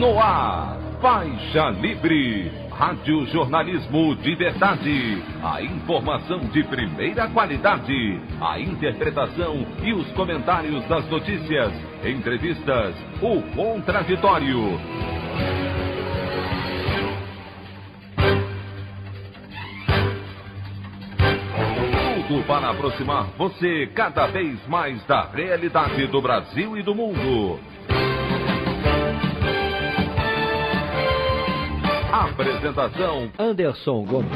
No ar, Faixa Livre, rádio jornalismo de verdade, a informação de primeira qualidade, a interpretação e os comentários das notícias, entrevistas, o contraditório. Tudo para aproximar você cada vez mais da realidade do Brasil e do mundo. Apresentação: Anderson Gomes.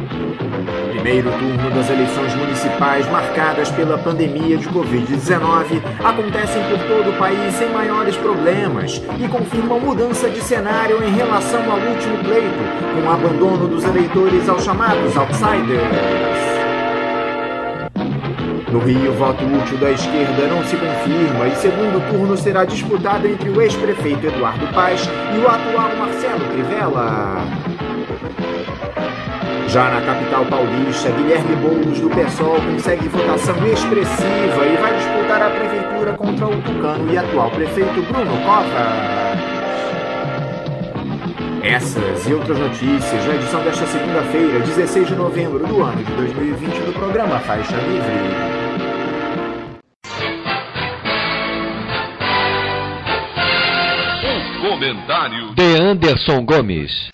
Primeiro turno das eleições municipais marcadas pela pandemia de Covid-19 acontecem por todo o país sem maiores problemas e confirmam mudança de cenário em relação ao último pleito, com o abandono dos eleitores aos chamados outsiders. No Rio, o voto útil da esquerda não se confirma e segundo turno será disputado entre o ex-prefeito Eduardo Paes e o atual Marcelo Crivella. Já na capital paulista, Guilherme Boulos, do PSOL, consegue votação expressiva e vai disputar a prefeitura contra o tucano e atual prefeito Bruno Covas. Essas e outras notícias na edição desta segunda-feira, 16 de novembro do ano de 2020, do programa Faixa Livre. Comentário de Anderson Gomes.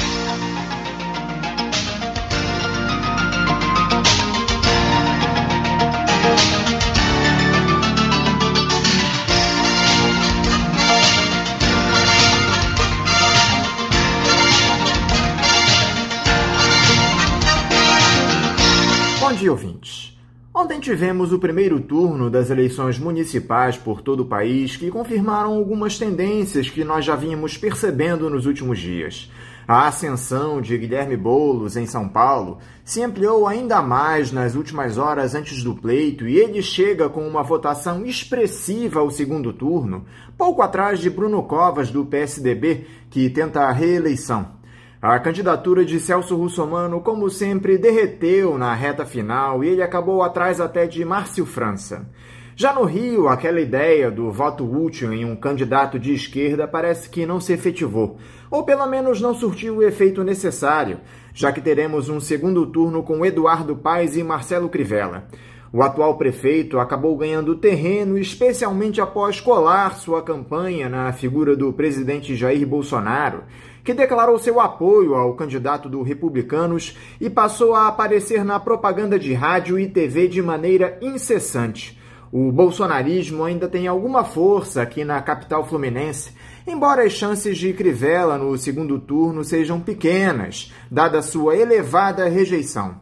Bom dia, ouvintes. Ontem tivemos o primeiro turno das eleições municipais por todo o país que confirmaram algumas tendências que nós já vínhamos percebendo nos últimos dias. A ascensão de Guilherme Boulos em São Paulo se ampliou ainda mais nas últimas horas antes do pleito e ele chega com uma votação expressiva ao segundo turno, pouco atrás de Bruno Covas, do PSDB, que tenta a reeleição. A candidatura de Celso Russomano, como sempre, derreteu na reta final e ele acabou atrás até de Márcio França. Já no Rio, aquela ideia do voto útil em um candidato de esquerda parece que não se efetivou, ou pelo menos não surtiu o efeito necessário, já que teremos um segundo turno com Eduardo Paes e Marcelo Crivella. O atual prefeito acabou ganhando terreno, especialmente após colar sua campanha na figura do presidente Jair Bolsonaro, que declarou seu apoio ao candidato do Republicanos e passou a aparecer na propaganda de rádio e TV de maneira incessante. O bolsonarismo ainda tem alguma força aqui na capital fluminense, embora as chances de Crivella no segundo turno sejam pequenas, dada sua elevada rejeição.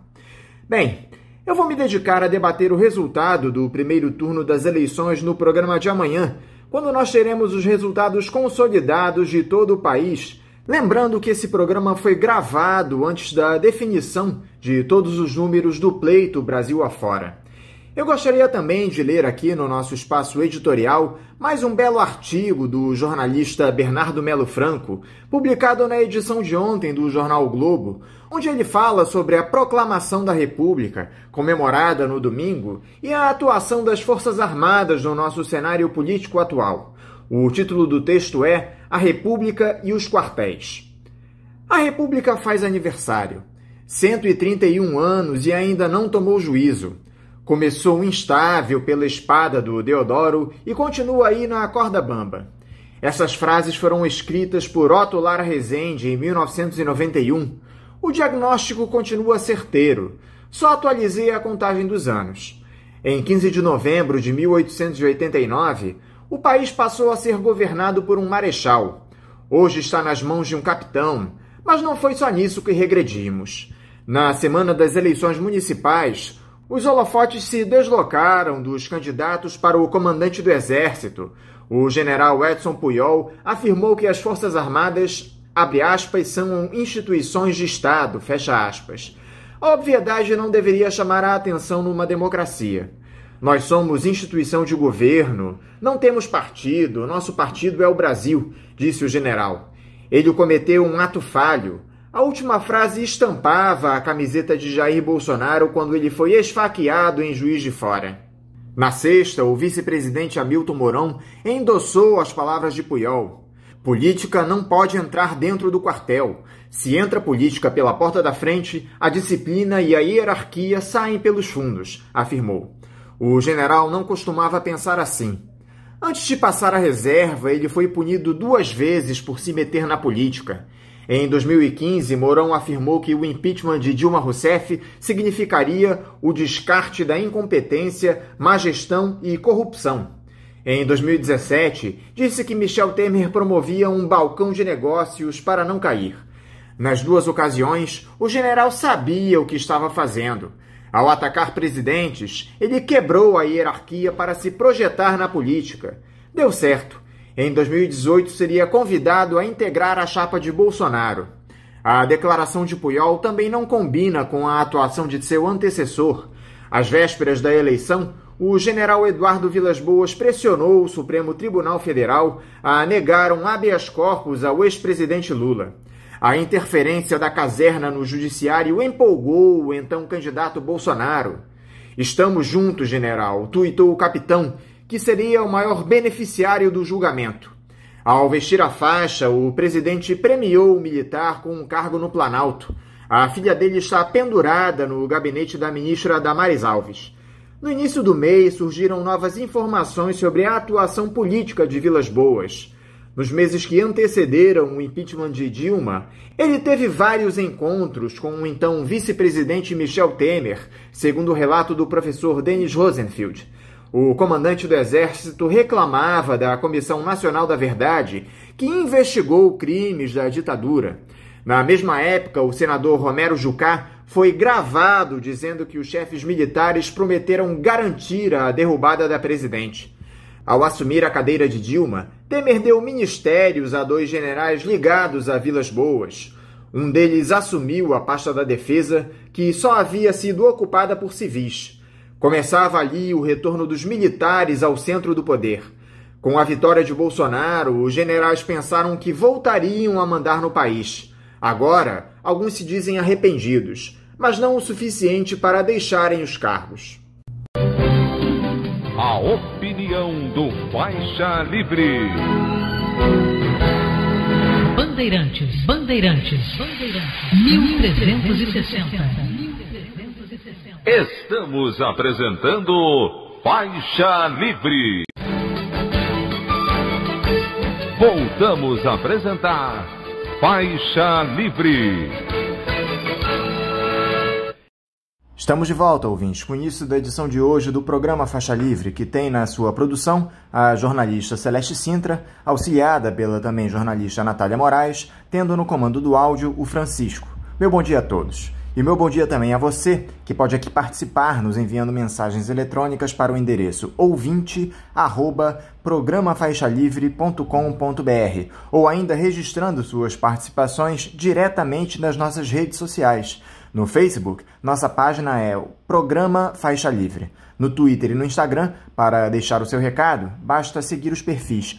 Bem, eu vou me dedicar a debater o resultado do primeiro turno das eleições no programa de amanhã, quando nós teremos os resultados consolidados de todo o país. Lembrando que esse programa foi gravado antes da definição de todos os números do pleito Brasil afora. Eu gostaria também de ler aqui no nosso espaço editorial mais um belo artigo do jornalista Bernardo Melo Franco, publicado na edição de ontem do jornal o Globo, onde ele fala sobre a proclamação da República, comemorada no domingo, e a atuação das Forças Armadas no nosso cenário político atual. O título do texto é A República e os Quartéis. A República faz aniversário. 131 anos e ainda não tomou juízo. Começou instável pela espada do Deodoro e continua aí na corda bamba. Essas frases foram escritas por Otto Lara Rezende em 1991. O diagnóstico continua certeiro. Só atualizei a contagem dos anos. Em 15 de novembro de 1889, o país passou a ser governado por um marechal. Hoje está nas mãos de um capitão, mas não foi só nisso que regredimos. Na semana das eleições municipais, os holofotes se deslocaram dos candidatos para o comandante do Exército. O general Edson Pujol afirmou que as Forças Armadas, abre aspas, são instituições de Estado, fecha aspas. A obviedade não deveria chamar a atenção numa democracia. Nós somos instituição de governo, não temos partido, nosso partido é o Brasil, disse o general. Ele cometeu um ato falho. A última frase estampava a camiseta de Jair Bolsonaro quando ele foi esfaqueado em Juiz de Fora. Na sexta, o vice-presidente Hamilton Mourão endossou as palavras de Pujol. Política não pode entrar dentro do quartel. Se entra política pela porta da frente, a disciplina e a hierarquia saem pelos fundos, afirmou. O general não costumava pensar assim. Antes de passar a reserva, ele foi punido 2 vezes por se meter na política. Em 2015, Mourão afirmou que o impeachment de Dilma Rousseff significaria o descarte da incompetência, má gestão e corrupção. Em 2017, disse que Michel Temer promovia um balcão de negócios para não cair. Nas 2 ocasiões, o general sabia o que estava fazendo. Ao atacar presidentes, ele quebrou a hierarquia para se projetar na política. Deu certo. Em 2018, seria convidado a integrar a chapa de Bolsonaro. A declaração de Puyol também não combina com a atuação de seu antecessor. Às vésperas da eleição, o general Eduardo Vilas Boas pressionou o Supremo Tribunal Federal a negar um habeas corpus ao ex-presidente Lula. A interferência da caserna no judiciário empolgou o então candidato Bolsonaro. "Estamos juntos, general", tuitou o capitão, que seria o maior beneficiário do julgamento. Ao vestir a faixa, o presidente premiou o militar com um cargo no Planalto. A filha dele está pendurada no gabinete da ministra Damares Alves. No início do mês, surgiram novas informações sobre a atuação política de Vilas Boas. Nos meses que antecederam o impeachment de Dilma, ele teve vários encontros com o então vice-presidente Michel Temer, segundo o relato do professor Denis Rosenfield. O comandante do Exército reclamava da Comissão Nacional da Verdade, que investigou crimes da ditadura. Na mesma época, o senador Romero Jucá foi gravado dizendo que os chefes militares prometeram garantir a derrubada da presidente. Ao assumir a cadeira de Dilma, Temer deu ministérios a 2 generais ligados a Vilas Boas. Um deles assumiu a pasta da Defesa, que só havia sido ocupada por civis. Começava ali o retorno dos militares ao centro do poder. Com a vitória de Bolsonaro, os generais pensaram que voltariam a mandar no país. Agora, alguns se dizem arrependidos, mas não o suficiente para deixarem os cargos. A opinião do Faixa Livre. Bandeirantes, 1360. Estamos apresentando Faixa Livre. Voltamos a apresentar Faixa Livre. Estamos de volta, ouvintes, com o início da edição de hoje do programa Faixa Livre, que tem na sua produção a jornalista Celeste Sintra, auxiliada pela também jornalista Natália Moraes, tendo no comando do áudio o Francisco. Meu bom dia a todos. E meu bom dia também a você, que pode aqui participar nos enviando mensagens eletrônicas para o endereço ouvinte@programafaixalivre.com.br ou ainda registrando suas participações diretamente nas nossas redes sociais. No Facebook, nossa página é o Programa Faixa Livre. No Twitter e no Instagram, para deixar o seu recado, basta seguir os perfis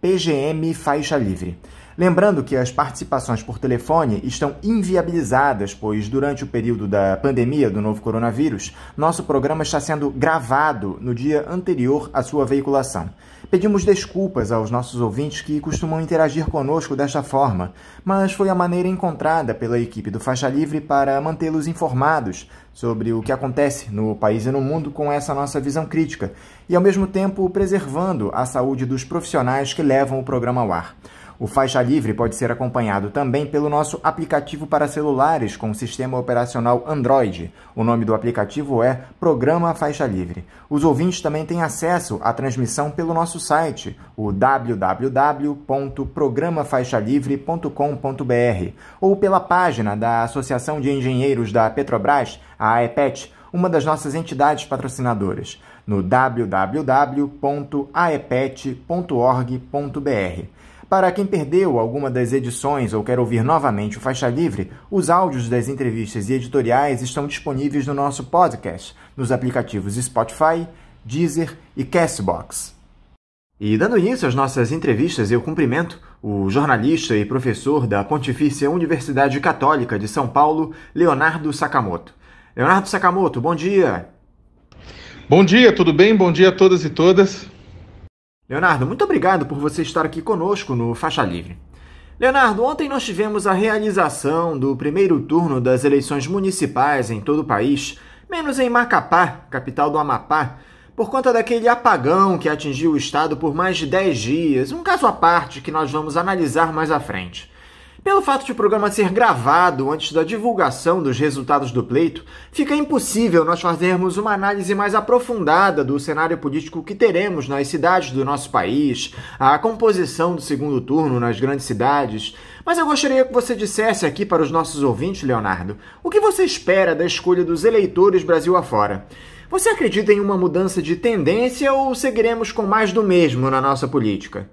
@PGMFaixaLivre. Lembrando que as participações por telefone estão inviabilizadas, pois durante o período da pandemia do novo coronavírus, nosso programa está sendo gravado no dia anterior à sua veiculação. Pedimos desculpas aos nossos ouvintes que costumam interagir conosco desta forma, mas foi a maneira encontrada pela equipe do Faixa Livre para mantê-los informados sobre o que acontece no país e no mundo com essa nossa visão crítica e, ao mesmo tempo, preservando a saúde dos profissionais que levam o programa ao ar. O Faixa Livre pode ser acompanhado também pelo nosso aplicativo para celulares com sistema operacional Android. O nome do aplicativo é Programa Faixa Livre. Os ouvintes também têm acesso à transmissão pelo nosso site, o www.programafaixalivre.com.br, ou pela página da Associação de Engenheiros da Petrobras, a AEPET, uma das nossas entidades patrocinadoras, no www.aepet.org.br. Para quem perdeu alguma das edições ou quer ouvir novamente o Faixa Livre, os áudios das entrevistas e editoriais estão disponíveis no nosso podcast, nos aplicativos Spotify, Deezer e Castbox. E dando início às nossas entrevistas, eu cumprimento o jornalista e professor da Pontifícia Universidade Católica de São Paulo, Leonardo Sakamoto. Leonardo Sakamoto, bom dia! Bom dia, tudo bem? Bom dia a todas e todas. Leonardo, muito obrigado por você estar aqui conosco no Faixa Livre. Leonardo, ontem nós tivemos a realização do primeiro turno das eleições municipais em todo o país, menos em Macapá, capital do Amapá, por conta daquele apagão que atingiu o estado por mais de 10 dias, um caso à parte que nós vamos analisar mais à frente. Pelo fato de o programa ser gravado antes da divulgação dos resultados do pleito, fica impossível nós fazermos uma análise mais aprofundada do cenário político que teremos nas cidades do nosso país, a composição do segundo turno nas grandes cidades. Mas eu gostaria que você dissesse aqui para os nossos ouvintes, Leonardo, o que você espera da escolha dos eleitores Brasil afora? Você acredita em uma mudança de tendência ou seguiremos com mais do mesmo na nossa política?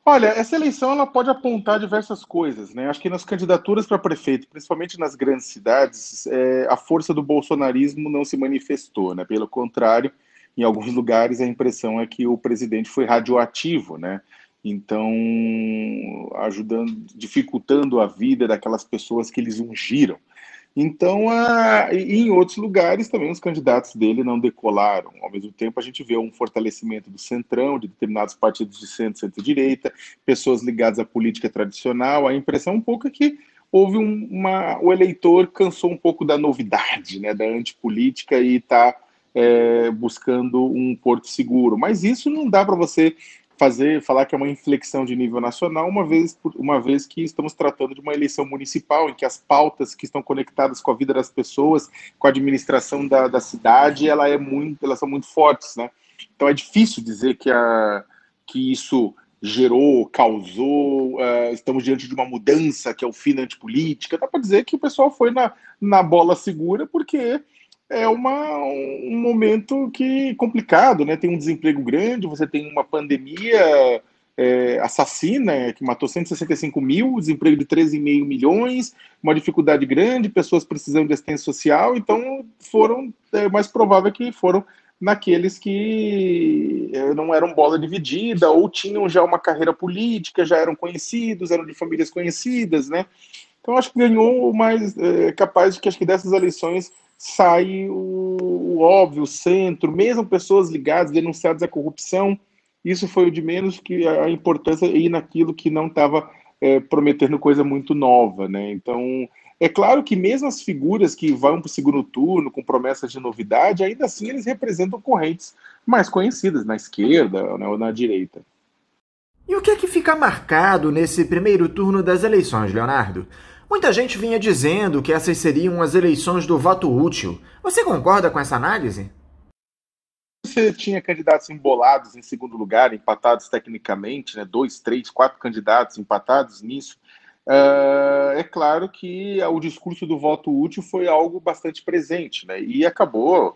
Olha, essa eleição ela pode apontar diversas coisas, né? Acho que nas candidaturas para prefeito, principalmente nas grandes cidades, a força do bolsonarismo não se manifestou, né? Pelo contrário, em alguns lugares a impressão é que o presidente foi radioativo, né? Então, ajudando, dificultando a vida daquelas pessoas que eles ungiram. Então, e em outros lugares também os candidatos dele não decolaram. Ao mesmo tempo, a gente vê um fortalecimento do centrão, de determinados partidos de centro, centro-direita, pessoas ligadas à política tradicional. A impressão um pouco é que houve o eleitor cansou um pouco da novidade, né, da antipolítica e está buscando um porto seguro. Mas isso não dá para você falar que é uma inflexão de nível nacional, uma vez que estamos tratando de uma eleição municipal, em que as pautas que estão conectadas com a vida das pessoas, com a administração da cidade, elas são muito fortes, né? Então é difícil dizer que isso gerou, causou, estamos diante de uma mudança, que é o fim da antipolítica. Dá para dizer que o pessoal foi na bola segura, porque é um momento complicado, né? Tem um desemprego grande, você tem uma pandemia assassina, que matou 165 mil, desemprego de 13,5 milhões, uma dificuldade grande, pessoas precisando de assistência social, então mais provável que foram naqueles que não eram bola dividida, ou tinham já uma carreira política, já eram conhecidos, eram de famílias conhecidas, né? Então acho que ganhou o mais capaz de que acho que dessas eleições sai o óbvio, o centro, mesmo pessoas ligadas, denunciadas à corrupção. Isso foi o de menos, que a importância é ir naquilo que não estava prometendo coisa muito nova, né? Então, é claro que mesmo as figuras que vão para o segundo turno com promessas de novidade, ainda assim eles representam correntes mais conhecidas na esquerda, né, ou na direita. E o que é que fica marcado nesse primeiro turno das eleições, Leonardo? Muita gente vinha dizendo que essas seriam as eleições do voto útil. Você concorda com essa análise? Você tinha candidatos embolados em segundo lugar, empatados tecnicamente, né? 2, 3, 4 candidatos empatados nisso. É claro que o discurso do voto útil foi algo bastante presente, né? E acabou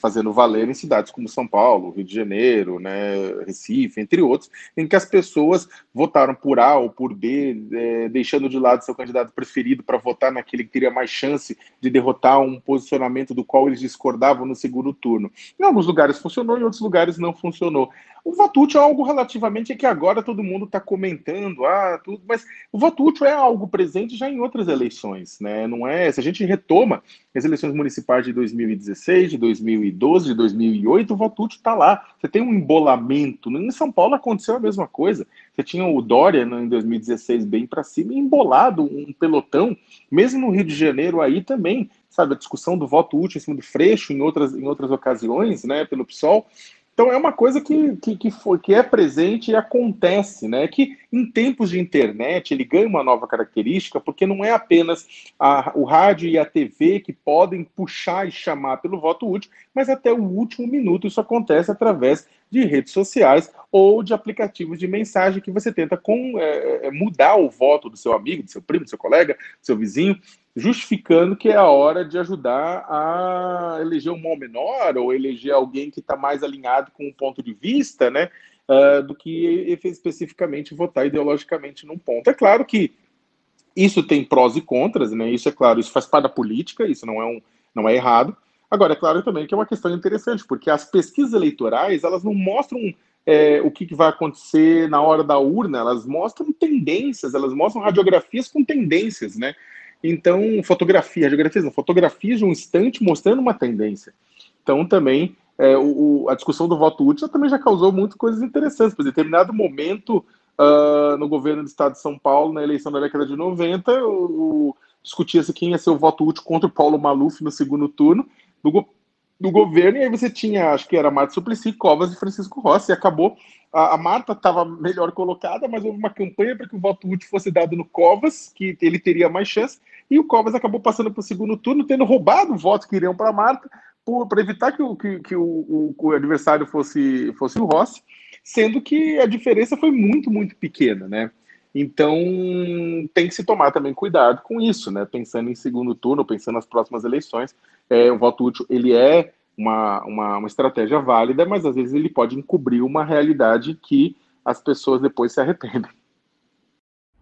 fazendo valer em cidades como São Paulo, Rio de Janeiro, né, Recife, entre outros, em que as pessoas votaram por A ou por B, deixando de lado seu candidato preferido para votar naquele que teria mais chance de derrotar um posicionamento do qual eles discordavam no segundo turno. Em alguns lugares funcionou, em outros lugares não funcionou. O voto útil é algo relativamente que agora todo mundo está comentando, tudo, mas o voto útil é algo presente já em outras eleições, né? Não é? Se a gente retoma as eleições municipais de 2016, de 2012, de 2008, o voto útil está lá. Você tem um embolamento. Em São Paulo aconteceu a mesma coisa. Você tinha o Dória, né, em 2016 bem para cima, embolado um pelotão, mesmo no Rio de Janeiro aí também, sabe, a discussão do voto útil em cima do Freixo em outras ocasiões, né, pelo PSOL. Então é uma coisa que é presente e acontece, né? Que em tempos de internet ele ganha uma nova característica, porque não é apenas o rádio e a TV que podem puxar e chamar pelo voto útil, mas até o último minuto isso acontece através de redes sociais ou de aplicativos de mensagem que você tenta mudar o voto do seu amigo, do seu primo, do seu colega, do seu vizinho, justificando que é a hora de ajudar a eleger um mal menor ou eleger alguém que está mais alinhado com o ponto de vista, né, do que especificamente votar ideologicamente num ponto. É claro que isso tem prós e contras, né? Isso é claro, isso faz parte da política, isso não é errado. Agora, é claro também que é uma questão interessante, porque as pesquisas eleitorais, elas não mostram o que vai acontecer na hora da urna, elas mostram tendências, elas mostram radiografias com tendências, né? Então, fotografias de um instante mostrando uma tendência. Então, também a discussão do voto útil também já causou muitas coisas interessantes. Por determinado momento, no governo do estado de São Paulo, na eleição da década de 90, discutia-se quem ia ser o voto útil contra o Paulo Maluf no segundo turno do governo, e aí você tinha, acho que era Marta Suplicy, Covas e Francisco Rossi, e acabou. A Marta estava melhor colocada, mas houve uma campanha para que o voto útil fosse dado no Covas, que ele teria mais chance, e o Covas acabou passando para o segundo turno, tendo roubado votos que iriam para a Marta, para evitar que o adversário fosse o Rossi, sendo que a diferença foi muito, muito pequena, né? Então, tem que se tomar também cuidado com isso, né? Pensando em segundo turno, pensando nas próximas eleições, o voto útil, ele é uma estratégia válida, mas às vezes ele pode encobrir uma realidade que as pessoas depois se arrependem.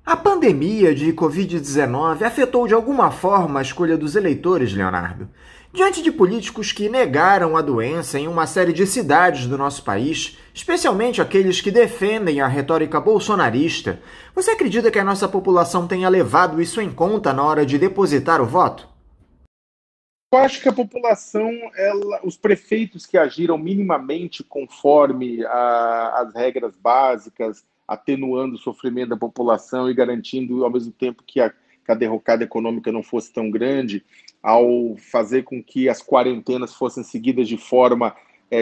A pandemia de Covid-19 afetou de alguma forma a escolha dos eleitores, Leonardo? Diante de políticos que negaram a doença em uma série de cidades do nosso país, especialmente aqueles que defendem a retórica bolsonarista, você acredita que a nossa população tenha levado isso em conta na hora de depositar o voto? Eu acho que a população, os prefeitos que agiram minimamente conforme as regras básicas, atenuando o sofrimento da população e garantindo, ao mesmo tempo, que a derrocada econômica não fosse tão grande, ao fazer com que as quarentenas fossem seguidas de forma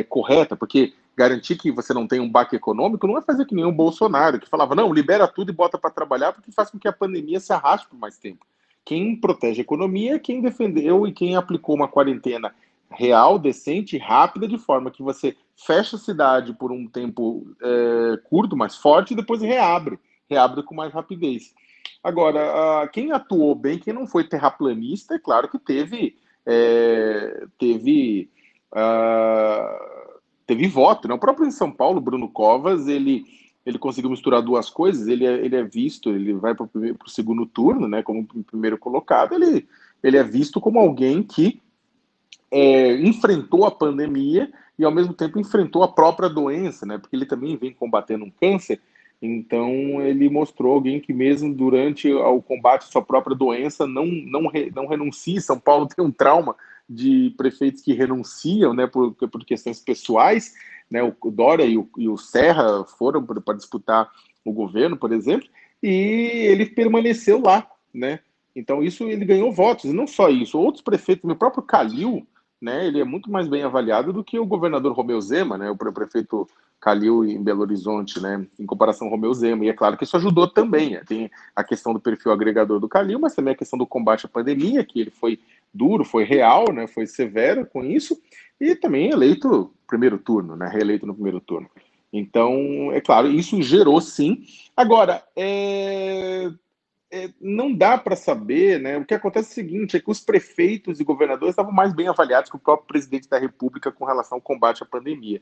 correta, porque garantir que você não tem um baque econômico não é fazer que nem o Bolsonaro, que falava, não, libera tudo e bota para trabalhar, porque faz com que a pandemia se arraste por mais tempo. Quem protege a economia é quem defendeu e quem aplicou uma quarentena real, decente e rápida, de forma que você fecha a cidade por um tempo curto, mais forte, e depois reabre com mais rapidez. Agora, quem atuou bem, quem não foi terraplanista, é claro que teve voto, né? O próprio em São Paulo, Bruno Covas, ele conseguiu misturar duas coisas. Ele é visto, ele vai para o segundo turno, né, como primeiro colocado. Ele é visto como alguém que enfrentou a pandemia e, ao mesmo tempo, enfrentou a própria doença, né, porque ele também vem combatendo um câncer. Então, ele mostrou alguém que, mesmo durante o combate à sua própria doença, não renuncia. São Paulo tem um trauma de prefeitos que renunciam, né, por questões pessoais, né, o Dória e o Serra foram para disputar o governo, por exemplo, e ele permaneceu lá, né? Então, isso, ele ganhou votos, e não só isso, outros prefeitos, o próprio Calil, né, ele é muito mais bem avaliado do que o governador Romeu Zema, né, o prefeito Calil em Belo Horizonte, né, em comparação ao Romeu Zema, e é claro que isso ajudou também, tem a questão do perfil agregador do Calil, mas também a questão do combate à pandemia, que ele foi duro, foi real, né, foi severo com isso, e também eleito primeiro turno, né, reeleito no primeiro turno. Então, é claro, isso gerou sim. Agora, não dá para saber, né, o que acontece é o seguinte, é que os prefeitos e governadores estavam mais bem avaliados que o próprio presidente da República com relação ao combate à pandemia.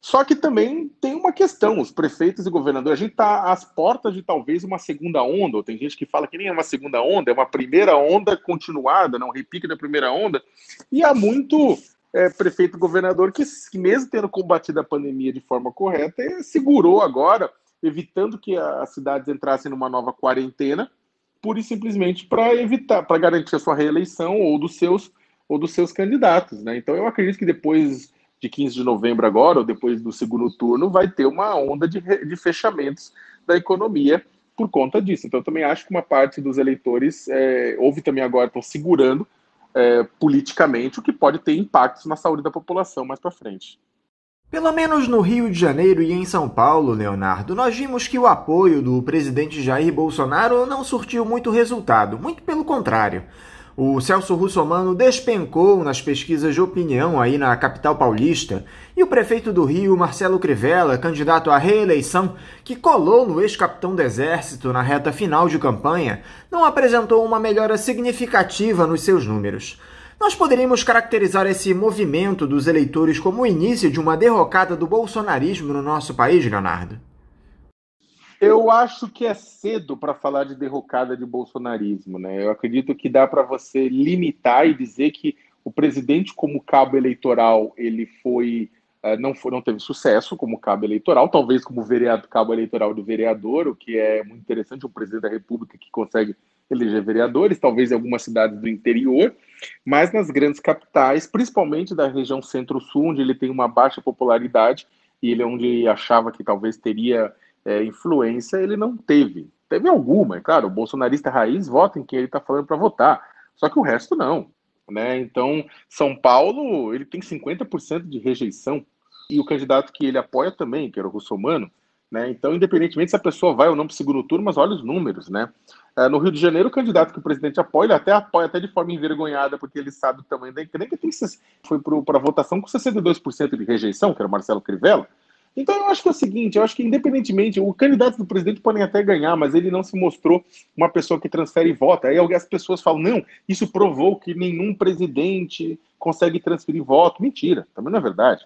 Só que também tem uma questão, os prefeitos e governadores, a gente está às portas de talvez uma segunda onda, ou tem gente que fala que nem é uma segunda onda, é uma primeira onda continuada, não repique da primeira onda, e há muito prefeito e governador que mesmo tendo combatido a pandemia de forma correta, segurou agora, evitando que as cidades entrassem numa nova quarentena, pura e simplesmente para garantir a sua reeleição ou dos seus candidatos, né? Então eu acredito que depois de 15 de novembro agora, ou depois do segundo turno, vai ter uma onda de fechamentos da economia por conta disso. Então eu também acho que uma parte dos eleitores, houve também agora, estão segurando politicamente, o que pode ter impactos na saúde da população mais para frente. Pelo menos no Rio de Janeiro e em São Paulo, Leonardo, nós vimos que o apoio do presidente Jair Bolsonaro não surtiu muito resultado, muito pelo contrário. O Celso Russomano despencou nas pesquisas de opinião aí na capital paulista, e o prefeito do Rio, Marcelo Crivella, candidato à reeleição, que colou no ex-capitão do Exército na reta final de campanha, não apresentou uma melhora significativa nos seus números. Nós poderíamos caracterizar esse movimento dos eleitores como o início de uma derrocada do bolsonarismo no nosso país, Leonardo? Eu acho que é cedo para falar de derrocada de bolsonarismo, né? Eu acredito que dá para você limitar e dizer que o presidente, como cabo eleitoral, ele não teve sucesso como cabo eleitoral, talvez como cabo eleitoral de vereador, o que é muito interessante, um presidente da República que consegue eleger vereadores, talvez em algumas cidades do interior. Mas nas grandes capitais, principalmente da região centro-sul, onde ele tem uma baixa popularidade, e ele é onde achava que talvez teria influência, ele não teve. Teve alguma, é claro, o bolsonarista raiz vota em quem ele está falando para votar, só que o resto não. Né? Então, São Paulo, ele tem 50% de rejeição, e o candidato que ele apoia também, que era o Russomano, né? Então, independentemente se a pessoa vai ou não para o segundo turno, mas olha os números, né? No Rio de Janeiro, o candidato que o presidente apoia, ele até apoia de forma envergonhada, porque ele sabe o tamanho da encrenca, foi para a votação com 62% de rejeição, que era o Marcelo Crivella. Então, eu acho que é o seguinte, eu acho que independentemente, o candidato do presidente podem até ganhar, mas ele não se mostrou uma pessoa que transfere voto. Aí as pessoas falam, não, isso provou que nenhum presidente consegue transferir voto. Mentira, também não é verdade.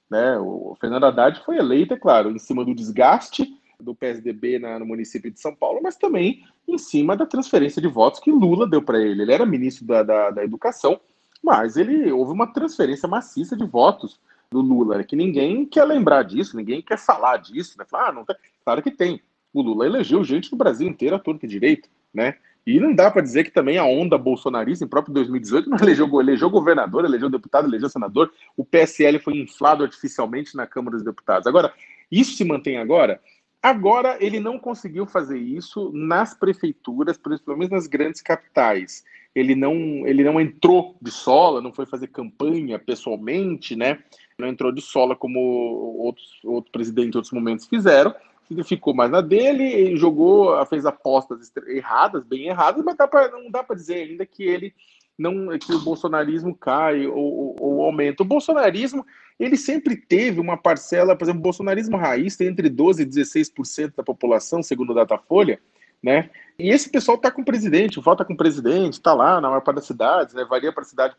Né? O Fernando Haddad foi eleito, é claro, em cima do desgaste do PSDB no município de São Paulo, mas também em cima da transferência de votos que Lula deu para ele. Ele era ministro da Educação, mas houve uma transferência maciça de votos do Lula, né? Que ninguém quer lembrar disso, ninguém quer falar disso, né? Não tem. Claro que tem. O Lula elegeu gente do Brasil inteiro à torta e direito, né? E não dá para dizer que também a onda bolsonarista, em próprio 2018, não elegeu governador, elegeu deputado, elegeu senador, o PSL foi inflado artificialmente na Câmara dos Deputados. Agora, isso se mantém agora? Agora, ele não conseguiu fazer isso nas prefeituras, principalmente nas grandes capitais. Ele não entrou de sola, não foi fazer campanha pessoalmente, né? Não entrou de sola como outros presidentes em outros momentos fizeram. Ele ficou mais na dele, fez apostas erradas, bem erradas, mas não dá para dizer ainda que o bolsonarismo cai ou aumenta. O bolsonarismo, ele sempre teve uma parcela, por exemplo, o bolsonarismo raiz tem entre 12% e 16% da população, segundo o Datafolha, né? E esse pessoal está com o presidente, vota com o presidente, está lá na maior parte das cidades, né? Varia para cidade.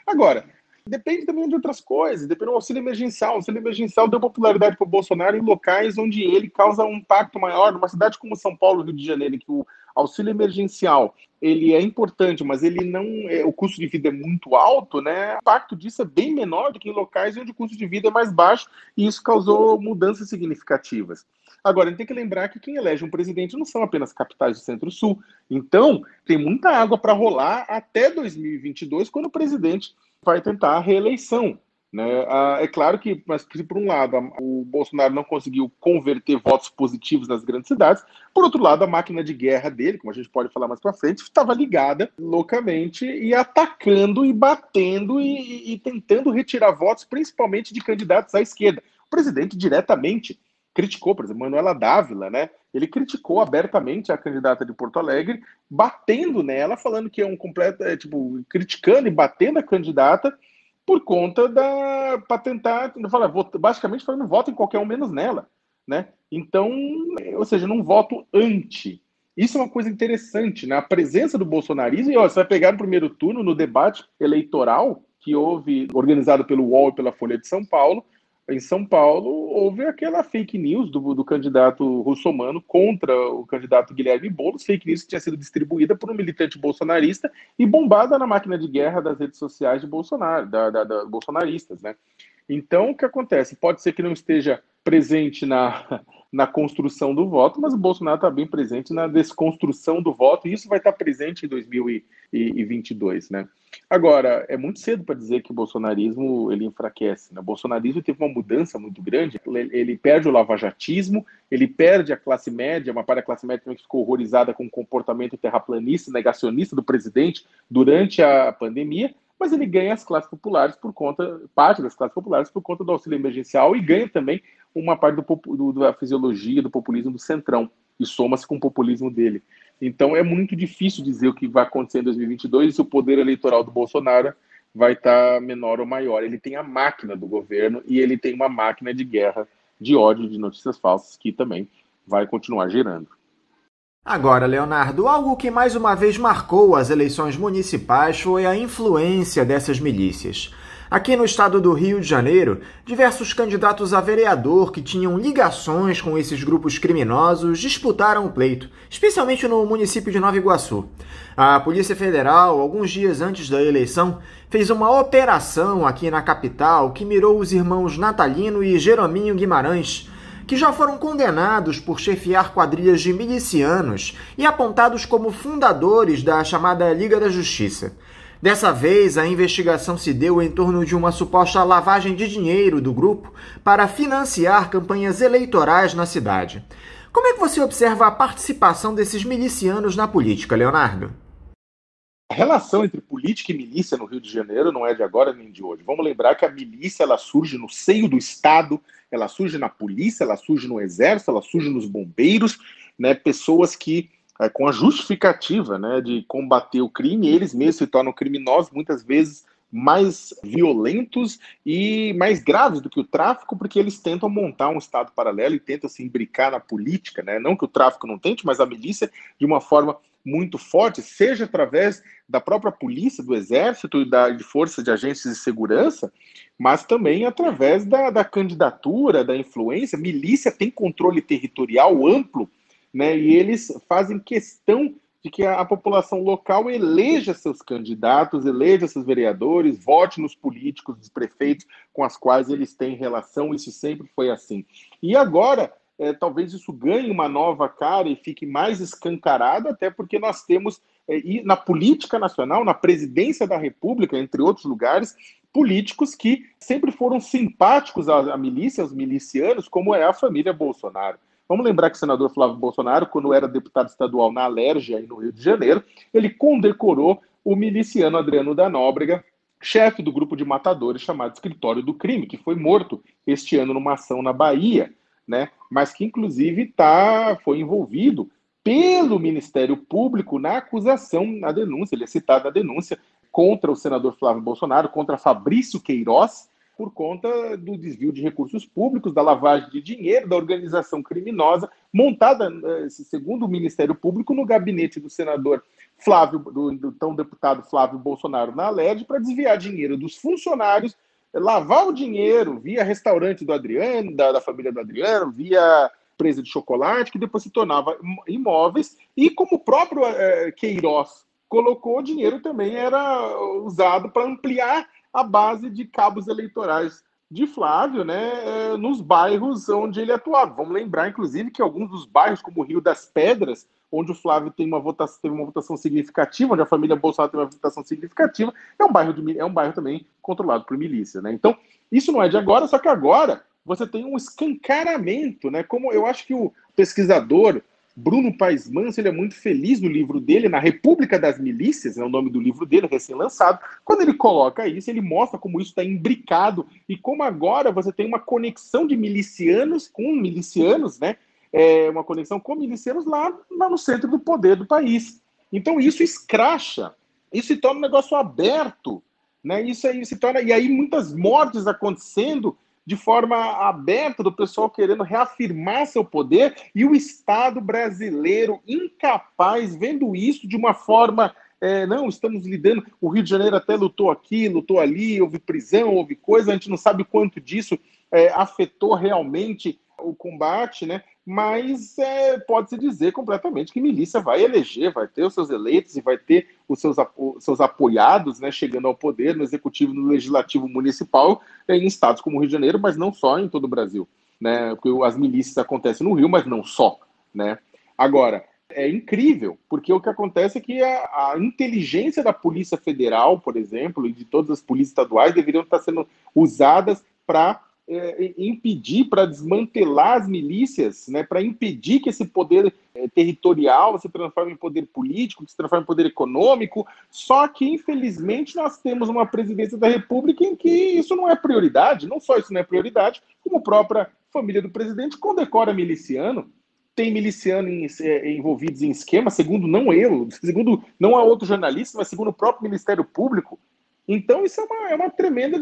Agora, depende também de outras coisas, depende do auxílio emergencial. O auxílio emergencial deu popularidade para o Bolsonaro em locais onde ele causa um impacto maior. Numa cidade como São Paulo, Rio de Janeiro, em que o auxílio emergencial ele é importante, mas ele não, o custo de vida é muito alto, né? O impacto disso é bem menor do que em locais onde o custo de vida é mais baixo, e isso causou mudanças significativas. Agora, a gente tem que lembrar que quem elege um presidente não são apenas capitais do Centro-Sul. Então, tem muita água para rolar até 2022, quando o presidente vai tentar a reeleição. Né? É claro que, mas por um lado, o Bolsonaro não conseguiu converter votos positivos nas grandes cidades, por outro lado, a máquina de guerra dele, como a gente pode falar mais para frente, estava ligada loucamente e atacando e batendo e tentando retirar votos, principalmente de candidatos à esquerda. O presidente diretamente criticou, por exemplo, Manuela Dávila, né? Ele criticou abertamente a candidata de Porto Alegre, batendo nela, falando que é um completo, criticando e batendo a candidata por conta para tentar, basicamente falando, voto em qualquer um menos nela, né? Então, ou seja, num voto anti. Isso é uma coisa interessante, né? A presença do bolsonarismo, e você vai pegar no primeiro turno, no debate eleitoral que houve, organizado pelo UOL e pela Folha de São Paulo. Em São Paulo, houve aquela fake news do candidato Russomano contra o candidato Guilherme Boulos, fake news que tinha sido distribuída por um militante bolsonarista e bombada na máquina de guerra das redes sociais de Bolsonaro, bolsonaristas, né? Então, o que acontece? Pode ser que não esteja presente na construção do voto, mas o Bolsonaro está bem presente na desconstrução do voto, e isso vai estar presente em 2022, né? Agora, é muito cedo para dizer que o bolsonarismo ele enfraquece, né? O bolsonarismo teve uma mudança muito grande, ele perde o lavajatismo, ele perde a classe média, uma parte da classe média também que ficou horrorizada com o comportamento terraplanista, negacionista do presidente durante a pandemia, mas ele ganha as classes populares parte das classes populares por conta do auxílio emergencial, e ganha também uma parte da fisiologia do populismo do Centrão, e soma-se com o populismo dele. Então é muito difícil dizer o que vai acontecer em 2022 e se o poder eleitoral do Bolsonaro vai estar menor ou maior. Ele tem a máquina do governo e ele tem uma máquina de guerra, de ódio, de notícias falsas, que também vai continuar gerando. Agora, Leonardo, algo que mais uma vez marcou as eleições municipais foi a influência dessas milícias. Aqui no estado do Rio de Janeiro, diversos candidatos a vereador que tinham ligações com esses grupos criminosos disputaram o pleito, especialmente no município de Nova Iguaçu. A Polícia Federal, alguns dias antes da eleição, fez uma operação aqui na capital que mirou os irmãos Natalino e Jerominho Guimarães, que já foram condenados por chefiar quadrilhas de milicianos e apontados como fundadores da chamada Liga da Justiça. Dessa vez, a investigação se deu em torno de uma suposta lavagem de dinheiro do grupo para financiar campanhas eleitorais na cidade. Como é que você observa a participação desses milicianos na política, Leonardo? A relação entre política e milícia no Rio de Janeiro não é de agora nem de hoje. Vamos lembrar que a milícia ela surge no seio do Estado, ela surge na polícia, ela surge no exército, ela surge nos bombeiros, né? Pessoas que, com a justificativa, né, de combater o crime, eles mesmos se tornam criminosos, muitas vezes mais violentos e mais graves do que o tráfico, porque eles tentam montar um Estado paralelo e tentam se imbricar na política, né? Não que o tráfico não tente, mas a milícia, de uma forma muito forte, seja através da própria polícia, do exército e de forças de agências de segurança, mas também através da candidatura, da influência. Milícia tem controle territorial amplo, né, e eles fazem questão de que a população local eleja seus candidatos, eleja seus vereadores, vote nos políticos, nos prefeitos com as quais eles têm relação. Isso sempre foi assim. E agora, talvez isso ganhe uma nova cara e fique mais escancarado, até porque nós temos, na política nacional, na presidência da República, entre outros lugares, políticos que sempre foram simpáticos à milícia, aos milicianos, como é a família Bolsonaro. Vamos lembrar que o senador Flávio Bolsonaro, quando era deputado estadual na Alerj, aí no Rio de Janeiro, ele condecorou o miliciano Adriano da Nóbrega, chefe do grupo de matadores chamado Escritório do Crime, que foi morto este ano numa ação na Bahia, né? Mas que, inclusive, foi envolvido pelo Ministério Público na acusação, na denúncia, ele é citado na denúncia contra o senador Flávio Bolsonaro, contra Fabrício Queiroz, por conta do desvio de recursos públicos, da lavagem de dinheiro, da organização criminosa, montada, segundo o Ministério Público, no gabinete do senador Flávio, do então deputado Flávio Bolsonaro na Alerj, para desviar dinheiro dos funcionários, lavar o dinheiro via restaurante do Adriano, da família do Adriano, via empresa de chocolate, que depois se tornava imóveis, e como o próprio Queiroz colocou, o dinheiro também era usado para ampliar a base de cabos eleitorais de Flávio, né, nos bairros onde ele atuava. Vamos lembrar, inclusive, que alguns dos bairros, como o Rio das Pedras, onde o Flávio teve uma votação significativa, onde a família Bolsonaro teve uma votação significativa, é um bairro também controlado por milícia, né? Então, isso não é de agora, só que agora você tem um escancaramento, né? Como eu acho que o pesquisador Bruno Paes Manso, ele é muito feliz no livro dele, Na República das Milícias, é o nome do livro dele, recém-lançado. Quando ele coloca isso, ele mostra como isso está imbricado e como agora você tem uma conexão de milicianos com milicianos, né? Uma conexão com milicianos lá no centro do poder do país. Então isso escracha, isso se torna um negócio aberto, né? Isso aí se torna, e aí muitas mortes acontecendo de forma aberta, do pessoal querendo reafirmar seu poder, e o Estado brasileiro incapaz, vendo isso de uma forma, não, estamos lidando, o Rio de Janeiro até lutou aqui, lutou ali, houve prisão, houve coisa, a gente não sabe quanto disso afetou realmente o combate, né? Mas pode-se dizer completamente que milícia vai eleger, vai ter os seus eleitos e vai ter os seus apoiados, né, chegando ao poder no executivo, no legislativo municipal, em estados como o Rio de Janeiro, mas não só em todo o Brasil, né? Porque as milícias acontecem no Rio, mas não só, né? Agora, é incrível, porque o que acontece é que a inteligência da Polícia Federal, por exemplo, e de todas as polícias estaduais deveriam estar sendo usadas para impedir, para desmantelar as milícias, né, para impedir que esse poder territorial se transforme em poder político, que se transforme em poder econômico. Só que, infelizmente, nós temos uma presidência da República em que isso não é prioridade. Não só isso não é prioridade, como a própria família do presidente condecora miliciano. Tem miliciano envolvidos em esquema, segundo não eu, segundo não há outro jornalista, mas segundo o próprio Ministério Público. Então isso é uma tremenda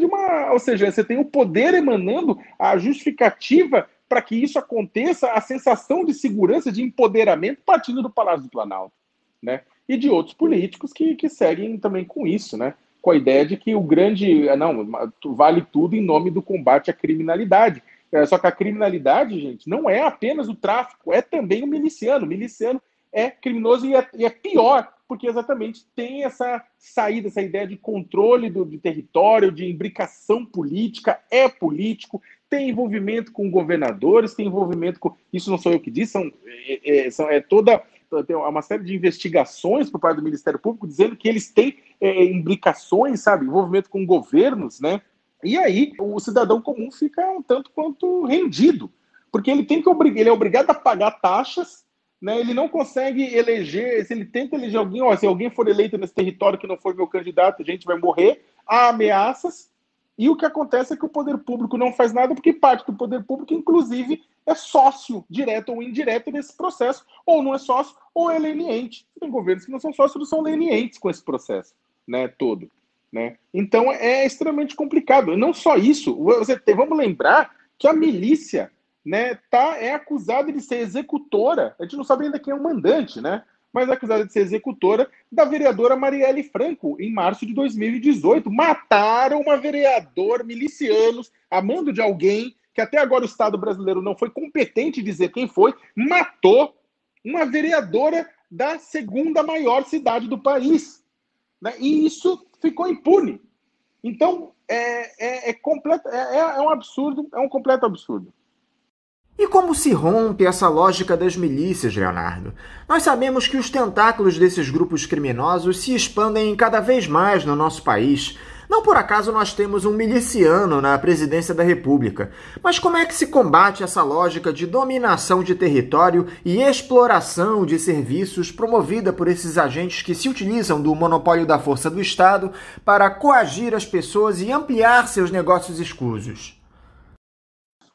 ou seja, você tem o poder emanando a justificativa para que isso aconteça, a sensação de segurança, de empoderamento partindo do Palácio do Planalto, né? E de outros políticos que seguem também com isso, né? Com a ideia de que o grande, vale tudo em nome do combate à criminalidade. Só que a criminalidade, gente, não é apenas o tráfico, é também o miliciano. O miliciano é criminoso e é pior, porque exatamente tem essa saída, essa ideia de controle de território, de imbricação política, é político, tem envolvimento com governadores, tem envolvimento com... Isso não sou eu que disse, é toda tem uma série de investigações por parte do Ministério Público dizendo que eles têm imbricações, sabe, envolvimento com governos, né? E aí o cidadão comum fica um tanto quanto rendido, porque ele ele é obrigado a pagar taxas, né? Ele não consegue eleger, se ele tenta eleger alguém, se alguém for eleito nesse território que não for meu candidato, a gente vai morrer, há ameaças, e o que acontece é que o poder público não faz nada, porque parte do poder público, inclusive, é sócio, direto ou indireto, nesse processo, ou não é sócio, ou é leniente. Tem governos que não são sócios, não são lenientes com esse processo, né, todo. Né? Então é extremamente complicado. Não só isso, vamos lembrar que a milícia, né, é acusada de ser executora, a gente não sabe ainda quem é o mandante, né? Mas é acusada de ser executora da vereadora Marielle Franco, em março de 2018. Mataram uma vereadora, milicianos, a mando de alguém, que até agora o Estado brasileiro não foi competente em dizer quem foi, matou uma vereadora da segunda maior cidade do país. Né? E isso ficou impune. Então, é um absurdo, é um completo absurdo. E como se rompe essa lógica das milícias, Leonardo? Nós sabemos que os tentáculos desses grupos criminosos se expandem cada vez mais no nosso país. Não por acaso nós temos um miliciano na presidência da República. Mas como é que se combate essa lógica de dominação de território e exploração de serviços promovida por esses agentes que se utilizam do monopólio da força do Estado para coagir as pessoas e ampliar seus negócios escusos?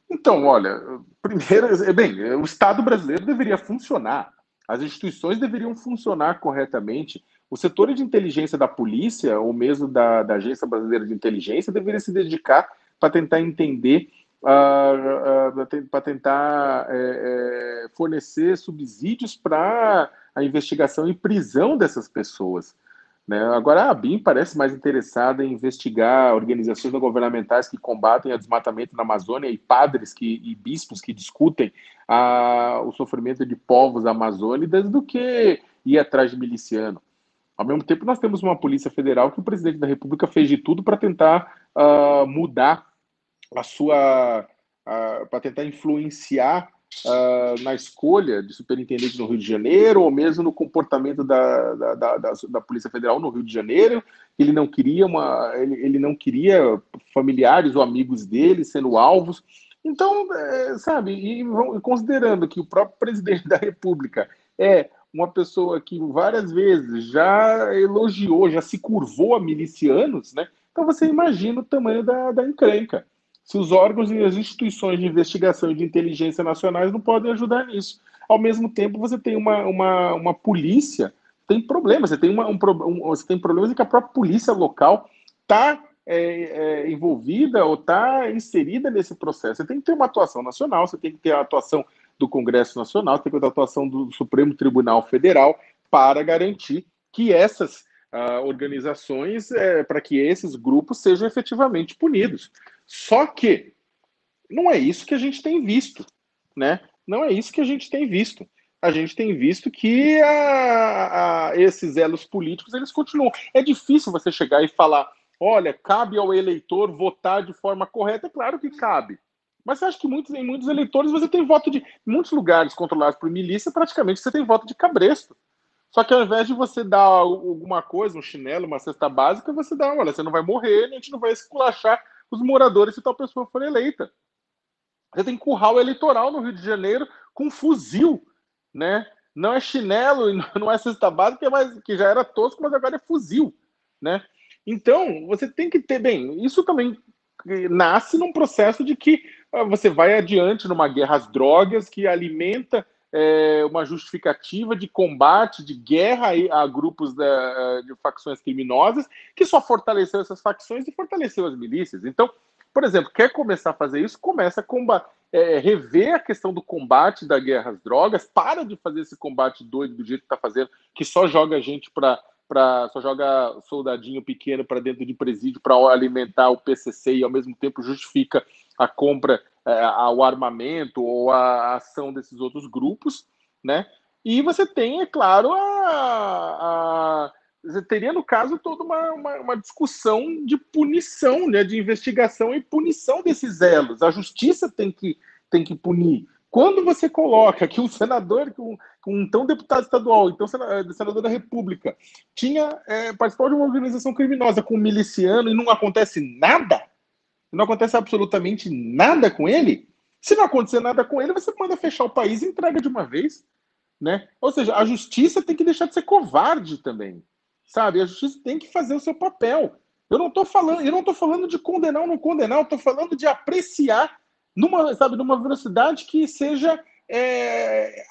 Então, olha, primeiro, o Estado brasileiro deveria funcionar, as instituições deveriam funcionar corretamente, o setor de inteligência da polícia, ou mesmo da Agência Brasileira de Inteligência, deveria se dedicar para tentar entender, para tentar fornecer subsídios para a investigação e prisão dessas pessoas. Né? Agora, a ABIN parece mais interessada em investigar organizações não governamentais que combatem o desmatamento na Amazônia e padres e bispos que discutem o sofrimento de povos amazônidas do que ir atrás de miliciano. Ao mesmo tempo, nós temos uma Polícia Federal que o presidente da República fez de tudo para tentar mudar para tentar influenciar na escolha de superintendente no Rio de Janeiro, ou mesmo no comportamento da Polícia Federal no Rio de Janeiro. Ele não queria familiares ou amigos dele sendo alvos. Então, sabe, e considerando que o próprio presidente da República é uma pessoa que várias vezes já elogiou, já se curvou a milicianos, né? Então você imagina o tamanho da encrenca. Se os órgãos e as instituições de investigação e de inteligência nacionais não podem ajudar nisso. Ao mesmo tempo, você tem uma polícia, tem problemas, você tem problemas em que a própria polícia local está envolvida ou está inserida nesse processo. Você tem que ter uma atuação nacional, você tem que ter a atuação do Congresso Nacional, tem que ter a atuação do Supremo Tribunal Federal para garantir que essas organizações, para que esses grupos sejam efetivamente punidos. Só que não é isso que a gente tem visto, né? Não é isso que a gente tem visto. A gente tem visto que esses elos políticos, eles continuam. É difícil você chegar e falar, olha, cabe ao eleitor votar de forma correta. É claro que cabe. Mas você acha que em muitos eleitores você tem voto de... Em muitos lugares controlados por milícia, praticamente você tem voto de cabresto. Só que ao invés de você dar alguma coisa, um chinelo, uma cesta básica, você dá, olha, você não vai morrer, a gente não vai esculachar os moradores se tal pessoa for eleita. Você tem curral eleitoral no Rio de Janeiro com fuzil, né? Não é chinelo, não é cesta básica, que já era tosco, mas agora é fuzil, né? Então, você tem que ter, isso também nasce num processo de que você vai adiante numa guerra às drogas que alimenta uma justificativa de combate, de guerra a grupos de facções criminosas, que só fortaleceu essas facções e fortaleceu as milícias. Então, por exemplo, quer começar a fazer isso, começa a rever a questão do combate da guerra às drogas, para de fazer esse combate doido do jeito que está fazendo, que só joga gente só joga soldadinho pequeno para dentro de presídio para alimentar o PCC e ao mesmo tempo justifica a compra, o armamento ou a ação desses outros grupos, né? E você tem, é claro, você teria, no caso, toda uma discussão de punição, né? De investigação e punição desses elos. A justiça tem que punir. Quando você coloca que um senador, então deputado estadual, então senador da República, tinha participado de uma organização criminosa com um miliciano e não acontece nada, não acontece absolutamente nada com ele, se não acontecer nada com ele, você manda fechar o país e entrega de uma vez, né? Ou seja, a justiça tem que deixar de ser covarde também, sabe? A justiça tem que fazer o seu papel. Eu não estou falando de condenar ou não condenar, eu estou falando de apreciar numa velocidade que seja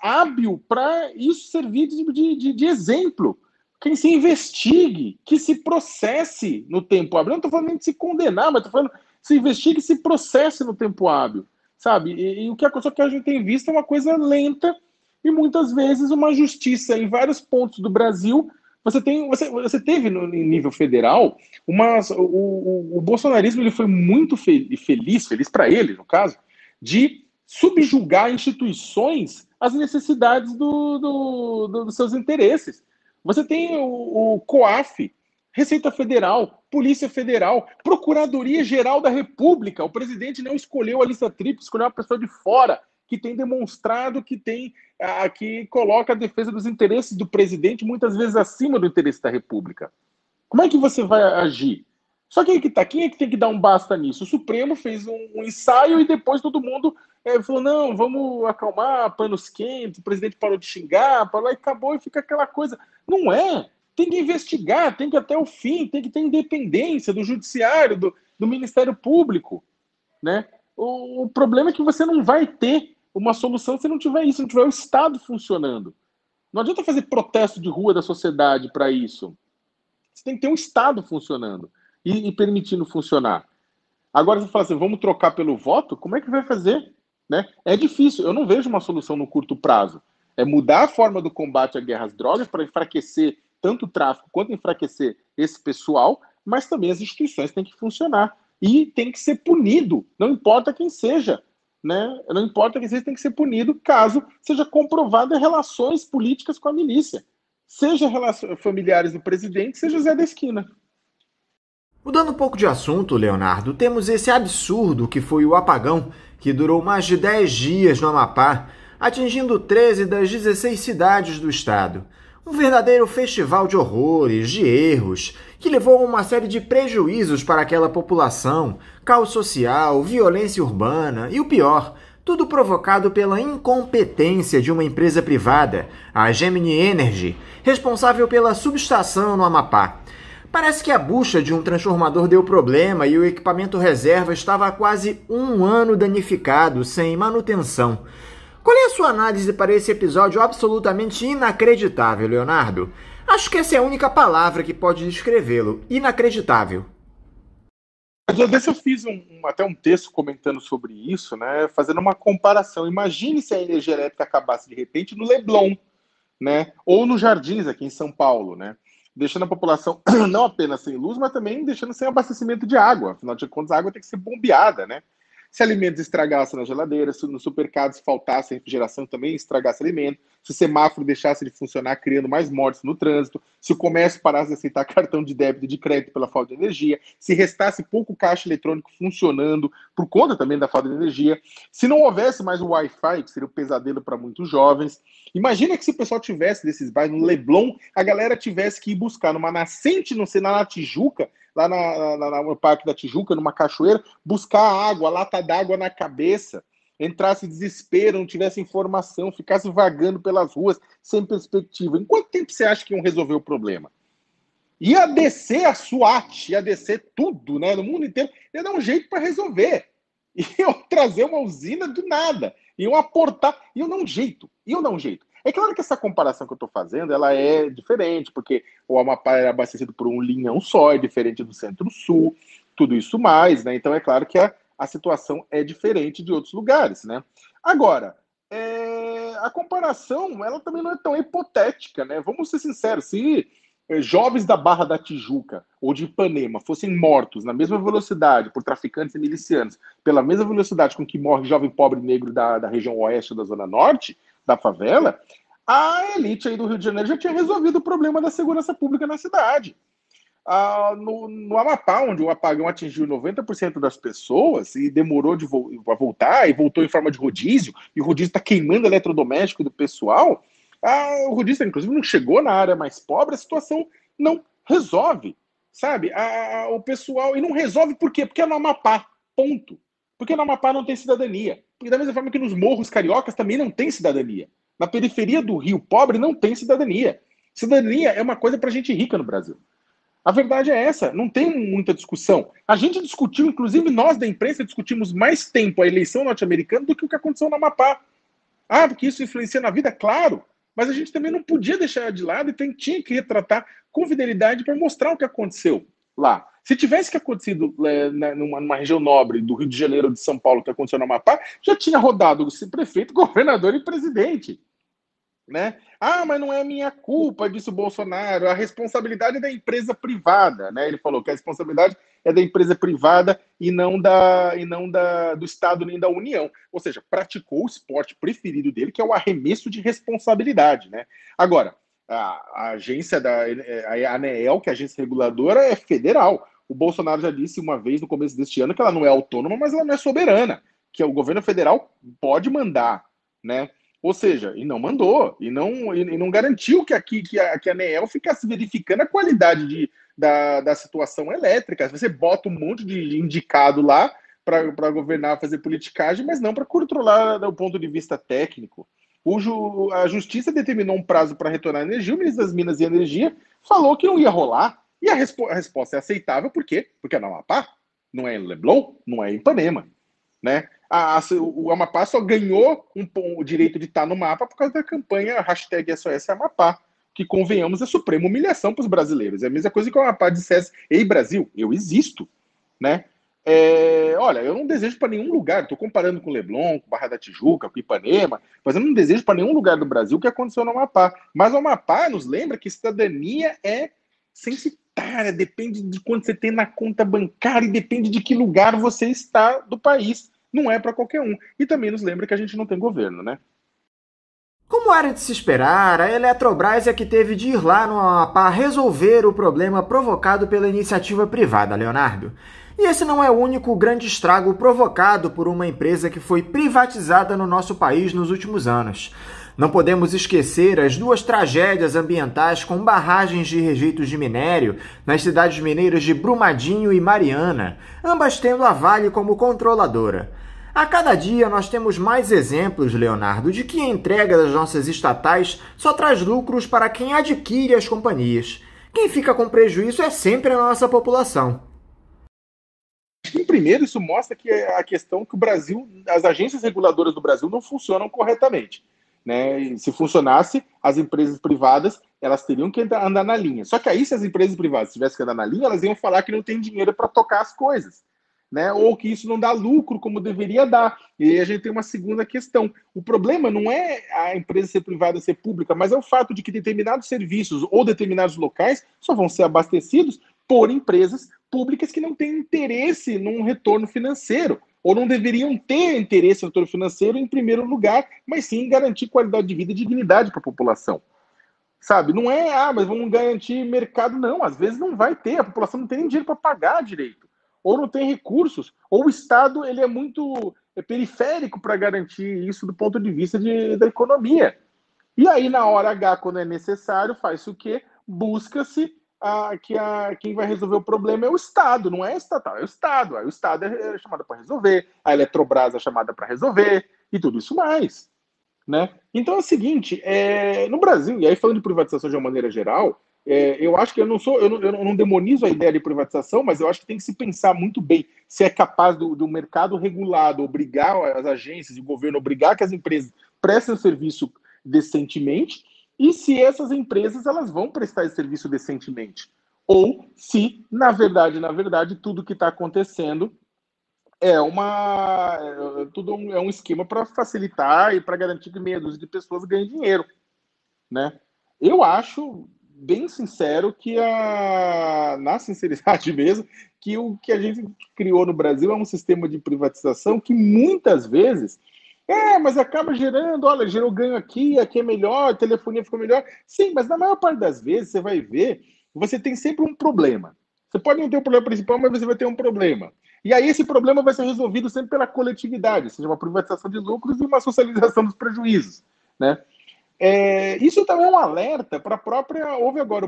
hábil para isso servir de exemplo. Quem se investigue, que se processe no tempo hábil. Eu não estou falando nem de se condenar, mas estou falando se investigue e se processe no tempo hábil, sabe? E o que a gente tem visto é uma coisa lenta e muitas vezes uma justiça em vários pontos do Brasil. Você teve no nível federal o bolsonarismo, ele foi muito feliz para ele, no caso, de subjugar instituições às necessidades dos seus interesses. Você tem o COAF, Receita Federal, Polícia Federal, Procuradoria-Geral da República. O presidente não escolheu a lista tríplice, escolheu uma pessoa de fora que tem demonstrado que coloca a defesa dos interesses do presidente muitas vezes acima do interesse da República. Como é que você vai agir? Só que quem é que tem que dar um basta nisso? O Supremo fez um ensaio e depois todo mundo falou, não, vamos acalmar, panos quentes, o presidente parou de xingar, e acabou e fica aquela coisa. Não é. Tem que investigar, tem que ir até o fim, tem que ter independência do judiciário, do Ministério Público, né? O problema é que você não vai ter uma solução se não tiver isso, se não tiver o Estado funcionando. Não adianta fazer protesto de rua da sociedade para isso. Você tem que ter um Estado funcionando e permitindo funcionar. Agora você fala assim, vamos trocar pelo voto? Como é que vai fazer? Né? É difícil, eu não vejo uma solução no curto prazo. É mudar a forma do combate à guerra às drogas para enfraquecer tanto o tráfico quanto enfraquecer esse pessoal, mas também as instituições têm que funcionar. E tem que ser punido, não importa quem seja. Né? Não importa quem seja, tem que ser punido caso seja comprovada relações políticas com a milícia. Seja familiares do presidente, seja Zé da Esquina. Mudando um pouco de assunto, Leonardo, temos esse absurdo que foi o apagão, que durou mais de 10 dias no Amapá, atingindo 13 das 16 cidades do estado. Um verdadeiro festival de horrores, de erros, que levou a uma série de prejuízos para aquela população, caos social, violência urbana e o pior, tudo provocado pela incompetência de uma empresa privada, a Gemini Energy, responsável pela subestação no Amapá. Parece que a bucha de um transformador deu problema e o equipamento reserva estava há quase um ano danificado, sem manutenção. Qual é a sua análise para esse episódio absolutamente inacreditável, Leonardo? Acho que essa é a única palavra que pode descrevê-lo. Inacreditável. Eu fiz até um texto comentando sobre isso, né, fazendo uma comparação. Imagine se a energia elétrica acabasse de repente no Leblon, né, ou nos Jardins, aqui em São Paulo, né, deixando a população não apenas sem luz, mas também deixando sem abastecimento de água. Afinal de contas, a água tem que ser bombeada, né? Se alimentos estragassem na geladeira, se nos supermercados faltasse refrigeração, também estragasse alimento, se o semáforo deixasse de funcionar, criando mais mortes no trânsito, se o comércio parasse de aceitar cartão de débito e de crédito pela falta de energia, se restasse pouco caixa eletrônico funcionando por conta também da falta de energia, se não houvesse mais o Wi-Fi, que seria um pesadelo para muitos jovens. Imagina que se o pessoal tivesse desses bairros, no Leblon, a galera tivesse que ir buscar numa nascente, não sei, na Tijuca, lá no Parque da Tijuca, numa cachoeira, buscar água, lata d'água na cabeça, entrasse em desespero, não tivesse informação, ficasse vagando pelas ruas sem perspectiva. Em quanto tempo você acha que iam resolver o problema? Ia descer a SWAT, ia descer tudo, né, no mundo inteiro, ia dar um jeito para resolver. Iam trazer uma usina do nada, iam aportar, iam dar um jeito. É claro que essa comparação que eu estou fazendo, ela é diferente, porque o Amapá é abastecido por um linhão só, é diferente do Centro-Sul, tudo isso mais, né? Então é claro que a situação é diferente de outros lugares, né? Agora, a comparação, ela também não é tão hipotética, né? Vamos ser sinceros, se jovens da Barra da Tijuca ou de Ipanema fossem mortos na mesma velocidade por traficantes e milicianos, pela mesma velocidade com que morre jovem pobre negro da região oeste da Zona Norte, da favela, a elite aí do Rio de Janeiro já tinha resolvido o problema da segurança pública na cidade. no Amapá, onde o apagão atingiu 90% das pessoas e demorou a voltar, e voltou em forma de rodízio, e o rodízio está queimando eletrodoméstico do pessoal, o rodízio, inclusive, não chegou na área mais pobre, a situação não resolve, sabe? O pessoal, e não resolve por quê? Porque é no Amapá, ponto. Porque no Amapá não tem cidadania. Porque da mesma forma que nos morros cariocas também não tem cidadania. Na periferia do Rio pobre não tem cidadania. Cidadania é uma coisa para gente rica no Brasil. A verdade é essa, não tem muita discussão. A gente discutiu, inclusive nós da imprensa discutimos mais tempo a eleição norte-americana do que o que aconteceu no Amapá. Porque isso influencia na vida? Claro. Mas a gente também não podia deixar de lado e tinha que retratar com fidelidade para mostrar o que aconteceu lá. Se tivesse que acontecido numa região nobre do Rio de Janeiro ou de São Paulo, que aconteceu no Amapá, já tinha rodado o prefeito, governador e presidente. Né? Mas não é minha culpa, disse o Bolsonaro, a responsabilidade é da empresa privada, né? Ele falou que a responsabilidade é da empresa privada e não do Estado nem da União. Ou seja, praticou o esporte preferido dele, que é o arremesso de responsabilidade, né? Agora, a agência a ANEEL, que é a agência reguladora, é federal. O Bolsonaro já disse uma vez no começo deste ano que ela não é autônoma, mas ela não é soberana, que o governo federal pode mandar, né? Ou seja, e não mandou, e não garantiu que a ANEEL ficasse verificando a qualidade da situação elétrica. Você bota um monte de indicado lá para governar, fazer politicagem, mas não para controlar do ponto de vista técnico. A Justiça determinou um prazo para retornar a energia, o ministro das Minas e Energia falou que não ia rolar, e a resposta é aceitável, por quê? Porque é no Amapá, não é em Leblon, não é em Ipanema, né? O Amapá só ganhou o direito de estar no mapa por causa da campanha #SOS Amapá, que, convenhamos, é suprema humilhação para os brasileiros. É a mesma coisa que o Amapá dissesse: ei, Brasil, eu existo, né? Olha, eu não desejo para nenhum lugar, estou comparando com Leblon, com Barra da Tijuca, com Ipanema, mas eu não desejo para nenhum lugar do Brasil o que aconteceu no Amapá. Mas o Amapá nos lembra que cidadania é censitária, depende de quanto você tem na conta bancária e depende de que lugar você está do país. Não é para qualquer um. E também nos lembra que a gente não tem governo, né? Como era de se esperar, a Eletrobras é que teve de ir lá no Amapá resolver o problema provocado pela iniciativa privada, Leonardo. E esse não é o único grande estrago provocado por uma empresa que foi privatizada no nosso país nos últimos anos. Não podemos esquecer as duas tragédias ambientais com barragens de rejeitos de minério nas cidades mineiras de Brumadinho e Mariana, ambas tendo a Vale como controladora. A cada dia nós temos mais exemplos, Leonardo, de que a entrega das nossas estatais só traz lucros para quem adquire as companhias. Quem fica com prejuízo é sempre a nossa população. Primeiro, isso mostra que a questão que o Brasil, as agências reguladoras do Brasil não funcionam corretamente, né? E se funcionasse, as empresas privadas elas teriam que andar na linha. Só que aí, se as empresas privadas tivessem que andar na linha, elas iam falar que não tem dinheiro para tocar as coisas, né? Ou que isso não dá lucro como deveria dar. E aí a gente tem uma segunda questão. O problema não é a empresa ser privada, ser pública, mas é o fato de que determinados serviços ou determinados locais só vão ser abastecidos por empresas públicas que não têm interesse num retorno financeiro, ou não deveriam ter interesse no retorno financeiro em primeiro lugar, mas sim garantir qualidade de vida e dignidade para a população. Sabe? Não é, mas vamos garantir mercado. Não, às vezes não vai ter, a população não tem nem dinheiro para pagar direito, ou não tem recursos, ou o Estado ele é muito periférico para garantir isso do ponto de vista da economia. E aí, na hora H, quando é necessário, faz o quê? Busca-se quem vai resolver o problema é o Estado, não é estatal, é o Estado. Aí o Estado é chamado para resolver, a Eletrobras é chamada para resolver, e tudo isso mais, né? Então é o seguinte, no Brasil, e aí falando de privatização de uma maneira geral, eu acho que eu não demonizo a ideia de privatização, mas eu acho que tem que se pensar muito bem se é capaz do mercado regulado obrigar as agências e o governo obrigar que as empresas prestem o serviço decentemente, e se essas empresas elas vão prestar esse serviço decentemente. Ou se, na verdade, tudo que está acontecendo é um esquema para facilitar e para garantir que meia dúzia de pessoas ganhem dinheiro, né? Eu acho, bem sincero, que na sinceridade mesmo, que o que a gente criou no Brasil é um sistema de privatização que muitas vezes mas acaba gerando, olha, gerou ganho aqui é melhor, a telefonia ficou melhor. Sim, mas na maior parte das vezes você vai ver você tem sempre um problema. Você pode não ter o problema principal, mas você vai ter um problema. E aí esse problema vai ser resolvido sempre pela coletividade, ou seja, uma privatização de lucros e uma socialização dos prejuízos, né? Isso também é um alerta para a própria... Houve agora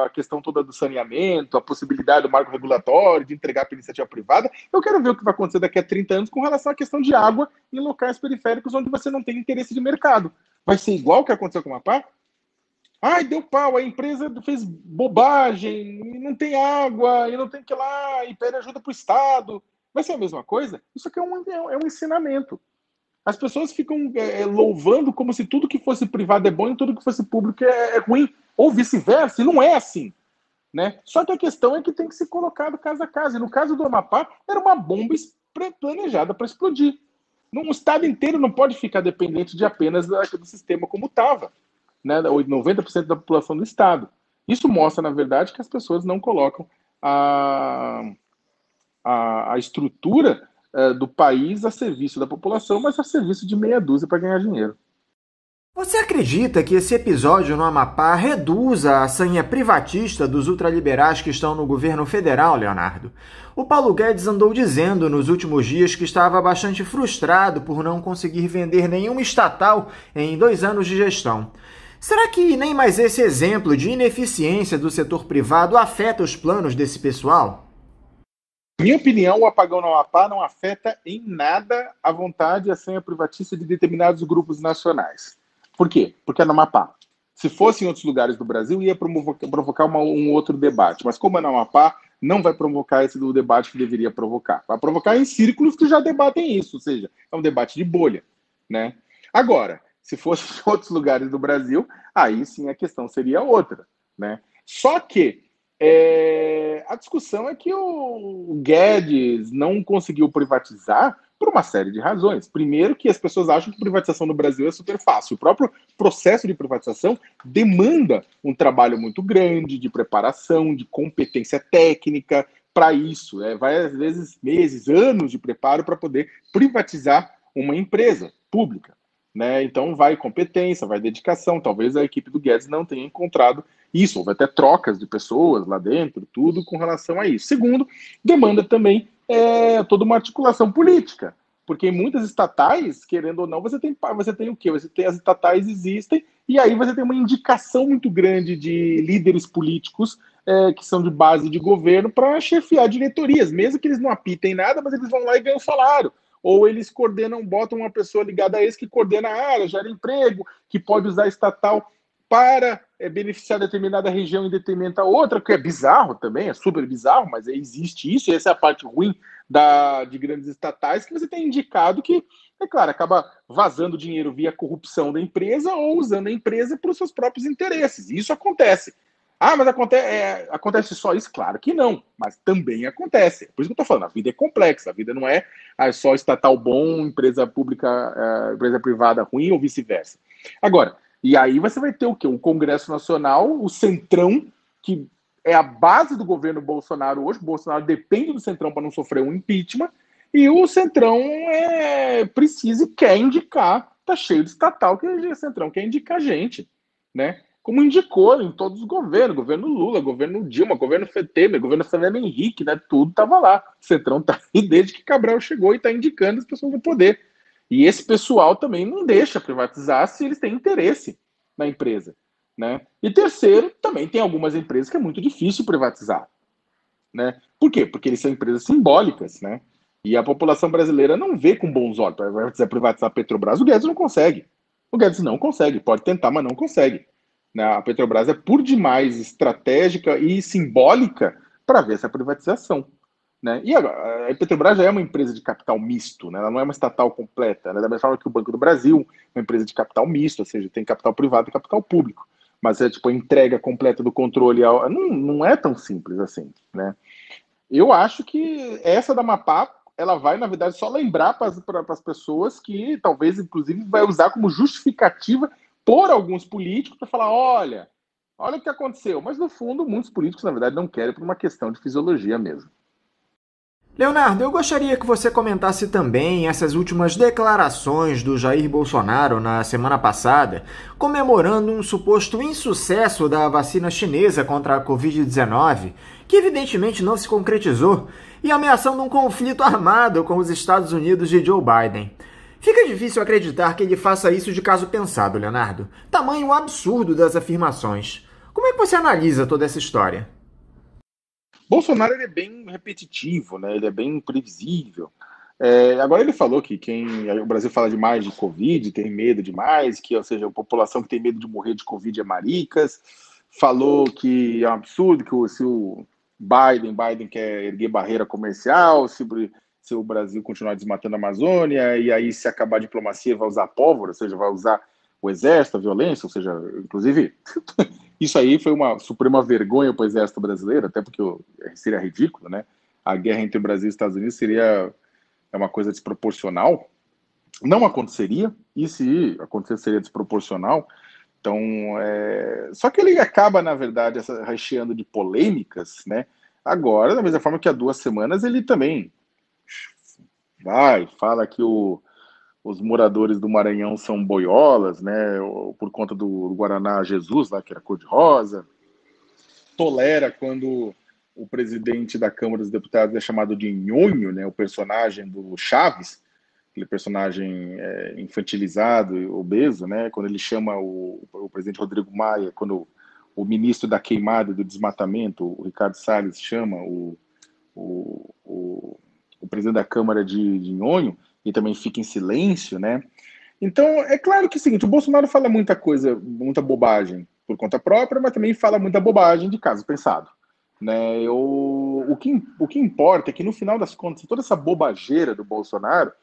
a questão toda do saneamento, a possibilidade do marco regulatório, de entregar para a iniciativa privada. Eu quero ver o que vai acontecer daqui a 30 anos com relação à questão de água em locais periféricos onde você não tem interesse de mercado. Vai ser igual o que aconteceu com a Amapá? Ai, deu pau, a empresa fez bobagem, e não tem água, e não tem que ir lá, e pede ajuda para o Estado. Vai ser a mesma coisa? Isso aqui é um ensinamento. As pessoas ficam louvando como se tudo que fosse privado é bom e tudo que fosse público é ruim. Ou vice-versa, e não é assim. Né? Só que a questão é que tem que ser colocado caso a caso. E no caso do Amapá, era uma bomba planejada para explodir. O Estado inteiro não pode ficar dependente de apenas do sistema como estava. Né? 90% da população do Estado. Isso mostra, na verdade, que as pessoas não colocam a estrutura do país a serviço da população, mas a serviço de meia dúzia para ganhar dinheiro. Você acredita que esse episódio no Amapá reduza a sanha privatista dos ultraliberais que estão no governo federal, Leonardo? O Paulo Guedes andou dizendo nos últimos dias que estava bastante frustrado por não conseguir vender nenhuma estatal em 2 anos de gestão. Será que nem mais esse exemplo de ineficiência do setor privado afeta os planos desse pessoal? Minha opinião, o apagão no Amapá não afeta em nada a vontade e a sanha privatista de determinados grupos nacionais. Por quê? Porque é no Amapá. Se fosse em outros lugares do Brasil, ia provocar um outro debate. Mas como é no Amapá, não vai provocar esse do debate que deveria provocar. Vai provocar em círculos que já debatem isso, ou seja, é um debate de bolha. Né? Agora, se fosse em outros lugares do Brasil, aí sim a questão seria outra. Né? Só que a discussão é que o Guedes não conseguiu privatizar por uma série de razões. Primeiro, que as pessoas acham que privatização no Brasil é super fácil. O próprio processo de privatização demanda um trabalho muito grande de preparação, de competência técnica para isso. Vai, às vezes, meses, anos de preparo para poder privatizar uma empresa pública. Né? Então, vai competência, vai dedicação. Talvez a equipe do Guedes não tenha encontrado isso. Houve até trocas de pessoas lá dentro, tudo com relação a isso. Segundo, demanda também toda uma articulação política, porque em muitas estatais, querendo ou não, você tem o quê? Você tem as estatais existem, e aí você tem uma indicação muito grande de líderes políticos que são de base de governo para chefiar diretorias, mesmo que eles não apitem nada, mas eles vão lá e ganham salário. Ou eles coordenam, botam uma pessoa ligada a eles que coordena a área, gera emprego, que pode usar estatal para beneficiar determinada região em detrimento a outra, que é bizarro também, é super bizarro, mas existe isso, e essa é a parte ruim de grandes estatais, que você tem indicado que, é claro, acaba vazando dinheiro via corrupção da empresa ou usando a empresa para os seus próprios interesses. Isso acontece. Ah, mas acontece só isso? Claro que não, mas também acontece. Por isso que eu estou falando, a vida é complexa, a vida não é só estatal bom, empresa pública, empresa privada ruim ou vice-versa. Agora, e aí você vai ter o quê? O Congresso Nacional, o Centrão, que é a base do governo Bolsonaro hoje. O Bolsonaro depende do Centrão para não sofrer um impeachment, e o Centrão precisa e quer indicar, tá cheio de estatal, que o Centrão quer indicar gente, né? Como indicou em todos os governos, governo Lula, governo Dilma, governo Temer, governo Fernando Henrique, né? Tudo estava lá. O Centrão está aí desde que Cabral chegou e está indicando as pessoas no poder. E esse pessoal também não deixa privatizar se eles têm interesse na empresa. Né? E terceiro, também tem algumas empresas que é muito difícil privatizar. Né? Por quê? Porque eles são empresas simbólicas. Né? E a população brasileira não vê com bons olhos. Para privatizar a Petrobras, o Guedes não consegue. O Guedes não consegue. Pode tentar, mas não consegue. Né? A Petrobras é por demais estratégica e simbólica para ver essa privatização. Né? E agora, a Petrobras já é uma empresa de capital misto, né? Ela não é uma estatal completa, né? Da mesma forma que o Banco do Brasil é uma empresa de capital misto, ou seja, tem capital privado e capital público. Mas a entrega completa do controle não é tão simples assim. Né? Eu acho que essa da Amapá, ela vai, na verdade, só lembrar para as pessoas que talvez, inclusive, vai usar como justificativa por alguns políticos para falar, olha o que aconteceu. Mas, no fundo, muitos políticos, na verdade, não querem por uma questão de fisiologia mesmo. Leonardo, eu gostaria que você comentasse também essas últimas declarações do Jair Bolsonaro na semana passada, comemorando um suposto insucesso da vacina chinesa contra a Covid-19, que evidentemente não se concretizou, e ameaçando um conflito armado com os Estados Unidos de Joe Biden. Fica difícil acreditar que ele faça isso de caso pensado, Leonardo. Tamanho absurdo das afirmações. Como é que você analisa toda essa história? Bolsonaro ele é bem repetitivo, né? Ele é bem previsível. Agora ele falou que o Brasil fala demais de Covid, tem medo demais, que, ou seja, a população que tem medo de morrer de Covid é maricas. Falou que é um absurdo, que se o Biden quer erguer barreira comercial, se o Brasil continuar desmatando a Amazônia, e aí se acabar a diplomacia vai usar pólvora, ou seja, vai usar o exército, a violência, ou seja, inclusive, isso aí foi uma suprema vergonha para o exército brasileiro, até porque seria ridículo, né? A guerra entre o Brasil e os Estados Unidos seria uma coisa desproporcional. Não aconteceria, e se acontecesse seria desproporcional. Então, só que ele acaba, na verdade, recheando de polêmicas, né? Agora, da mesma forma que há 2 semanas, ele também fala que os moradores do Maranhão são boiolas, né, por conta do Guaraná Jesus, lá, que era cor-de-rosa. Tolera quando o presidente da Câmara dos Deputados é chamado de nhonho, né, o personagem do Chaves, aquele personagem infantilizado e obeso, né, quando ele chama o presidente Rodrigo Maia, quando o ministro da queimada e do desmatamento, o Ricardo Salles, chama o presidente da Câmara de nhonho, e também fica em silêncio, né? Então, é claro que é o seguinte, o Bolsonaro fala muita coisa, muita bobagem por conta própria, mas também fala muita bobagem de caso pensado, né? O que importa é que, no final das contas, toda essa bobageira do Bolsonaro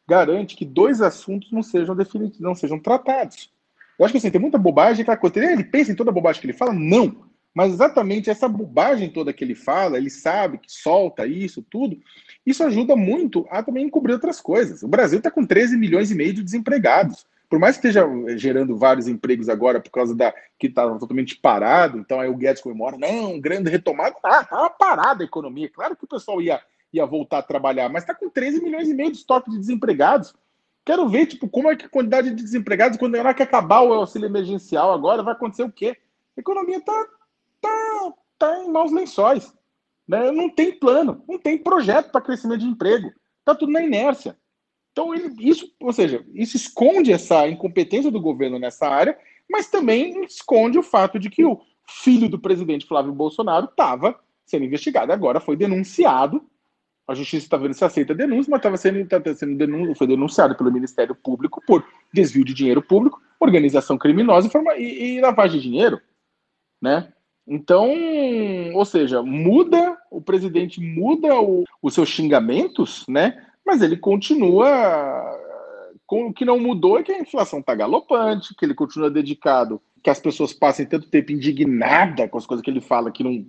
garante que 2 assuntos não sejam definidos, não sejam tratados. Eu acho que assim, tem muita bobagem, aquela coisa, ele pensa em toda a bobagem que ele fala? Não. Mas exatamente essa bobagem toda que ele fala, ele sabe que solta isso, tudo, isso ajuda muito a também encobrir outras coisas. O Brasil está com 13 milhões e meio de desempregados. Por mais que esteja gerando vários empregos agora por causa que está totalmente parado, então aí o Guedes comemora, não, grande retomada, tá parada a economia. Claro que o pessoal ia voltar a trabalhar, mas está com 13 milhões e meio de estoque de desempregados. Quero ver, como é que a quantidade de desempregados, quando na hora que acabar o auxílio emergencial agora, vai acontecer o quê? A economia está em maus lençóis, né? Não tem plano, não tem projeto para crescimento de emprego, está tudo na inércia. Então, isso esconde essa incompetência do governo nessa área, mas também esconde o fato de que o filho do presidente Flávio Bolsonaro estava sendo investigado, agora foi denunciado, a justiça está vendo se aceita a denúncia, mas foi denunciado pelo Ministério Público por desvio de dinheiro público, organização criminosa e lavagem de dinheiro, né? Então, ou seja, o presidente muda os seus xingamentos, né? Mas ele continua o que não mudou é que a inflação está galopante, que ele continua dedicado, que as pessoas passem tanto tempo indignadas com as coisas que ele fala, que não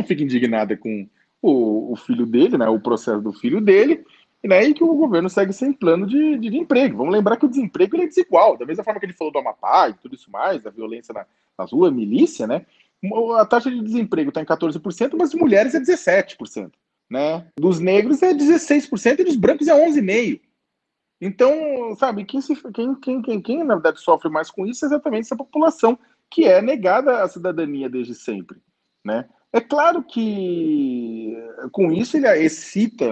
fica indignada com o filho dele, né? O processo do filho dele, né? E que o governo segue sem plano de emprego. Vamos lembrar que o desemprego ele é desigual, da mesma forma que ele falou do Amapá e tudo isso mais, da violência nas ruas, milícia, né? A taxa de desemprego está em 14%, mas de mulheres é 17%. Né? Dos negros é 16% e dos brancos é 11,5%. Então, sabe, quem na verdade sofre mais com isso é exatamente essa população que é negada a cidadania desde sempre, né? É claro que com isso ele excita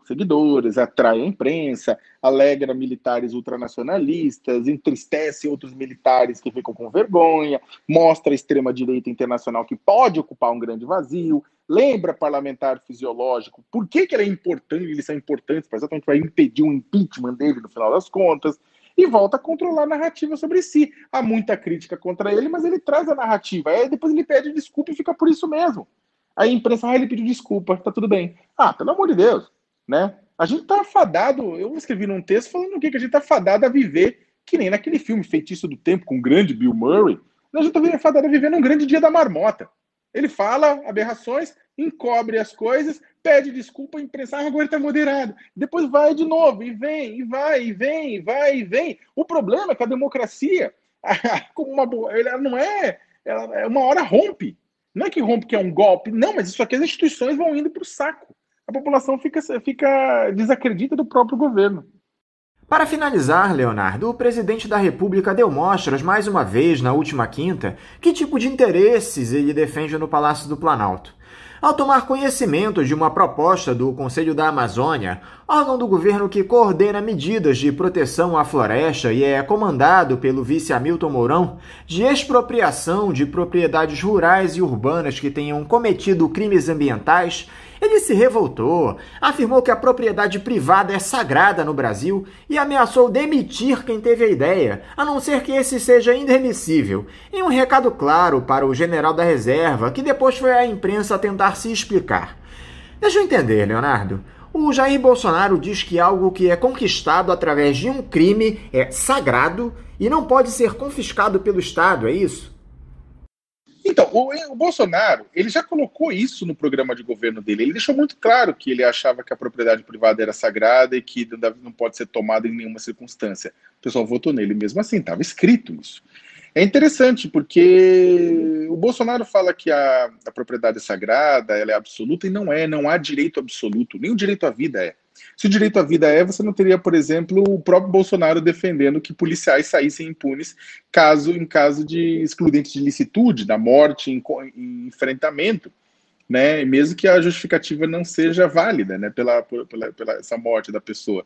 seguidores, atrai a imprensa, alegra militares ultranacionalistas, entristece outros militares que ficam com vergonha, mostra a extrema-direita internacional que pode ocupar um grande vazio, lembra parlamentar fisiológico, por que ele é importante, eles são importantes, exatamente para impedir o impeachment dele no final das contas, e volta a controlar a narrativa sobre si. Há muita crítica contra ele, mas ele traz a narrativa. Aí depois ele pede desculpa e fica por isso mesmo. Aí a imprensa, ele pediu desculpa, tá tudo bem. Pelo amor de Deus, né? A gente tá fadado, eu escrevi num texto falando que a gente tá fadado a viver, que nem naquele filme Feitiço do Tempo, com o grande Bill Murray, a gente tá fadado a viver num grande dia da marmota. Ele fala aberrações, encobre as coisas, pede desculpa, a imprensa agora está moderado. Depois vai de novo, e vem, e vai, e vem, e vai, e vem. O problema é que a democracia, ela não é, ela uma hora rompe. Não é que rompe que é um golpe, não, mas isso aqui as instituições vão indo para o saco. a população desacredita do próprio governo. Para finalizar, Leonardo, o presidente da República deu mostras, mais uma vez, na última quinta, que tipo de interesses ele defende no Palácio do Planalto. Ao tomar conhecimento de uma proposta do Conselho da Amazônia, órgão do governo que coordena medidas de proteção à floresta e é comandado pelo vice Hamilton Mourão, de expropriação de propriedades rurais e urbanas que tenham cometido crimes ambientais, ele se revoltou, afirmou que a propriedade privada é sagrada no Brasil e ameaçou demitir quem teve a ideia, a não ser que esse seja indemissível, em um recado claro para o general da reserva, que depois foi à imprensa tentar se explicar. Deixa eu entender, Leonardo. O Jair Bolsonaro diz que algo que é conquistado através de um crime é sagrado e não pode ser confiscado pelo Estado, é isso? Então, o Bolsonaro, ele já colocou isso no programa de governo dele. Ele deixou muito claro que ele achava que a propriedade privada era sagrada e que não pode ser tomada em nenhuma circunstância. O pessoal votou nele mesmo assim, estava escrito isso. É interessante porque o Bolsonaro fala que a propriedade é sagrada, ela é absoluta, e não há direito absoluto, nem o direito à vida é. Se o direito à vida é, você não teria, por exemplo, o próprio Bolsonaro defendendo que policiais saíssem impunes em caso de excludente de licitude, da morte em enfrentamento, né? Mesmo que a justificativa não seja válida, né? pela essa morte da pessoa.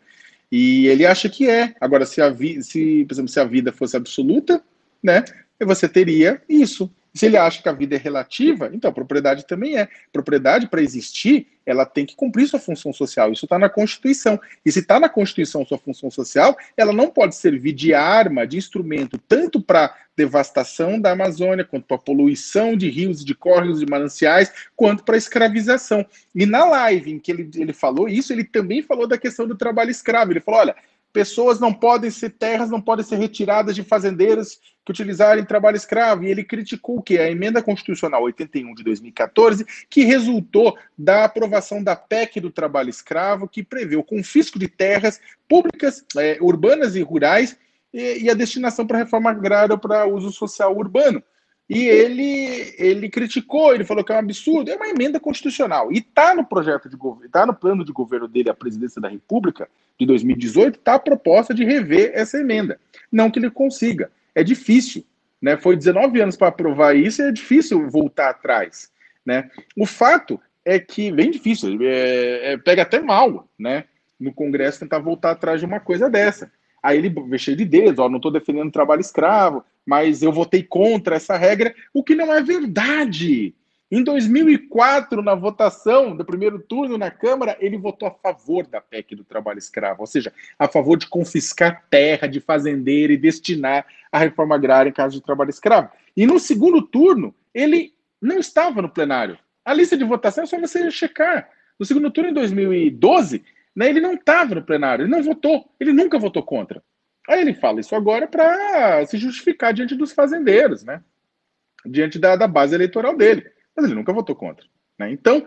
E ele acha que é. Agora, por exemplo, se a vida fosse absoluta, né? Você teria isso. Se ele acha que a vida é relativa, então a propriedade também é. Propriedade, para existir, ela tem que cumprir sua função social. Isso está na Constituição. E se está na Constituição sua função social, ela não pode servir de arma, de instrumento, tanto para devastação da Amazônia, quanto para poluição de rios, de córregos, de mananciais, quanto para escravização. E na live em que ele falou isso, ele também falou da questão do trabalho escravo. Ele falou, olha, terras não podem ser retiradas de fazendeiros que utilizarem trabalho escravo. E ele criticou o quê? A emenda constitucional 81 de 2014, que resultou da aprovação da PEC do trabalho escravo, que prevê o confisco de terras públicas, urbanas e rurais, e a destinação para a reforma agrária para uso social urbano. E ele criticou, ele falou que é um absurdo, é uma emenda constitucional. E está no projeto de governo, está no plano de governo dele, a presidência da República, de 2018, está a proposta de rever essa emenda. Não que ele consiga. É difícil, né? Foi 19 anos para aprovar isso e é difícil voltar atrás, né? O fato é que, bem difícil, pega até mal, né? No Congresso tentar voltar atrás de uma coisa dessa. Aí ele vê cheio de dedos, não estou defendendo trabalho escravo, mas eu votei contra essa regra, o que não é verdade. Em 2004, na votação do primeiro turno na Câmara, ele votou a favor da PEC do trabalho escravo, ou seja, a favor de confiscar terra de fazendeiro e destinar à reforma agrária em caso de trabalho escravo. E no segundo turno, ele não estava no plenário. A lista de votação é só você checar. No segundo turno, em 2012, né, ele não estava no plenário, ele não votou, ele nunca votou contra. Aí ele fala isso agora para se justificar diante dos fazendeiros, né? Diante da base eleitoral dele. Mas ele nunca votou contra, né? Então,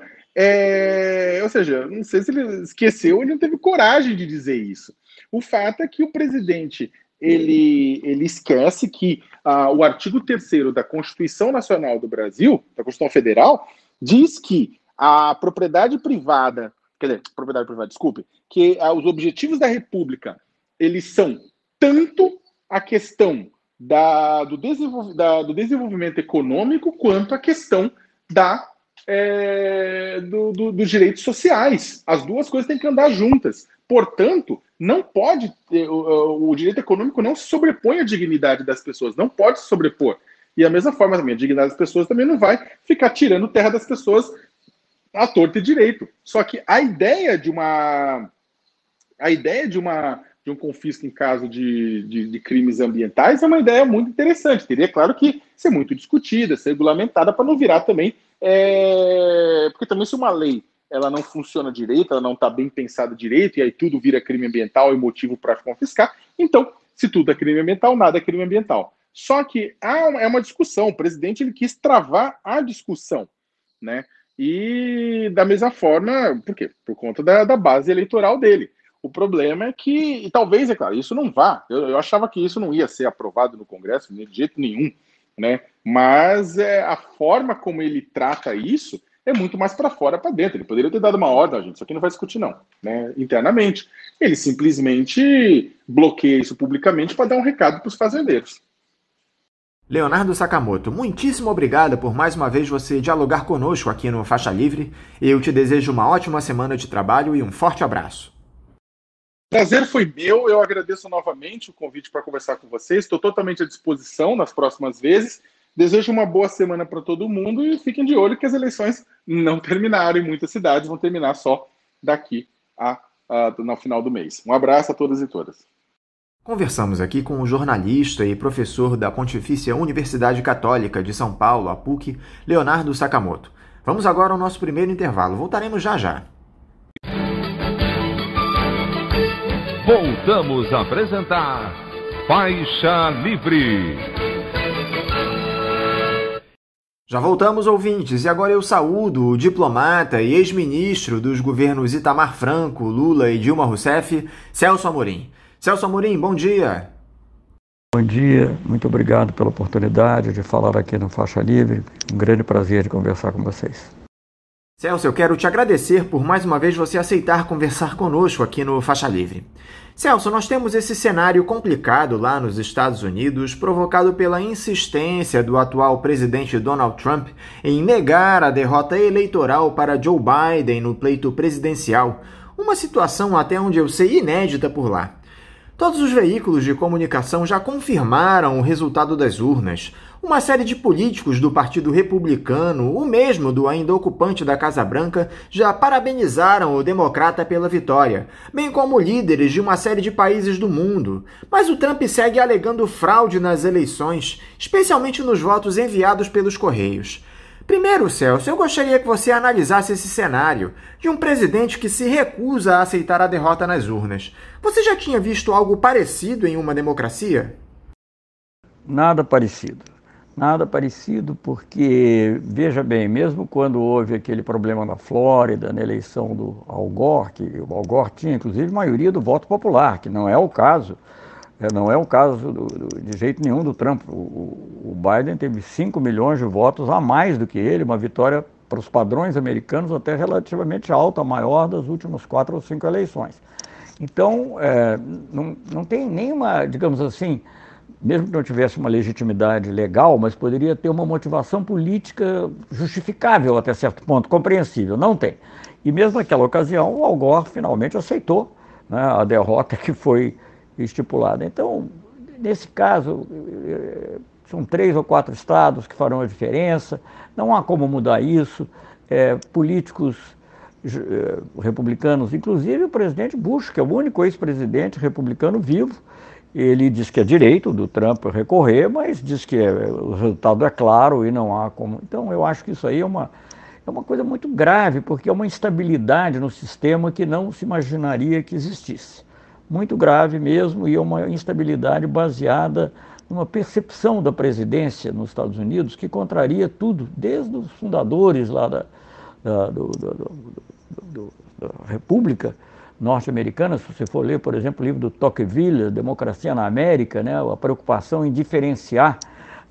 ou seja, não sei se ele esqueceu ou ele não teve coragem de dizer isso. O fato é que o presidente ele esquece que o artigo 3º da Constituição Nacional do Brasil, da Constituição Federal, diz que a propriedade privada, que os objetivos da República, eles são tanto a questão do desenvolvimento econômico quanto a questão dos direitos sociais. As duas coisas têm que andar juntas. Portanto, não pode o direito econômico não se sobrepõe à dignidade das pessoas, não pode se sobrepor. E da mesma forma, também, a dignidade das pessoas também não vai ficar tirando terra das pessoas à torta e direito. Só que a ideia de um confisco em caso de crimes ambientais é uma ideia muito interessante. Teria, claro, que ser muito discutida, ser regulamentada para não virar também... porque também se uma lei ela não funciona direito, ela não está bem pensada direito, e aí tudo vira crime ambiental e motivo para confiscar, então, se tudo é crime ambiental, nada é crime ambiental. Só que é uma discussão, o presidente ele quis travar a discussão, né? E da mesma forma, por quê? Por conta da base eleitoral dele. O problema é que, e talvez, é claro, isso não vá. Eu achava que isso não ia ser aprovado no Congresso de jeito nenhum, né? Mas a forma como ele trata isso é muito mais para fora, para dentro. Ele poderia ter dado uma ordem, gente, isso aqui não vai discutir não, né, internamente. Ele simplesmente bloqueia isso publicamente para dar um recado para os fazendeiros. Leonardo Sakamoto, muitíssimo obrigado por mais uma vez você dialogar conosco aqui no Faixa Livre. Eu te desejo uma ótima semana de trabalho e um forte abraço. Prazer foi meu, eu agradeço novamente o convite para conversar com vocês, estou totalmente à disposição nas próximas vezes. Desejo uma boa semana para todo mundo e fiquem de olho que as eleições não terminaram em muitas cidades, vão terminar só daqui no final do mês. Um abraço a todas e todas. Conversamos aqui com o jornalista e professor da Pontifícia Universidade Católica de São Paulo, a PUC, Leonardo Sakamoto. Vamos agora ao nosso primeiro intervalo. Voltaremos já já. Voltamos a apresentar Faixa Livre. Já voltamos, ouvintes, e agora eu saúdo o diplomata e ex-ministro dos governos Itamar Franco, Lula e Dilma Rousseff, Celso Amorim. Celso Amorim, bom dia. Bom dia, muito obrigado pela oportunidade de falar aqui no Faixa Livre. Um grande prazer de conversar com vocês. Celso, eu quero te agradecer por mais uma vez você aceitar conversar conosco aqui no Faixa Livre. Celso, nós temos esse cenário complicado lá nos Estados Unidos, provocado pela insistência do atual presidente Donald Trump em negar a derrota eleitoral para Joe Biden no pleito presidencial, uma situação até onde eu sei inédita por lá. Todos os veículos de comunicação já confirmaram o resultado das urnas. Uma série de políticos do Partido Republicano, o mesmo do ainda ocupante da Casa Branca, já parabenizaram o democrata pela vitória, bem como líderes de uma série de países do mundo. Mas o Trump segue alegando fraude nas eleições, especialmente nos votos enviados pelos Correios. Primeiro, Celso, eu gostaria que você analisasse esse cenário de um presidente que se recusa a aceitar a derrota nas urnas. Você já tinha visto algo parecido em uma democracia? Nada parecido. Nada parecido porque, veja bem, mesmo quando houve aquele problema na Flórida, na eleição do Al Gore, que o Al Gore tinha, inclusive, maioria do voto popular, que não é o caso. Não é o caso de jeito nenhum do Trump. O Biden teve 5 milhões de votos a mais do que ele, uma vitória para os padrões americanos até relativamente alta, a maior das últimas 4 ou 5 eleições. Então, não tem nenhuma, digamos assim, mesmo que não tivesse uma legitimidade legal, mas poderia ter uma motivação política justificável até certo ponto, compreensível. Não tem. E mesmo naquela ocasião, o Al Gore finalmente aceitou, né, a derrota que foi estipulada. Então, nesse caso, são 3 ou 4 estados que farão a diferença, não há como mudar isso. Políticos republicanos, inclusive o presidente Bush, que é o único ex-presidente republicano vivo, ele diz que é direito do Trump recorrer, mas diz que o resultado é claro e não há como. Então, eu acho que isso aí é uma coisa muito grave, porque é uma instabilidade no sistema que não se imaginaria que existisse. Muito grave mesmo, e é uma instabilidade baseada numa percepção da presidência nos Estados Unidos que contraria tudo, desde os fundadores lá da República Norte-Americana. Se você for ler, por exemplo, o livro do Tocqueville, Democracia na América, né, a preocupação em diferenciar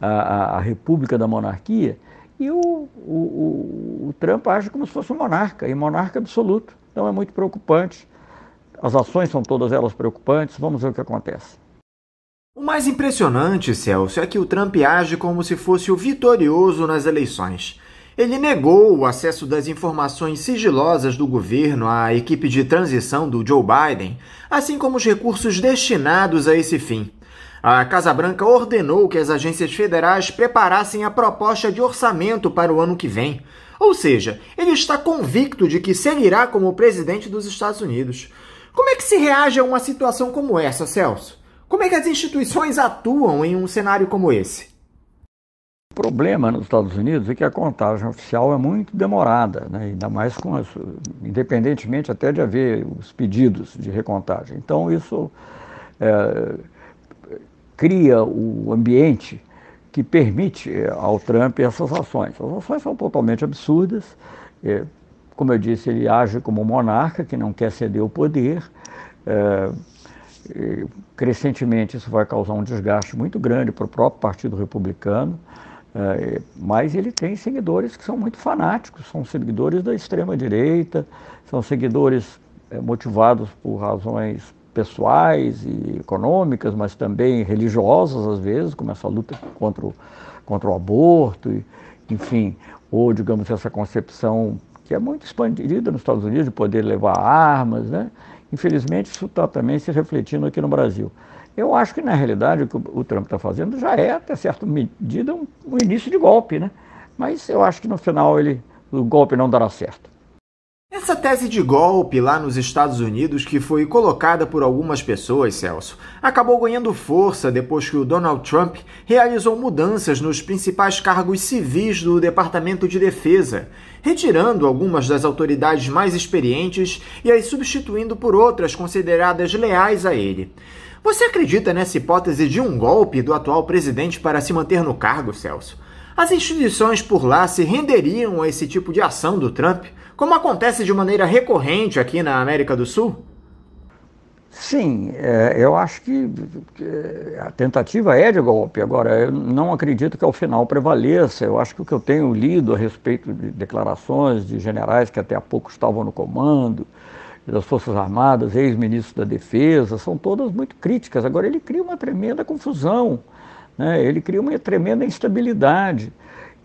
a República da monarquia, e o Trump age como se fosse um monarca, e monarca absoluto. Então é muito preocupante. As ações são todas elas preocupantes, vamos ver o que acontece. O mais impressionante, Celso, é que o Trump age como se fosse o vitorioso nas eleições. Ele negou o acesso das informações sigilosas do governo à equipe de transição do Joe Biden, assim como os recursos destinados a esse fim. A Casa Branca ordenou que as agências federais preparassem a proposta de orçamento para o ano que vem. Ou seja, ele está convicto de que seguirá como presidente dos Estados Unidos. Como é que se reage a uma situação como essa, Celso? Como é que as instituições atuam em um cenário como esse? O problema nos Estados Unidos é que a contagem oficial é muito demorada, né? Ainda mais independentemente até de haver os pedidos de recontagem. Então isso cria o ambiente que permite ao Trump essas ações. As ações são totalmente absurdas. Como eu disse, ele age como um monarca que não quer ceder o poder. Crescentemente, isso vai causar um desgaste muito grande para o próprio Partido Republicano. Mas ele tem seguidores que são muito fanáticos, são seguidores da extrema-direita, são seguidores motivados por razões pessoais e econômicas, mas também religiosas às vezes, como essa luta contra o aborto, enfim, ou digamos essa concepção que é muito expandida nos Estados Unidos de poder levar armas, né? Infelizmente isso está também se refletindo aqui no Brasil. Eu acho que, na realidade, o que o Trump está fazendo já é, até certa medida, um início de golpe, né? Mas eu acho que, no final, o golpe não dará certo. Essa tese de golpe lá nos Estados Unidos, que foi colocada por algumas pessoas, Celso, acabou ganhando força depois que o Donald Trump realizou mudanças nos principais cargos civis do Departamento de Defesa, retirando algumas das autoridades mais experientes e as substituindo por outras consideradas leais a ele. Você acredita nessa hipótese de um golpe do atual presidente para se manter no cargo, Celso? As instituições por lá se renderiam a esse tipo de ação do Trump, como acontece de maneira recorrente aqui na América do Sul? Sim, eu acho que a tentativa é de golpe. Agora, eu não acredito que ao final prevaleça. Eu acho que o que eu tenho lido a respeito de declarações de generais que até há pouco estavam no comando, das Forças Armadas, ex-ministros da Defesa, são todas muito críticas. Agora, ele cria uma tremenda confusão, né? Ele cria uma tremenda instabilidade.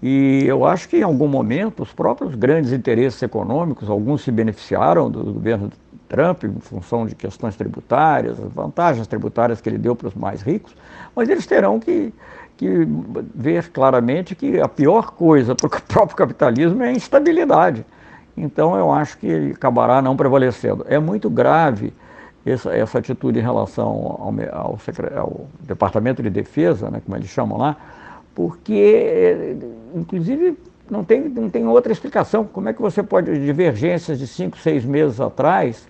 E eu acho que, em algum momento, os próprios grandes interesses econômicos, alguns se beneficiaram do governo Trump em função de questões tributárias, as vantagens tributárias que ele deu para os mais ricos, mas eles terão que ver claramente que a pior coisa para o próprio capitalismo é a instabilidade. Então, eu acho que ele acabará não prevalecendo. É muito grave essa atitude em relação ao Departamento de Defesa, né, como eles chamam lá, porque, inclusive, não tem outra explicação. Como é que você pode, divergências de 5, 6 meses atrás,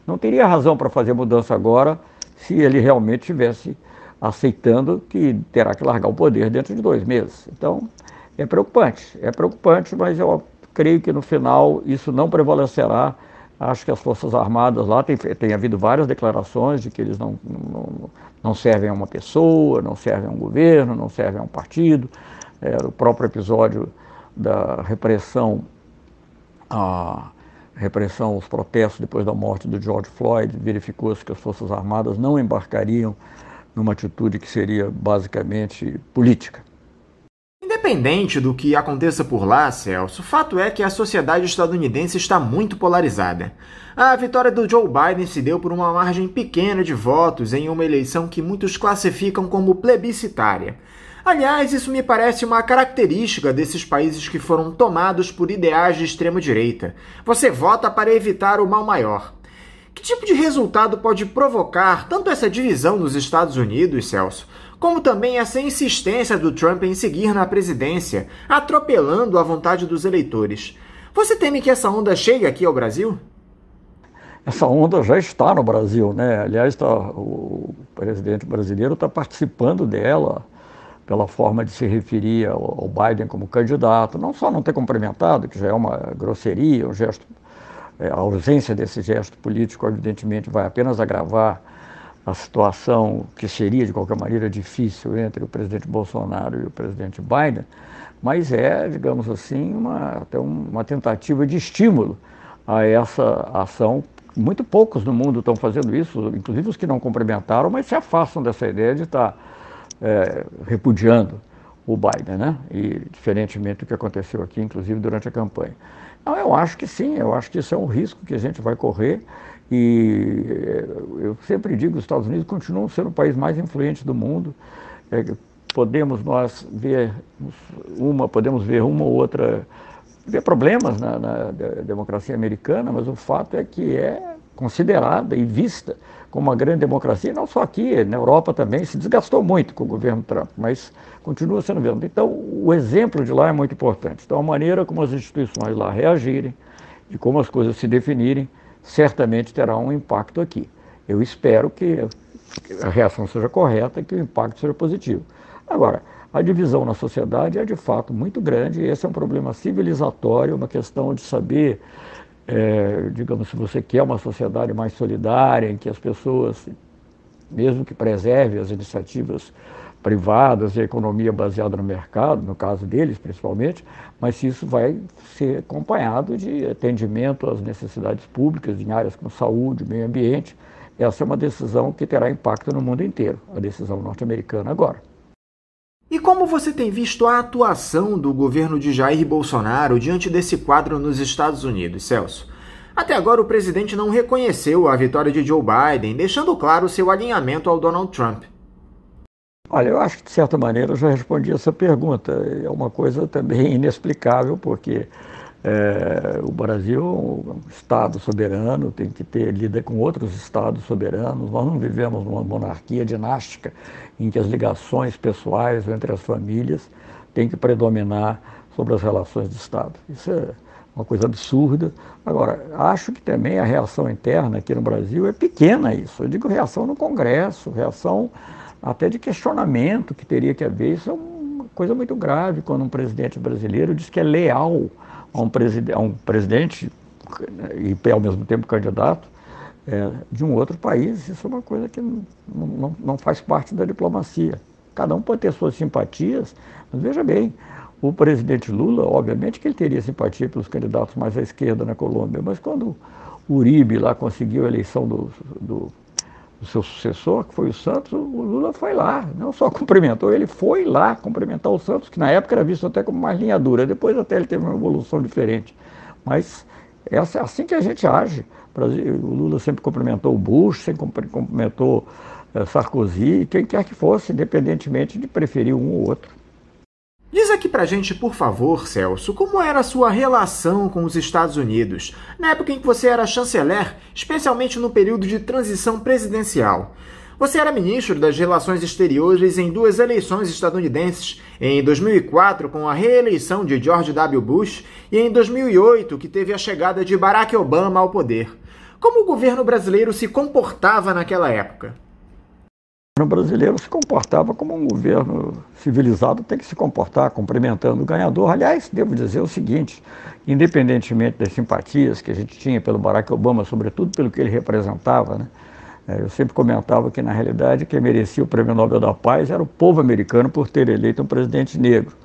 não teria razão para fazer mudança agora se ele realmente estivesse aceitando que terá que largar o poder dentro de 2 meses. Então, é preocupante, mas eu creio que no final isso não prevalecerá. Acho que as Forças Armadas lá, tem havido várias declarações de que eles não servem a uma pessoa, não servem a um governo, não servem a um partido. O próprio episódio da repressão aos protestos depois da morte do George Floyd, verificou-se que as Forças Armadas não embarcariam numa atitude que seria basicamente política. Independente do que aconteça por lá, Celso, o fato é que a sociedade estadunidense está muito polarizada. A vitória do Joe Biden se deu por uma margem pequena de votos em uma eleição que muitos classificam como plebiscitária. Aliás, isso me parece uma característica desses países que foram tomados por ideais de extrema-direita. Você vota para evitar o mal maior. Que tipo de resultado pode provocar tanto essa divisão nos Estados Unidos, Celso, como também essa insistência do Trump em seguir na presidência, atropelando a vontade dos eleitores? Você teme que essa onda chegue aqui ao Brasil? Essa onda já está no Brasil, né? Aliás, o presidente brasileiro está participando dela pela forma de se referir ao Biden como candidato. Não só não ter cumprimentado, que já é uma grosseria, um gesto, a ausência desse gesto político, evidentemente, vai apenas agravar a situação que seria, de qualquer maneira, difícil entre o presidente Bolsonaro e o presidente Biden, mas digamos assim, até uma tentativa de estímulo a essa ação. Muito poucos no mundo estão fazendo isso, inclusive os que não cumprimentaram, mas se afastam dessa ideia de estar repudiando o Biden, né? E diferentemente do que aconteceu aqui, inclusive durante a campanha. Então, eu acho que sim, eu acho que isso é um risco que a gente vai correr. E eu sempre digo que os Estados Unidos continuam sendo o país mais influente do mundo. Podemos ver uma ou outra, ver problemas na democracia americana, mas o fato é que é considerada e vista como uma grande democracia, não só aqui, na Europa também, se desgastou muito com o governo Trump, mas continua sendo vendo. Então, o exemplo de lá é muito importante. Então, a maneira como as instituições lá reagirem e como as coisas se definirem, certamente terá um impacto aqui. Eu espero que a reação seja correta e que o impacto seja positivo. Agora, a divisão na sociedade é de fato muito grande, e esse é um problema civilizatório, uma questão de saber, digamos, se você quer uma sociedade mais solidária, em que as pessoas mesmo que preserve as iniciativas privadas e a economia baseada no mercado, no caso deles principalmente, mas se isso vai ser acompanhado de atendimento às necessidades públicas em áreas como saúde, meio ambiente. Essa é uma decisão que terá impacto no mundo inteiro, a decisão norte-americana agora. E como você tem visto a atuação do governo de Jair Bolsonaro diante desse quadro nos Estados Unidos, Celso? Até agora o presidente não reconheceu a vitória de Joe Biden, deixando claro seu alinhamento ao Donald Trump. Olha, eu acho que de certa maneira eu já respondi essa pergunta. É uma coisa também inexplicável, porque o Brasil é um Estado soberano, tem que lida com outros Estados soberanos. Nós não vivemos numa monarquia dinástica em que as ligações pessoais entre as famílias têm que predominar sobre as relações de Estado. Isso é uma coisa absurda. Agora, acho que também a reação interna aqui no Brasil é pequena isso. Eu digo reação no Congresso, reação até de questionamento que teria que haver. Isso é uma coisa muito grave quando um presidente brasileiro diz que é leal a um presidente e ao mesmo tempo candidato de um outro país. Isso é uma coisa que não faz parte da diplomacia. Cada um pode ter suas simpatias, mas veja bem, o presidente Lula, obviamente que ele teria simpatia pelos candidatos mais à esquerda na Colômbia, mas quando o Uribe lá conseguiu a eleição do seu sucessor, que foi o Santos, o Lula foi lá, não só cumprimentou, ele foi lá cumprimentar o Santos, que na época era visto até como mais linha dura, depois até ele teve uma evolução diferente. Mas é assim que a gente age. O Lula sempre cumprimentou o Bush, sempre cumprimentou Sarkozy, quem quer que fosse, independentemente de preferir um ou outro. Diz aqui pra gente, por favor, Celso, como era a sua relação com os Estados Unidos, na época em que você era chanceler, especialmente no período de transição presidencial. Você era ministro das Relações Exteriores em 2 eleições estadunidenses, em 2004 com a reeleição de George W. Bush e em 2008 que teve a chegada de Barack Obama ao poder. Como o governo brasileiro se comportava naquela época? O governo brasileiro se comportava como um governo civilizado tem que se comportar, cumprimentando o ganhador. Aliás, devo dizer o seguinte, independentemente das simpatias que a gente tinha pelo Barack Obama, sobretudo pelo que ele representava, né? Eu sempre comentava que, na realidade, quem merecia o Prêmio Nobel da Paz era o povo americano por ter eleito um presidente negro.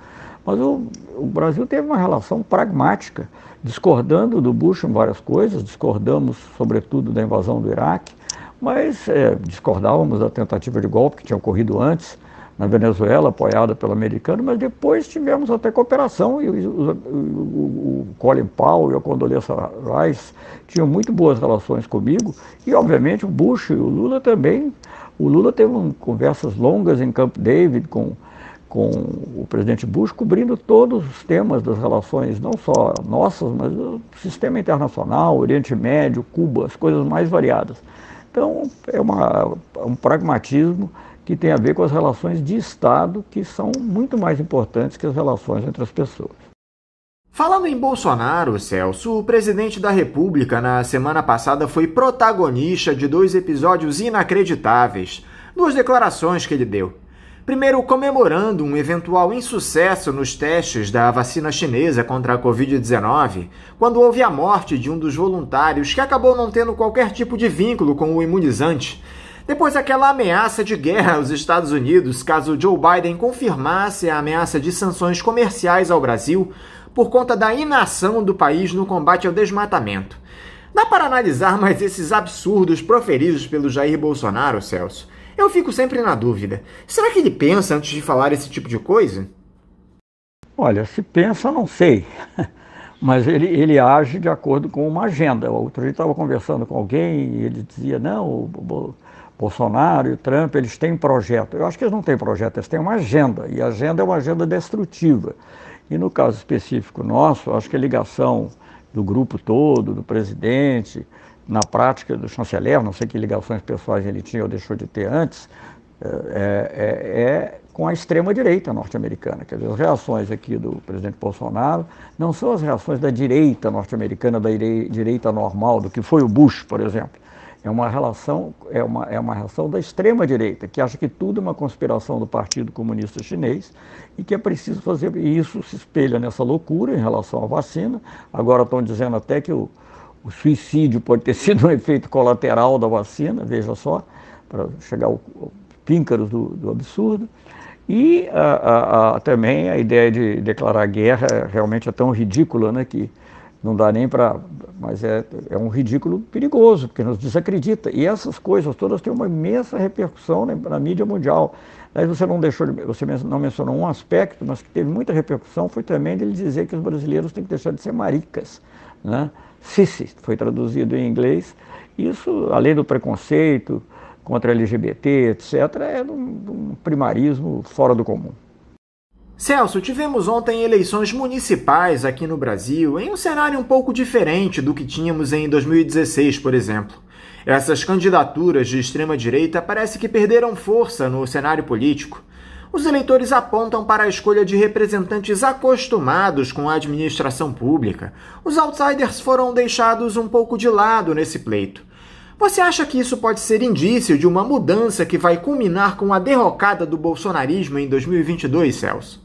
Mas o Brasil teve uma relação pragmática, discordando do Bush em várias coisas, discordamos, sobretudo, da invasão do Iraque, mas discordávamos da tentativa de golpe que tinha ocorrido antes na Venezuela, apoiada pelo americano, mas depois tivemos até cooperação e o Colin Powell e a Condoleezza Rice tinham muito boas relações comigo e, obviamente, o Bush e o Lula também. O Lula teve conversas longas em Camp David com o presidente Bush, cobrindo todos os temas das relações, não só nossas, mas do sistema internacional, Oriente Médio, Cuba, as coisas mais variadas. Então, é um pragmatismo que tem a ver com as relações de Estado, que são muito mais importantes que as relações entre as pessoas. Falando em Bolsonaro, Celso, o presidente da República, na semana passada, foi protagonista de 2 episódios inacreditáveis, 2 declarações que ele deu. Primeiro, comemorando um eventual insucesso nos testes da vacina chinesa contra a Covid-19, quando houve a morte de um dos voluntários que acabou não tendo qualquer tipo de vínculo com o imunizante. Depois, aquela ameaça de guerra aos Estados Unidos, caso Joe Biden confirmasse a ameaça de sanções comerciais ao Brasil por conta da inação do país no combate ao desmatamento. Dá para analisar mais esses absurdos proferidos pelo Jair Bolsonaro, Celso? Eu fico sempre na dúvida. Será que ele pensa antes de falar esse tipo de coisa? Olha, se pensa, não sei. Mas ele age de acordo com uma agenda. Outro dia estava conversando com alguém e ele dizia, não, o Bolsonaro e o Trump, eles têm projeto. Eu acho que eles não têm projeto, eles têm uma agenda. E a agenda é uma agenda destrutiva. E no caso específico nosso, acho que a ligação do grupo todo, do presidente, na prática do chanceler, não sei que ligações pessoais ele tinha ou deixou de ter antes, com a extrema-direita norte-americana. Quer dizer, as reações aqui do presidente Bolsonaro não são as reações da direita norte-americana, da direita normal, do que foi o Bush, por exemplo. É uma reação da extrema-direita, que acha que tudo é uma conspiração do Partido Comunista Chinês e que é preciso fazer, e isso se espelha nessa loucura em relação à vacina. Agora estão dizendo até que o suicídio pode ter sido um efeito colateral da vacina, veja só. para chegar ao píncaros do absurdo. E também a ideia de declarar guerra realmente é tão ridícula, né, que não dá nem para... Mas é um ridículo perigoso, porque nos desacredita. E essas coisas todas têm uma imensa repercussão na mídia mundial. Aí você não mencionou um aspecto, mas que teve muita repercussão, foi também dele dizer que os brasileiros têm que deixar de ser maricas, né? Sissy, foi traduzido em inglês. Isso, além do preconceito contra LGBT, etc., é um primarismo fora do comum. Celso, tivemos ontem eleições municipais aqui no Brasil em um cenário um pouco diferente do que tínhamos em 2016, por exemplo. Essas candidaturas de extrema-direita parece que perderam força no cenário político. Os eleitores apontam para a escolha de representantes acostumados com a administração pública. Os outsiders foram deixados um pouco de lado nesse pleito. Você acha que isso pode ser indício de uma mudança que vai culminar com a derrocada do bolsonarismo em 2022, Celso?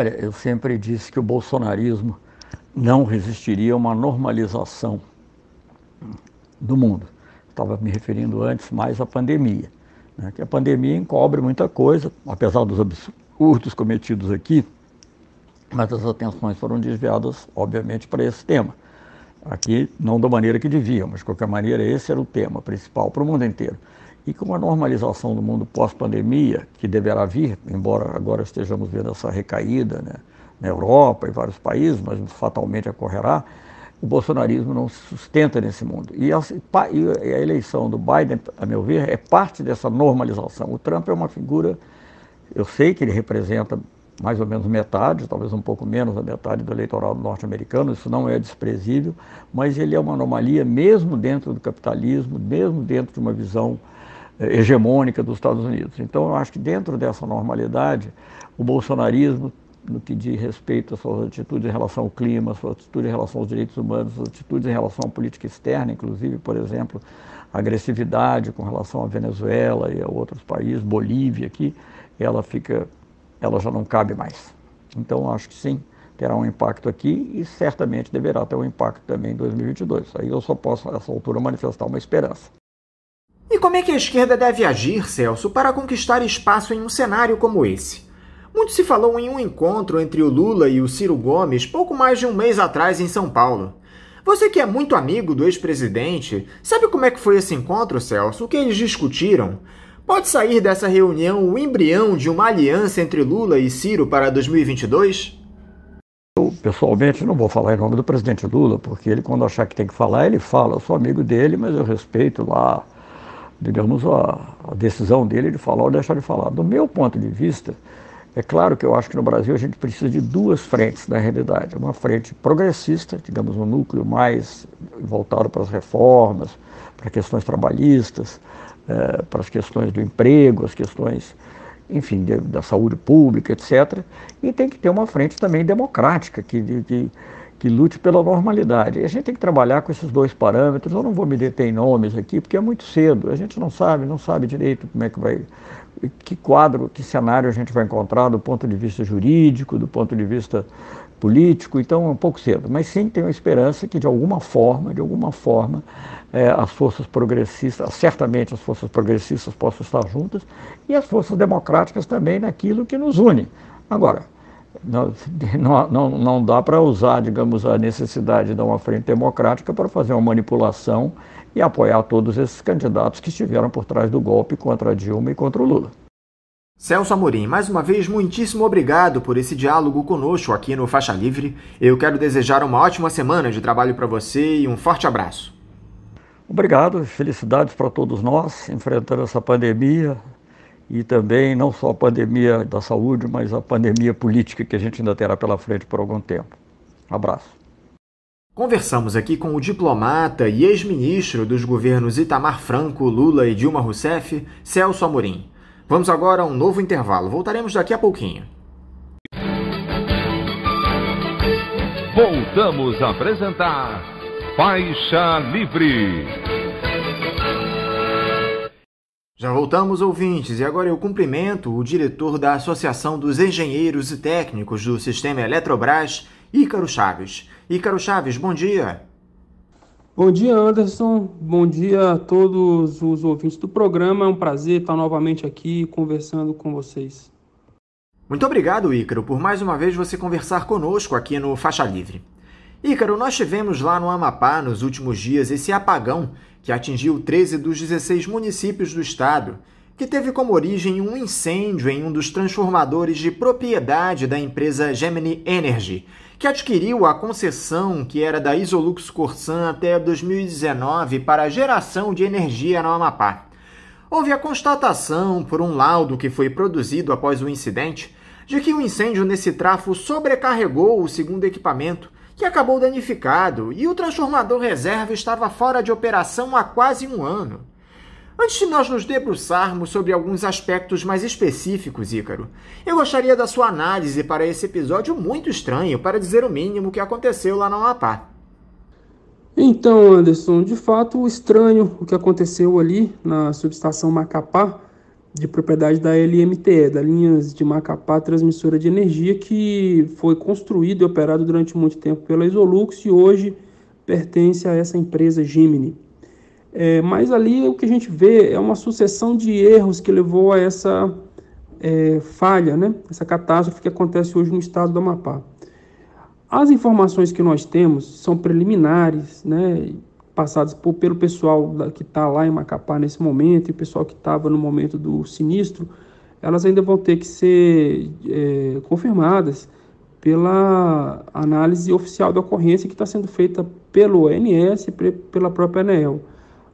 Olha, eu sempre disse que o bolsonarismo não resistiria a uma normalização do mundo. Estava me referindo antes mais à pandemia, né? Que a pandemia encobre muita coisa, apesar dos absurdos cometidos aqui, mas as atenções foram desviadas, obviamente, para esse tema. Aqui, não da maneira que deviam, mas de qualquer maneira esse era o tema principal para o mundo inteiro. E com a normalização do mundo pós-pandemia, que deverá vir, embora agora estejamos vendo essa recaída, né, na Europa e vários países, mas fatalmente ocorrerá, o bolsonarismo não se sustenta nesse mundo. E a eleição do Biden, a meu ver, é parte dessa normalização. O Trump é uma figura, eu sei que ele representa mais ou menos metade, talvez um pouco menos da metade do eleitorado norte-americano, isso não é desprezível, mas ele é uma anomalia mesmo dentro do capitalismo, mesmo dentro de uma visão hegemônica dos Estados Unidos. Então eu acho que dentro dessa normalidade, o bolsonarismo, no que diz respeito às suas atitudes em relação ao clima, às suas atitudes em relação aos direitos humanos, às suas atitudes em relação à política externa, inclusive, por exemplo, a agressividade com relação à Venezuela e a outros países, Bolívia aqui, ela já não cabe mais. Então, acho que sim, terá um impacto aqui e certamente deverá ter um impacto também em 2022. Aí eu só posso, a essa altura, manifestar uma esperança. E como é que a esquerda deve agir, Celso, para conquistar espaço em um cenário como esse? Muito se falou em um encontro entre o Lula e o Ciro Gomes pouco mais de um mês atrás em São Paulo. Você que é muito amigo do ex-presidente, sabe como é que foi esse encontro, Celso? O que eles discutiram? Pode sair dessa reunião o embrião de uma aliança entre Lula e Ciro para 2022? Eu, pessoalmente, não vou falar em nome do presidente Lula, porque ele, quando achar que tem que falar, ele fala. Eu sou amigo dele, mas eu respeito lá, digamos, a decisão dele de falar ou deixar de falar. Do meu ponto de vista, é claro que eu acho que no Brasil a gente precisa de duas frentes, na realidade. Uma frente progressista, digamos, um núcleo mais voltado para as reformas, para questões trabalhistas, para as questões do emprego, as questões, enfim, da saúde pública, etc. E tem que ter uma frente também democrática, que lute pela normalidade. E a gente tem que trabalhar com esses dois parâmetros. Eu não vou me deter em nomes aqui, porque é muito cedo. A gente não sabe direito como é que vai, que quadro, que cenário a gente vai encontrar do ponto de vista jurídico, do ponto de vista político, então é um pouco cedo. Mas sim, tenho a esperança que de alguma forma, as forças progressistas, certamente as forças progressistas possam estar juntas, e as forças democráticas também naquilo que nos une. Agora, não dá para usar, digamos, a necessidade de dar uma frente democrática para fazer uma manipulação e apoiar todos esses candidatos que estiveram por trás do golpe contra a Dilma e contra o Lula. Celso Amorim, mais uma vez, muitíssimo obrigado por esse diálogo conosco aqui no Faixa Livre. Eu quero desejar uma ótima semana de trabalho para você e um forte abraço. Obrigado, felicidades para todos nós, enfrentando essa pandemia e também não só a pandemia da saúde, mas a pandemia política que a gente ainda terá pela frente por algum tempo. Abraço. Conversamos aqui com o diplomata e ex-ministro dos governos Itamar Franco, Lula e Dilma Rousseff, Celso Amorim. Vamos agora a um novo intervalo. Voltaremos daqui a pouquinho. Voltamos a apresentar Faixa Livre. Já voltamos, ouvintes, e agora eu cumprimento o diretor da Associação dos Engenheiros e Técnicos do Sistema Eletrobras, Ícaro Chaves. Ícaro Chaves, bom dia. Bom dia, Anderson. Bom dia a todos os ouvintes do programa. É um prazer estar novamente aqui conversando com vocês. Muito obrigado, Ícaro, por mais uma vez você conversar conosco aqui no Faixa Livre. Ícaro, nós tivemos lá no Amapá, nos últimos dias, esse apagão que atingiu 13 dos 16 municípios do estado, que teve como origem um incêndio em um dos transformadores de propriedade da empresa Gemini Energy, que adquiriu a concessão que era da Isolux Corsan até 2019 para a geração de energia no Amapá. Houve a constatação, por um laudo que foi produzido após o incidente, de que o incêndio nesse trafo sobrecarregou o segundo equipamento, que acabou danificado, e o transformador reserva estava fora de operação há quase um ano. Antes de nós nos debruçarmos sobre alguns aspectos mais específicos, Ícaro, eu gostaria da sua análise para esse episódio muito estranho, para dizer o mínimo, que aconteceu lá no Amapá. Então, Anderson, de fato, estranho o que aconteceu ali na subestação Macapá, de propriedade da LMTE, da Linhas de Macapá Transmissora de Energia, que foi construído e operado durante muito tempo pela Isolux e hoje pertence a essa empresa Gemini. Mas ali o que a gente vê é uma sucessão de erros que levou a essa falha, né? Essa catástrofe que acontece hoje no estado do Amapá. As informações que nós temos são preliminares, né? Passadas pelo pessoal que está lá em Macapá nesse momento e o pessoal que estava no momento do sinistro, elas ainda vão ter que ser confirmadas pela análise oficial da ocorrência que está sendo feita pelo ONS e pela própria ANEEL.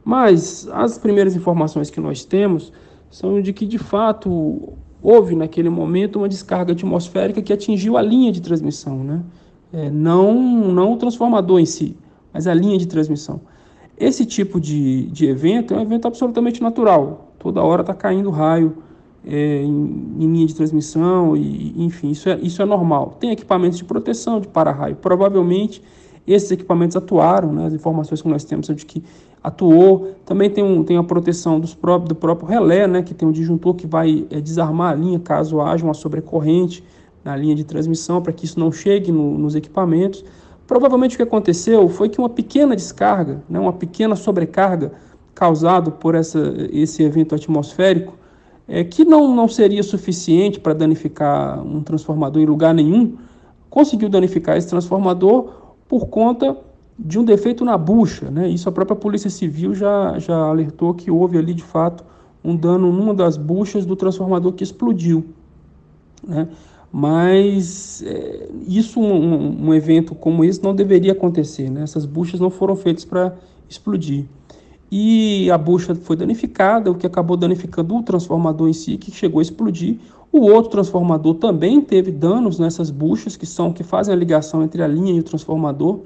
Mas as primeiras informações que nós temos são de que, de fato, houve naquele momento uma descarga atmosférica que atingiu a linha de transmissão, né? Não o transformador em si, mas a linha de transmissão. Esse tipo de evento é um evento absolutamente natural. Toda hora está caindo raio em linha de transmissão, e, enfim, isso é normal. Tem equipamentos de proteção, de para-raio. Provavelmente esses equipamentos atuaram, né? As informações que nós temos são de que atuou. Também tem a proteção do próprio relé, né? Que tem um disjuntor que vai desarmar a linha caso haja uma sobrecorrente na linha de transmissão, para que isso não chegue nos equipamentos. Provavelmente o que aconteceu foi que uma pequena descarga, né, uma pequena sobrecarga causada por esse evento atmosférico, que não seria suficiente para danificar um transformador em lugar nenhum, conseguiu danificar esse transformador por conta de um defeito na bucha, né? Isso a própria Polícia Civil já alertou que houve ali, de fato, um dano numa das buchas do transformador que explodiu, né? Mas um evento como esse não deveria acontecer, né? Essas buchas não foram feitas para explodir. E a bucha foi danificada, o que acabou danificando o transformador em si, que chegou a explodir. O outro transformador também teve danos nessas buchas, que fazem a ligação entre a linha e o transformador,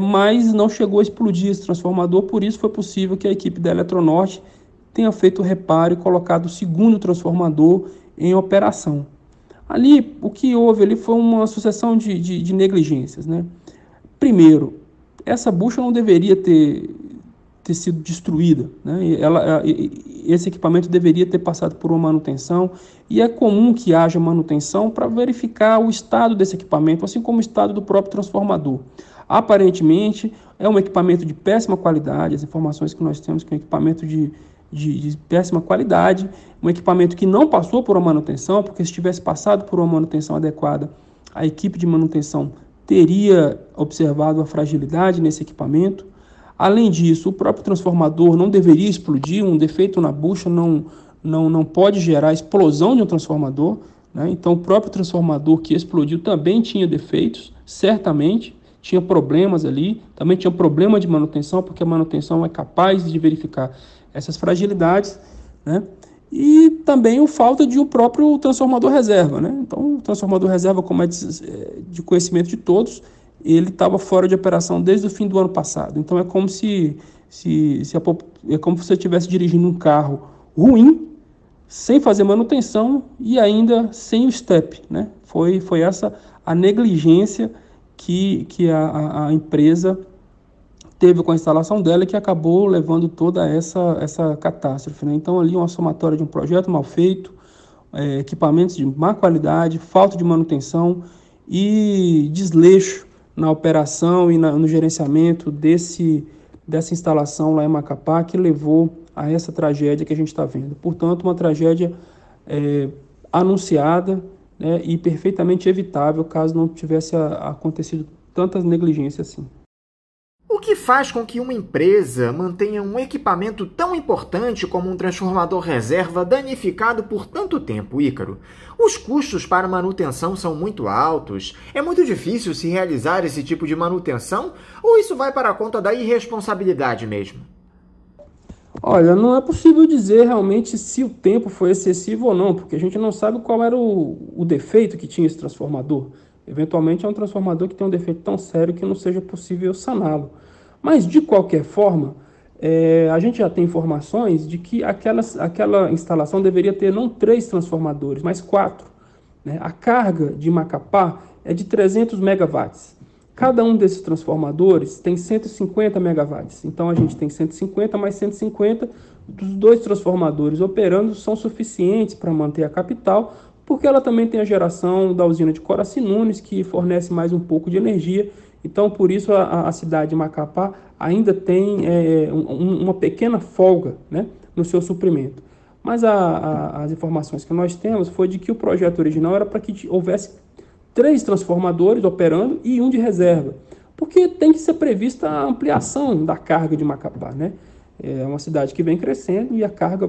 mas não chegou a explodir esse transformador, por isso foi possível que a equipe da Eletronorte tenha feito o reparo e colocado o segundo transformador em operação. Ali, o que houve ali foi uma sucessão de negligências, né? Primeiro, essa bucha não deveria ter sido destruída, né? Esse equipamento deveria ter passado por uma manutenção, e é comum que haja manutenção para verificar o estado desse equipamento, assim como o estado do próprio transformador. Aparentemente, é um equipamento de péssima qualidade, as informações que nós temos que é um equipamento de péssima qualidade, um equipamento que não passou por uma manutenção, porque se tivesse passado por uma manutenção adequada, a equipe de manutenção teria observado a fragilidade nesse equipamento. Além disso, o próprio transformador não deveria explodir, um defeito na bucha não pode gerar explosão de um transformador, né? Então, o próprio transformador que explodiu também tinha defeitos, certamente, tinha problemas ali, também tinha problema de manutenção, porque a manutenção é capaz de verificar essas fragilidades, né? E também a falta de um próprio transformador reserva, né? Então, o transformador reserva, como é de conhecimento de todos, ele estava fora de operação desde o fim do ano passado. Então, é como se você estivesse dirigindo um carro ruim, sem fazer manutenção e ainda sem o step, né? Foi essa a negligência que a empresa teve com a instalação dela, que acabou levando toda essa catástrofe, né? Então, ali uma somatória de um projeto mal feito, equipamentos de má qualidade, falta de manutenção e desleixo na operação e no gerenciamento dessa instalação lá em Macapá que levou a essa tragédia que a gente está vendo. Portanto, uma tragédia anunciada, né, e perfeitamente evitável caso não tivesse acontecido tantas negligências assim. O que faz com que uma empresa mantenha um equipamento tão importante como um transformador reserva danificado por tanto tempo, Ícaro? Os custos para manutenção são muito altos? É muito difícil se realizar esse tipo de manutenção? Ou isso vai para a conta da irresponsabilidade mesmo? Olha, não é possível dizer realmente se o tempo foi excessivo ou não, porque a gente não sabe qual era o defeito que tinha esse transformador. Eventualmente é um transformador que tem um defeito tão sério que não seja possível saná-lo. Mas, de qualquer forma, a gente já tem informações de que aquela instalação deveria ter não 3 transformadores, mas 4. Né? A carga de Macapá é de 300 megawatts. Cada um desses transformadores tem 150 megawatts. Então, a gente tem 150 mais 150. Dos 2 transformadores operando são suficientes para manter a capital, porque ela também tem a geração da usina de Coraci Nunes, que fornece mais um pouco de energia. Então, por isso, a cidade de Macapá ainda tem uma pequena folga, né, no seu suprimento. Mas as informações que nós temos foi de que o projeto original era para que houvesse 3 transformadores operando e 1 de reserva, porque tem que ser prevista a ampliação da carga de Macapá, né? É uma cidade que vem crescendo e a carga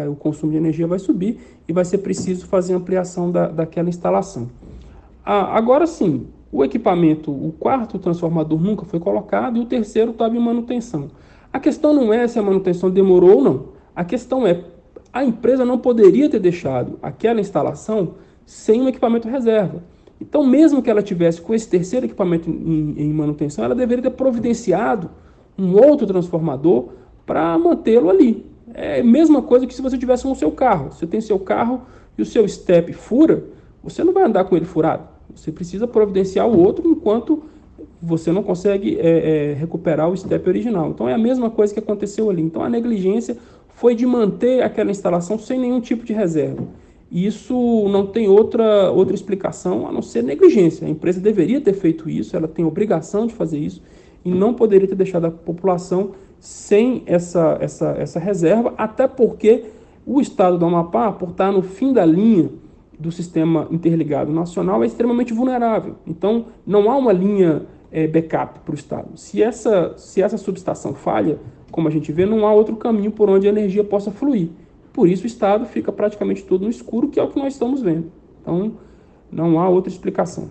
o consumo de energia vai subir e vai ser preciso fazer ampliação daquela instalação. Agora sim, o equipamento, o 4º transformador nunca foi colocado e o 3º estava em manutenção. A questão não é se a manutenção demorou ou não. A questão é, a empresa não poderia ter deixado aquela instalação sem um equipamento reserva. Então, mesmo que ela tivesse com esse 3º equipamento em manutenção, ela deveria ter providenciado um outro transformador para mantê-lo ali. É a mesma coisa que se você tivesse no seu carro. Você tem seu carro e o seu step fura, você não vai andar com ele furado. Você precisa providenciar o outro enquanto você não consegue recuperar o step original. Então é a mesma coisa que aconteceu ali. Então a negligência foi de manter aquela instalação sem nenhum tipo de reserva. E isso não tem outra explicação a não ser negligência. A empresa deveria ter feito isso, ela tem obrigação de fazer isso e não poderia ter deixado a população sem essa reserva, até porque o estado do Amapá, por estar no fim da linha do sistema interligado nacional, é extremamente vulnerável. Então, não há uma linha backup para o estado. Se essa subestação falha, como a gente vê, não há outro caminho por onde a energia possa fluir. Por isso, o estado fica praticamente todo no escuro, que é o que nós estamos vendo. Então, não há outra explicação.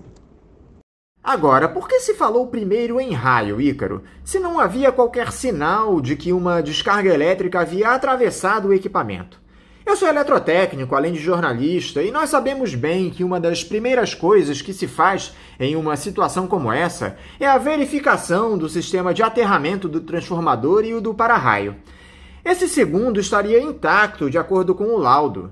Agora, por que se falou primeiro em raio, Ícaro, se não havia qualquer sinal de que uma descarga elétrica havia atravessado o equipamento? Eu sou eletrotécnico, além de jornalista, e nós sabemos bem que uma das primeiras coisas que se faz em uma situação como essa é a verificação do sistema de aterramento do transformador e o do para-raio. Esse segundo estaria intacto, de acordo com o laudo.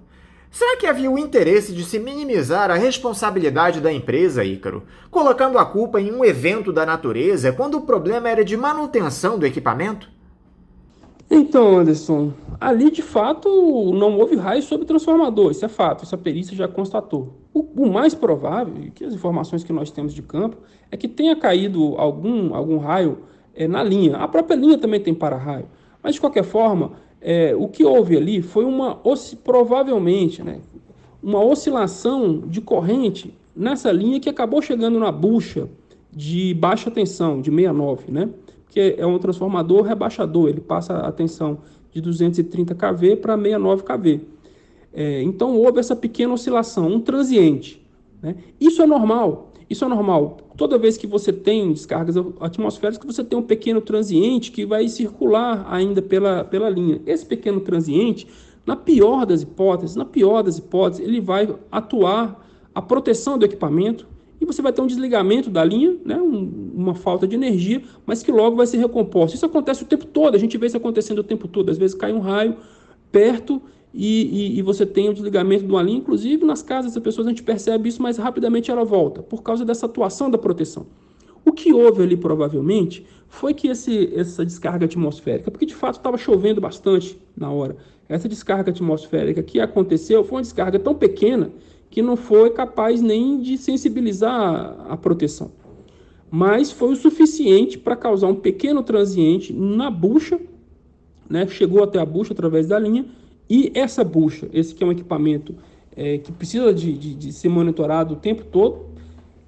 Será que havia o interesse de se minimizar a responsabilidade da empresa, Ícaro, colocando a culpa em um evento da natureza quando o problema era de manutenção do equipamento? Então, Anderson, ali de fato não houve raio sobre o transformador, isso é fato, essa perícia já constatou. O mais provável, e que as informações que nós temos de campo, é que tenha caído algum raio na linha. A própria linha também tem para-raio, mas de qualquer forma, o que houve ali foi provavelmente, né, uma oscilação de corrente nessa linha que acabou chegando na bucha de baixa tensão, de 69, né? Que é um transformador rebaixador, ele passa a tensão de 230 kV para 69 kV. Então houve essa pequena oscilação, um transiente, né? Isso é normal. Toda vez que você tem descargas atmosféricas, você tem um pequeno transiente que vai circular ainda pela linha. Esse pequeno transiente, na pior das hipóteses, ele vai atuar a proteção do equipamento e você vai ter um desligamento da linha, né, uma falta de energia, mas que logo vai ser recomposto. Isso acontece o tempo todo, a gente vê isso acontecendo o tempo todo. Às vezes cai um raio perto e você tem o desligamento de uma linha. Inclusive nas casas das pessoas a gente percebe isso, mas rapidamente ela volta, por causa dessa atuação da proteção. O que houve ali provavelmente foi que essa descarga atmosférica, porque de fato estava chovendo bastante na hora, essa descarga atmosférica que aconteceu foi uma descarga tão pequena que não foi capaz nem de sensibilizar a proteção. mas foi o suficiente para causar um pequeno transiente na bucha, né? Chegou até a bucha através da linha, e essa bucha, esse que é um equipamento que precisa de ser monitorado o tempo todo,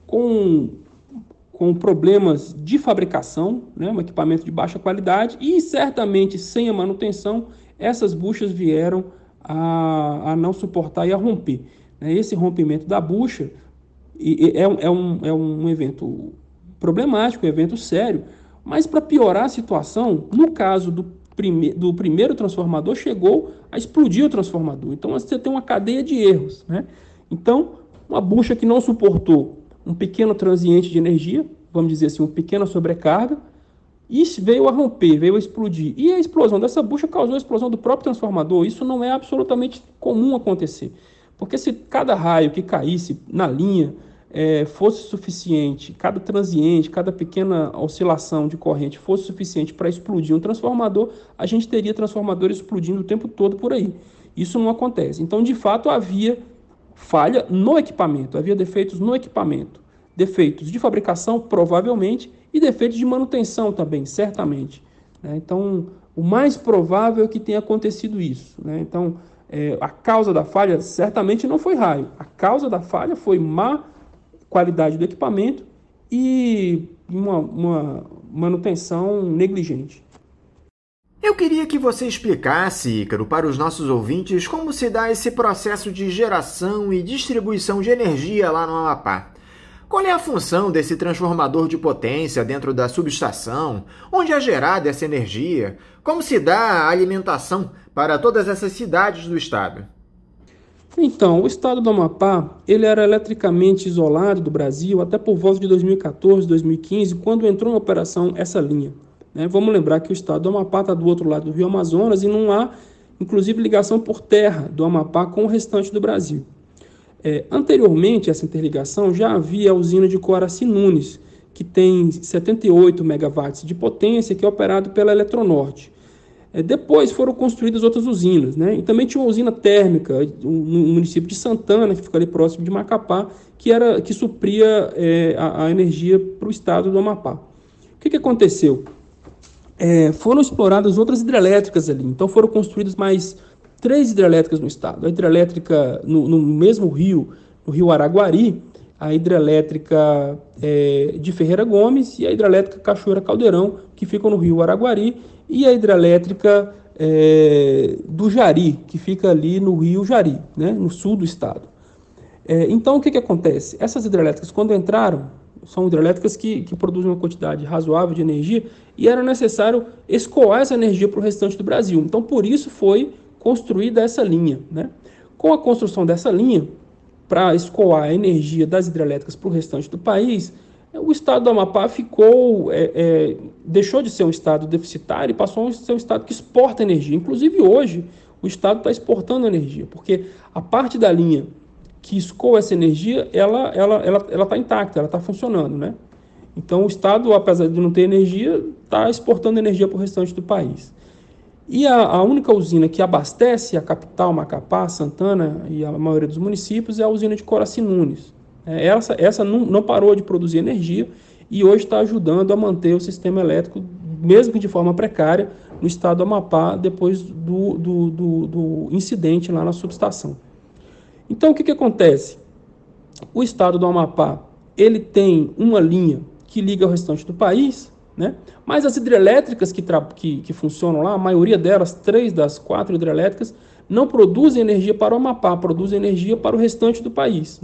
com problemas de fabricação, né? Um equipamento de baixa qualidade, e certamente sem a manutenção, essas buchas vieram a não suportar e a romper. Esse rompimento da bucha é um evento problemático, um evento sério, mas para piorar a situação, no caso do primeiro transformador, chegou a explodir o transformador. Então você tem uma cadeia de erros, né? Então, uma bucha que não suportou um pequeno transiente de energia, vamos dizer assim, uma pequena sobrecarga, e veio a romper, veio a explodir. E a explosão dessa bucha causou a explosão do próprio transformador. Isso não é absolutamente comum acontecer. Porque se cada raio que caísse na linha fosse suficiente, cada transiente, cada pequena oscilação de corrente fosse suficiente para explodir um transformador, a gente teria transformadores explodindo o tempo todo por aí. Isso não acontece. Então, de fato, havia falha no equipamento, havia defeitos no equipamento. Defeitos de fabricação, provavelmente, e defeitos de manutenção também, certamente. Então, o mais provável é que tenha acontecido isso. Então, a causa da falha certamente não foi raio. A causa da falha foi má qualidade do equipamento e uma manutenção negligente. Eu queria que você explicasse, Ícaro, para os nossos ouvintes, como se dá esse processo de geração e distribuição de energia lá no Amapá. Qual é a função desse transformador de potência dentro da subestação? Onde é gerada essa energia? Como se dá a alimentação para todas essas cidades do estado? Então, o estado do Amapá, ele era eletricamente isolado do Brasil até por volta de 2014, 2015, quando entrou em operação essa linha. Vamos lembrar que o estado do Amapá está do outro lado do Rio Amazonas e não há, inclusive, ligação por terra do Amapá com o restante do Brasil. Anteriormente a essa interligação, já havia a usina de Coaraci Nunes, que tem 78 megawatts de potência, que é operado pela Eletronorte. Depois foram construídas outras usinas, E também tinha uma usina térmica no município de Santana, que fica ali próximo de Macapá, que supria a energia para o estado do Amapá. O que aconteceu? Foram exploradas outras hidrelétricas ali, então foram construídas mais 3 hidrelétricas no estado. A hidrelétrica no mesmo rio, no rio Araguari, a hidrelétrica de Ferreira Gomes e a hidrelétrica Cachoeira Caldeirão, que ficam no rio Araguari, e a hidrelétrica do Jari, que fica ali no rio Jari, no sul do estado. Então, o que acontece? Essas hidrelétricas, quando entraram, são hidrelétricas que produzem uma quantidade razoável de energia e era necessário escoar essa energia para o restante do Brasil. Então, por isso foi construída essa linha. Com a construção dessa linha, para escoar a energia das hidrelétricas para o restante do país, o estado do Amapá deixou de ser um estado deficitário e passou a ser um estado que exporta energia. Inclusive hoje, o estado está exportando energia, porque a parte da linha que escoa essa energia, ela está intacta, ela está funcionando. Então o estado, apesar de não ter energia, está exportando energia para o restante do país. E a única usina que abastece a capital, Macapá, Santana e a maioria dos municípios é a usina de Coaraci Nunes. Essa não parou de produzir energia e hoje está ajudando a manter o sistema elétrico, mesmo que de forma precária, no estado do Amapá, depois do incidente lá na subestação. Então, o que acontece? O estado do Amapá, ele tem uma linha que liga ao restante do país, mas as hidrelétricas que funcionam lá, a maioria delas, 3 das 4 hidrelétricas, não produzem energia para o Amapá, produzem energia para o restante do país.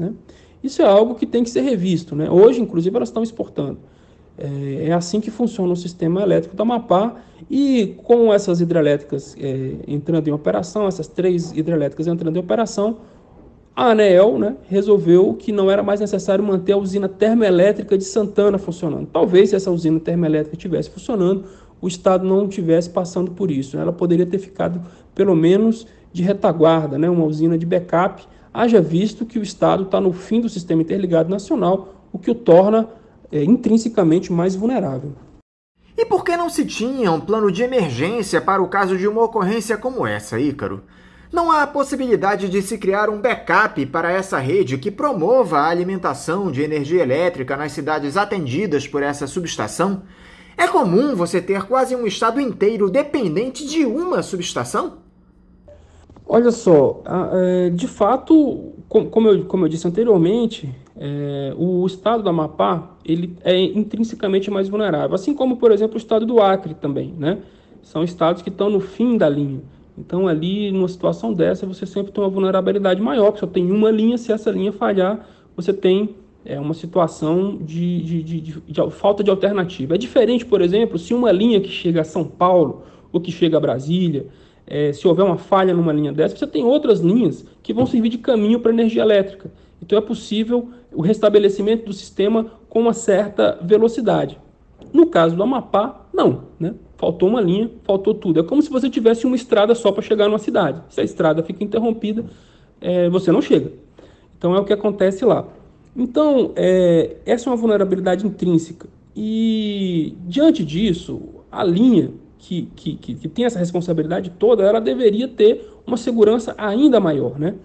Isso é algo que tem que ser revisto. Hoje, inclusive, elas estão exportando. É assim que funciona o sistema elétrico do Amapá, e com essas hidrelétricas entrando em operação, essas 3 hidrelétricas entrando em operação, a ANEEL resolveu que não era mais necessário manter a usina termoelétrica de Santana funcionando. Talvez, se essa usina termoelétrica estivesse funcionando, o estado não estivesse passando por isso. Ela poderia ter ficado, pelo menos, de retaguarda, uma usina de backup, haja visto que o estado está no fim do sistema interligado nacional, o que o torna intrinsecamente mais vulnerável. E por que não se tinha um plano de emergência para o caso de uma ocorrência como essa, Ícaro? Não há possibilidade de se criar um backup para essa rede que promova a alimentação de energia elétrica nas cidades atendidas por essa subestação? É comum você ter quase um estado inteiro dependente de uma subestação? Olha só, de fato, como eu disse anteriormente, o estado do Amapá ele é intrinsecamente mais vulnerável, assim como, por exemplo, o estado do Acre também, né? São estados que estão no fim da linha. Então, ali, numa situação dessa, você sempre tem uma vulnerabilidade maior, porque só tem uma linha, se essa linha falhar, você tem uma situação de falta de alternativa. É diferente, por exemplo, se uma linha que chega a São Paulo ou que chega a Brasília, se houver uma falha numa linha dessa, você tem outras linhas que vão servir de caminho para a energia elétrica. Então, é possível o restabelecimento do sistema com uma certa velocidade. No caso do Amapá, não, né? Faltou uma linha, faltou tudo. É como se você tivesse uma estrada só para chegar numa cidade. Se a estrada fica interrompida, você não chega. Então é o que acontece lá. Então, essa é uma vulnerabilidade intrínseca. E, diante disso, a linha que tem essa responsabilidade toda, ela deveria ter uma segurança ainda maior, né?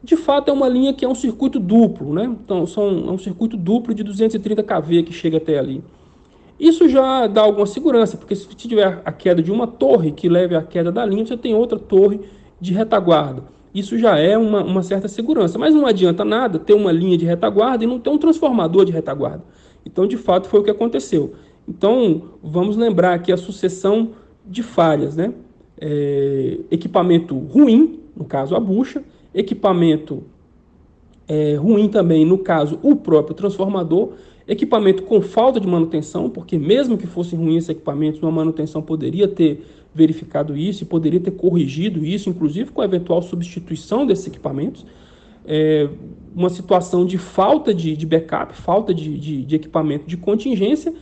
De fato, é uma linha que é um circuito duplo, né? Então, é um circuito duplo de 230 kV que chega até ali. Isso já dá alguma segurança, porque se tiver a queda de uma torre que leve à queda da linha, você tem outra torre de retaguarda. Isso já é uma certa segurança, mas não adianta nada ter uma linha de retaguarda e não ter um transformador de retaguarda. Então, de fato, foi o que aconteceu. Então, vamos lembrar aqui a sucessão de falhas, né? Equipamento ruim, no caso a bucha, equipamento ruim também, no caso o próprio transformador, equipamento com falta de manutenção, porque mesmo que fossem ruins esses equipamentos, uma manutenção poderia ter verificado isso e poderia ter corrigido isso, inclusive com a eventual substituição desses equipamentos. Uma situação de falta de backup, falta de equipamento de contingência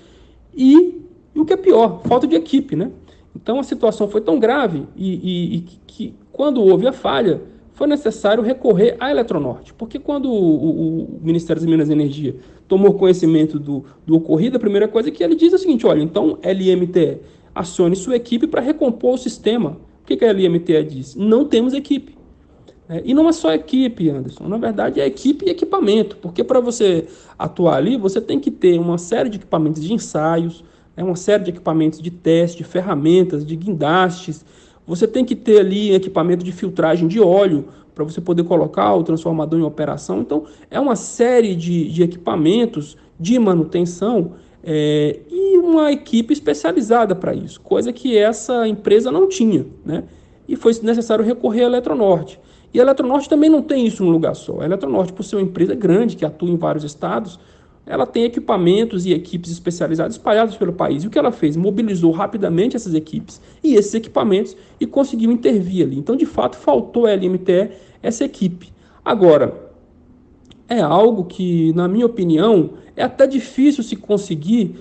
e o que é pior, falta de equipe, né? Então a situação foi tão grave e que quando houve a falha, foi necessário recorrer à Eletronorte, porque quando o Ministério das Minas e Energia tomou conhecimento do ocorrido, a primeira coisa que ele diz é o seguinte: olha, então LMTE, acione sua equipe para recompor o sistema. O que a LMTE diz? Não temos equipe. E não é só equipe, Anderson, na verdade é equipe e equipamento, porque para você atuar ali, você tem que ter uma série de equipamentos de ensaios, uma série de equipamentos de teste, de ferramentas, de guindastes. Você tem que ter ali equipamento de filtragem de óleo para você poder colocar o transformador em operação. Então, é uma série de equipamentos de manutenção e uma equipe especializada para isso, coisa que essa empresa não tinha, né? E foi necessário recorrer à Eletronorte. E a Eletronorte também não tem isso num lugar só. A Eletronorte, por ser uma empresa grande que atua em vários estados, ela tem equipamentos e equipes especializadas espalhadas pelo país. E o que ela fez? Mobilizou rapidamente essas equipes e esses equipamentos e conseguiu intervir ali. Então, de fato, faltou a LMTE essa equipe. Agora, é algo que, na minha opinião, é até difícil se conseguir,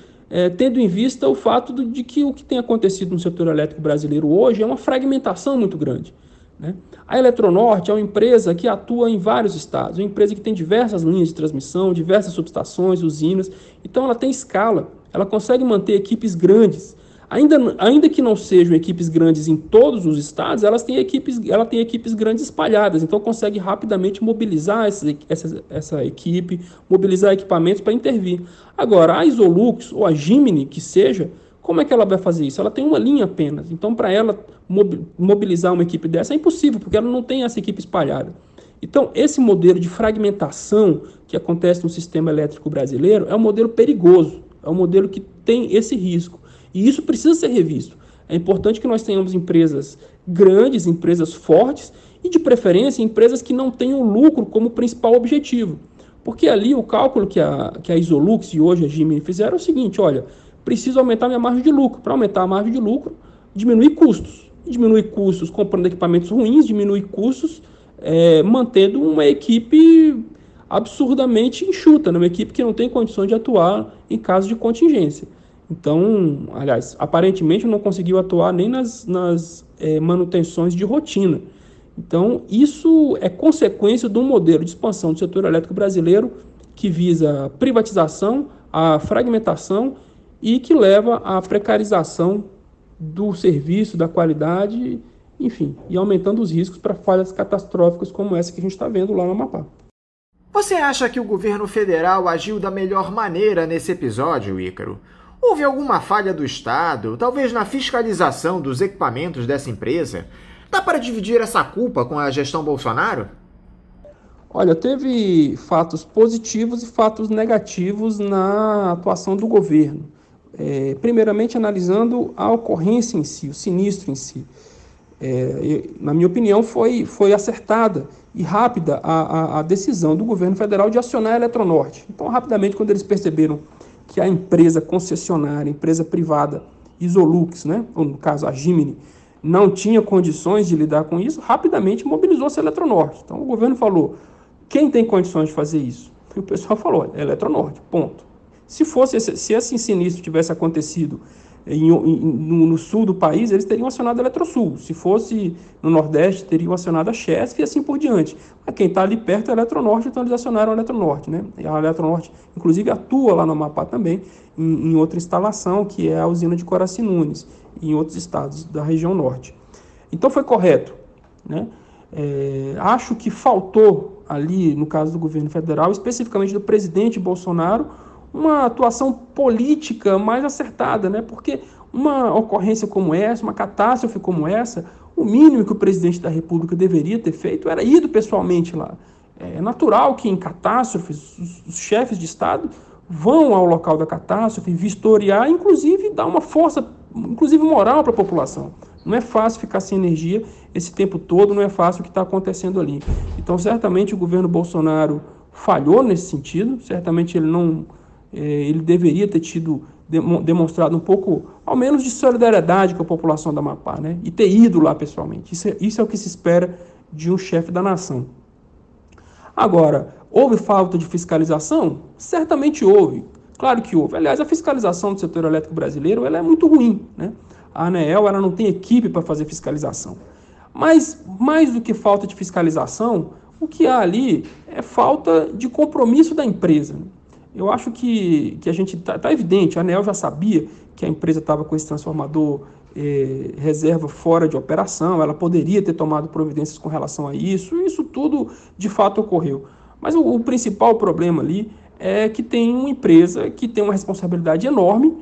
tendo em vista o fato de que o que tem acontecido no setor elétrico brasileiro hoje é uma fragmentação muito grande, né? A Eletronorte é uma empresa que atua em vários estados, é uma empresa que tem diversas linhas de transmissão, diversas subestações, usinas, então ela tem escala, ela consegue manter equipes grandes, ainda que não sejam equipes grandes em todos os estados, ela tem equipes grandes espalhadas, então consegue rapidamente mobilizar essa equipe, mobilizar equipamentos para intervir. Agora, a Isolux ou a Gemini, que seja, como é que ela vai fazer isso? Ela tem uma linha apenas. Então, para ela mobilizar uma equipe dessa é impossível, porque ela não tem essa equipe espalhada. Então, esse modelo de fragmentação que acontece no sistema elétrico brasileiro é um modelo perigoso, é um modelo que tem esse risco. E isso precisa ser revisto. É importante que nós tenhamos empresas grandes, empresas fortes e, de preferência, empresas que não tenham lucro como principal objetivo. Porque ali o cálculo que a Isolux e hoje a Gemini fizeram é o seguinte: olha, preciso aumentar minha margem de lucro. Para aumentar a margem de lucro, diminuir custos. Diminuir custos comprando equipamentos ruins, diminuir custos mantendo uma equipe absurdamente enxuta, uma equipe que não tem condições de atuar em caso de contingência. Então, aliás, aparentemente não conseguiu atuar nem nas manutenções de rotina. Então, isso é consequência de um modelo de expansão do setor elétrico brasileiro que visa a privatização, a fragmentação e que leva à precarização do serviço, da qualidade enfim, e aumentando os riscos para falhas catastróficas como essa que a gente está vendo lá no Amapá. Você acha que o governo federal agiu da melhor maneira nesse episódio, Ícaro? Houve alguma falha do Estado, talvez na fiscalização dos equipamentos dessa empresa? Dá para dividir essa culpa com a gestão Bolsonaro? Olha, teve fatos positivos e fatos negativos na atuação do governo. Primeiramente, analisando a ocorrência em si, o sinistro em si. Na minha opinião, foi acertada e rápida a decisão do governo federal de acionar a Eletronorte. Então, rapidamente, quando eles perceberam que a empresa concessionária, a empresa privada, Isolux, né, ou no caso a Gemini, não tinha condições de lidar com isso, rapidamente mobilizou-se a Eletronorte. Então, o governo falou, quem tem condições de fazer isso? E o pessoal falou, Eletronorte, ponto. Se esse sinistro tivesse acontecido no sul do país, eles teriam acionado a Eletrosul. Se fosse no Nordeste, teriam acionado a Chesf e assim por diante. Mas quem está ali perto é a Eletronorte, então eles acionaram a Eletronorte, né? E a Eletronorte, inclusive, atua lá no Amapá também, em outra instalação, que é a usina de Coraci Nunes, e em outros estados da região norte. Então foi correto, né? Acho que faltou ali, no caso do governo federal, especificamente do presidente Bolsonaro, uma atuação política mais acertada, né? Porque uma ocorrência como essa, uma catástrofe como essa, o mínimo que o presidente da República deveria ter feito era ido pessoalmente lá. É natural que em catástrofes os chefes de Estado vão ao local da catástrofe, vistoriar, inclusive dar uma força, inclusive moral para a população. Não é fácil ficar sem energia esse tempo todo, não é fácil o que está acontecendo ali. Então, certamente o governo Bolsonaro falhou nesse sentido, certamente ele deveria ter demonstrado um pouco, ao menos, de solidariedade com a população da Amapá, né? E ter ido lá pessoalmente. Isso é o que se espera de um chefe da nação. Agora, houve falta de fiscalização? Certamente houve. Claro que houve. Aliás, a fiscalização do setor elétrico brasileiro ela é muito ruim, né? A ANEEL ela não tem equipe para fazer fiscalização. Mas, mais do que falta de fiscalização, o que há ali é falta de compromisso da empresa. Eu acho que a gente está evidente, a ANEEL já sabia que a empresa estava com esse transformador reserva fora de operação, ela poderia ter tomado providências com relação a isso, e isso tudo de fato ocorreu. Mas o principal problema ali é que tem uma empresa que tem uma responsabilidade enorme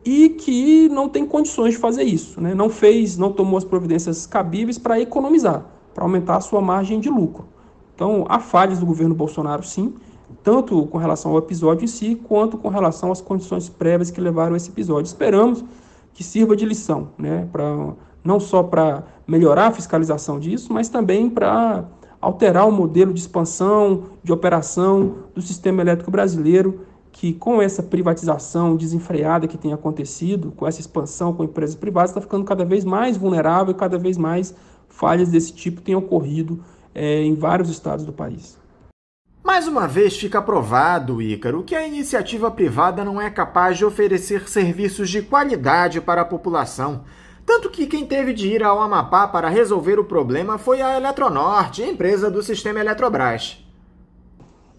e que não tem condições de fazer isso, né? Não tomou as providências cabíveis para economizar, para aumentar a sua margem de lucro. Então, há falhas do governo Bolsonaro, sim, tanto com relação ao episódio em si, quanto com relação às condições prévias que levaram a esse episódio. Esperamos que sirva de lição, né? Não só para melhorar a fiscalização disso, mas também para alterar o modelo de expansão, de operação do sistema elétrico brasileiro, que com essa privatização desenfreada que tem acontecido, com essa expansão com empresas privadas, está ficando cada vez mais vulnerável e cada vez mais falhas desse tipo têm ocorrido em vários estados do país. Mais uma vez fica provado, Ícaro, que a iniciativa privada não é capaz de oferecer serviços de qualidade para a população. Tanto que quem teve de ir ao Amapá para resolver o problema foi a Eletronorte, empresa do sistema Eletrobras.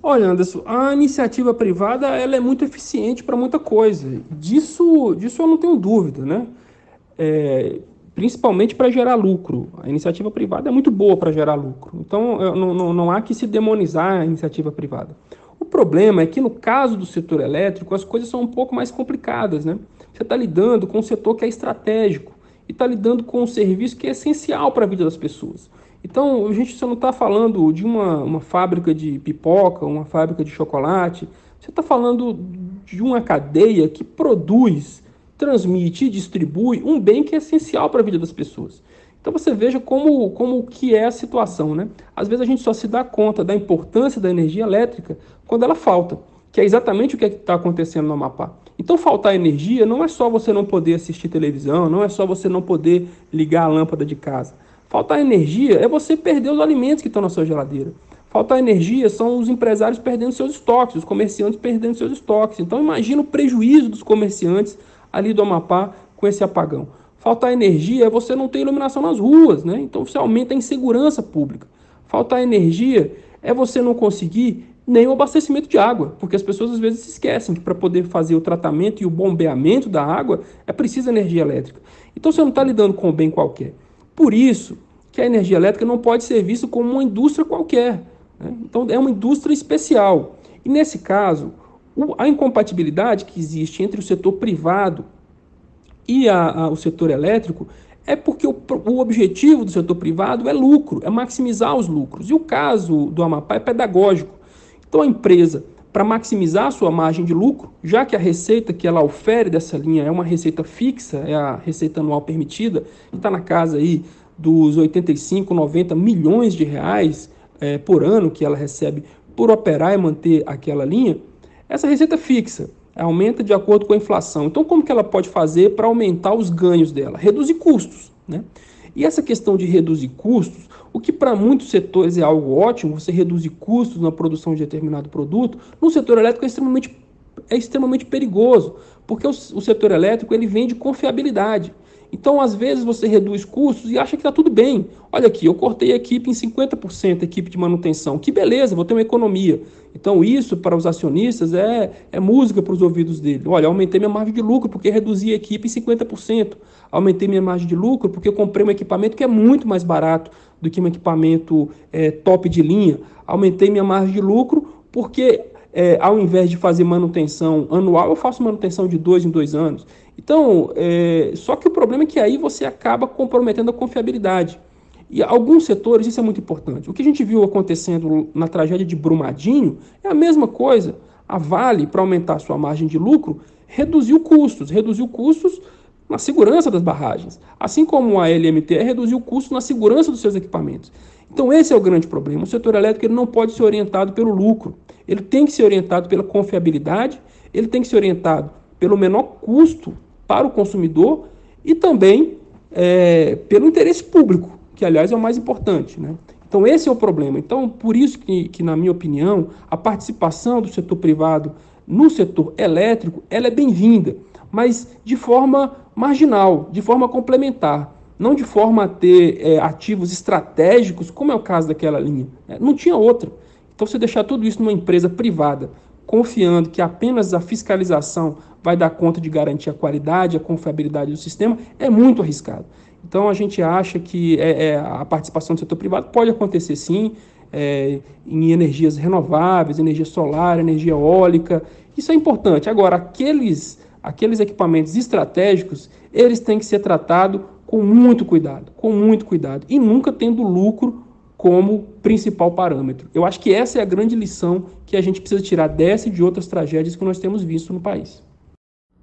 Olha, Anderson, a iniciativa privada ela é muito eficiente para muita coisa. Disso eu não tenho dúvida, né? Principalmente para gerar lucro. A iniciativa privada é muito boa para gerar lucro. Então, não há que se demonizar a iniciativa privada. O problema é que, no caso do setor elétrico, as coisas são um pouco mais complicadas, né? Você está lidando com um setor que é estratégico e está lidando com um serviço que é essencial para a vida das pessoas. Então, você não está falando de uma fábrica de pipoca, uma fábrica de chocolate. Você está falando de uma cadeia que produz, transmite e distribui um bem que é essencial para a vida das pessoas. Então, você veja como que é a situação, né? Às vezes, a gente só se dá conta da importância da energia elétrica quando ela falta, que é exatamente o que está acontecendo no Amapá. Então, faltar energia não é só você não poder assistir televisão, não é só você não poder ligar a lâmpada de casa. Faltar energia é você perder os alimentos que estão na sua geladeira. Faltar energia são os empresários perdendo seus estoques, os comerciantes perdendo seus estoques. Então, imagina o prejuízo dos comerciantes ali do Amapá com esse apagão. Faltar energia é você não ter iluminação nas ruas, né? Então, você aumenta a insegurança pública. Faltar energia é você não conseguir nem o abastecimento de água, porque as pessoas às vezes se esquecem que para poder fazer o tratamento e o bombeamento da água é preciso energia elétrica. Então, você não está lidando com um bem qualquer. Por isso que a energia elétrica não pode ser vista como uma indústria qualquer, né? Então é uma indústria especial. E nesse caso, a incompatibilidade que existe entre o setor privado e o setor elétrico é porque o objetivo do setor privado é lucro, é maximizar os lucros. E o caso do Amapá é pedagógico. Então a empresa, para maximizar a sua margem de lucro, já que a receita que ela ofere dessa linha é uma receita fixa, é a receita anual permitida, que está na casa aí dos 85, 90 milhões de reais por ano que ela recebe por operar e manter aquela linha, essa receita fixa aumenta de acordo com a inflação. Então, como que ela pode fazer para aumentar os ganhos dela? Reduzir custos, né? E essa questão de reduzir custos, o que para muitos setores é algo ótimo, você reduzir custos na produção de determinado produto, no setor elétrico é extremamente perigoso, porque o setor elétrico ele vende confiabilidade. Então, às vezes, você reduz custos e acha que está tudo bem. Olha aqui, eu cortei a equipe em 50%, a equipe de manutenção. Que beleza, vou ter uma economia. Então, isso para os acionistas é música para os ouvidos dele. Olha, aumentei minha margem de lucro porque reduzi a equipe em 50%. Aumentei minha margem de lucro porque eu comprei um equipamento que é muito mais barato do que um equipamento top de linha. Aumentei minha margem de lucro porque, ao invés de fazer manutenção anual, eu faço manutenção de 2 em 2 anos. Então, só que o problema é que aí você acaba comprometendo a confiabilidade. E alguns setores, isso é muito importante. O que a gente viu acontecendo na tragédia de Brumadinho é a mesma coisa. A Vale, para aumentar a sua margem de lucro, reduziu custos na segurança das barragens. Assim como a LMTE reduziu custos na segurança dos seus equipamentos. Então, esse é o grande problema. O setor elétrico ele não pode ser orientado pelo lucro. Ele tem que ser orientado pela confiabilidade, ele tem que ser orientado pelo menor custo para o consumidor e também pelo interesse público, que, aliás, é o mais importante, né? Então, esse é o problema. Então, por isso que, na minha opinião, a participação do setor privado no setor elétrico ela é bem-vinda, mas de forma marginal, de forma complementar, não de forma a ter ativos estratégicos, como é o caso daquela linha. Não tinha outra. Então, você deixar tudo isso numa empresa privada, confiando que apenas a fiscalização vai dar conta de garantir a qualidade, a confiabilidade do sistema, é muito arriscado. Então, a gente acha que a participação do setor privado pode acontecer, sim, em energias renováveis, energia solar, energia eólica. Isso é importante. Agora, aqueles equipamentos estratégicos, eles têm que ser tratados com muito cuidado, e nunca tendo lucro como principal parâmetro. Eu acho que essa é a grande lição que a gente precisa tirar dessa e de outras tragédias que nós temos visto no país.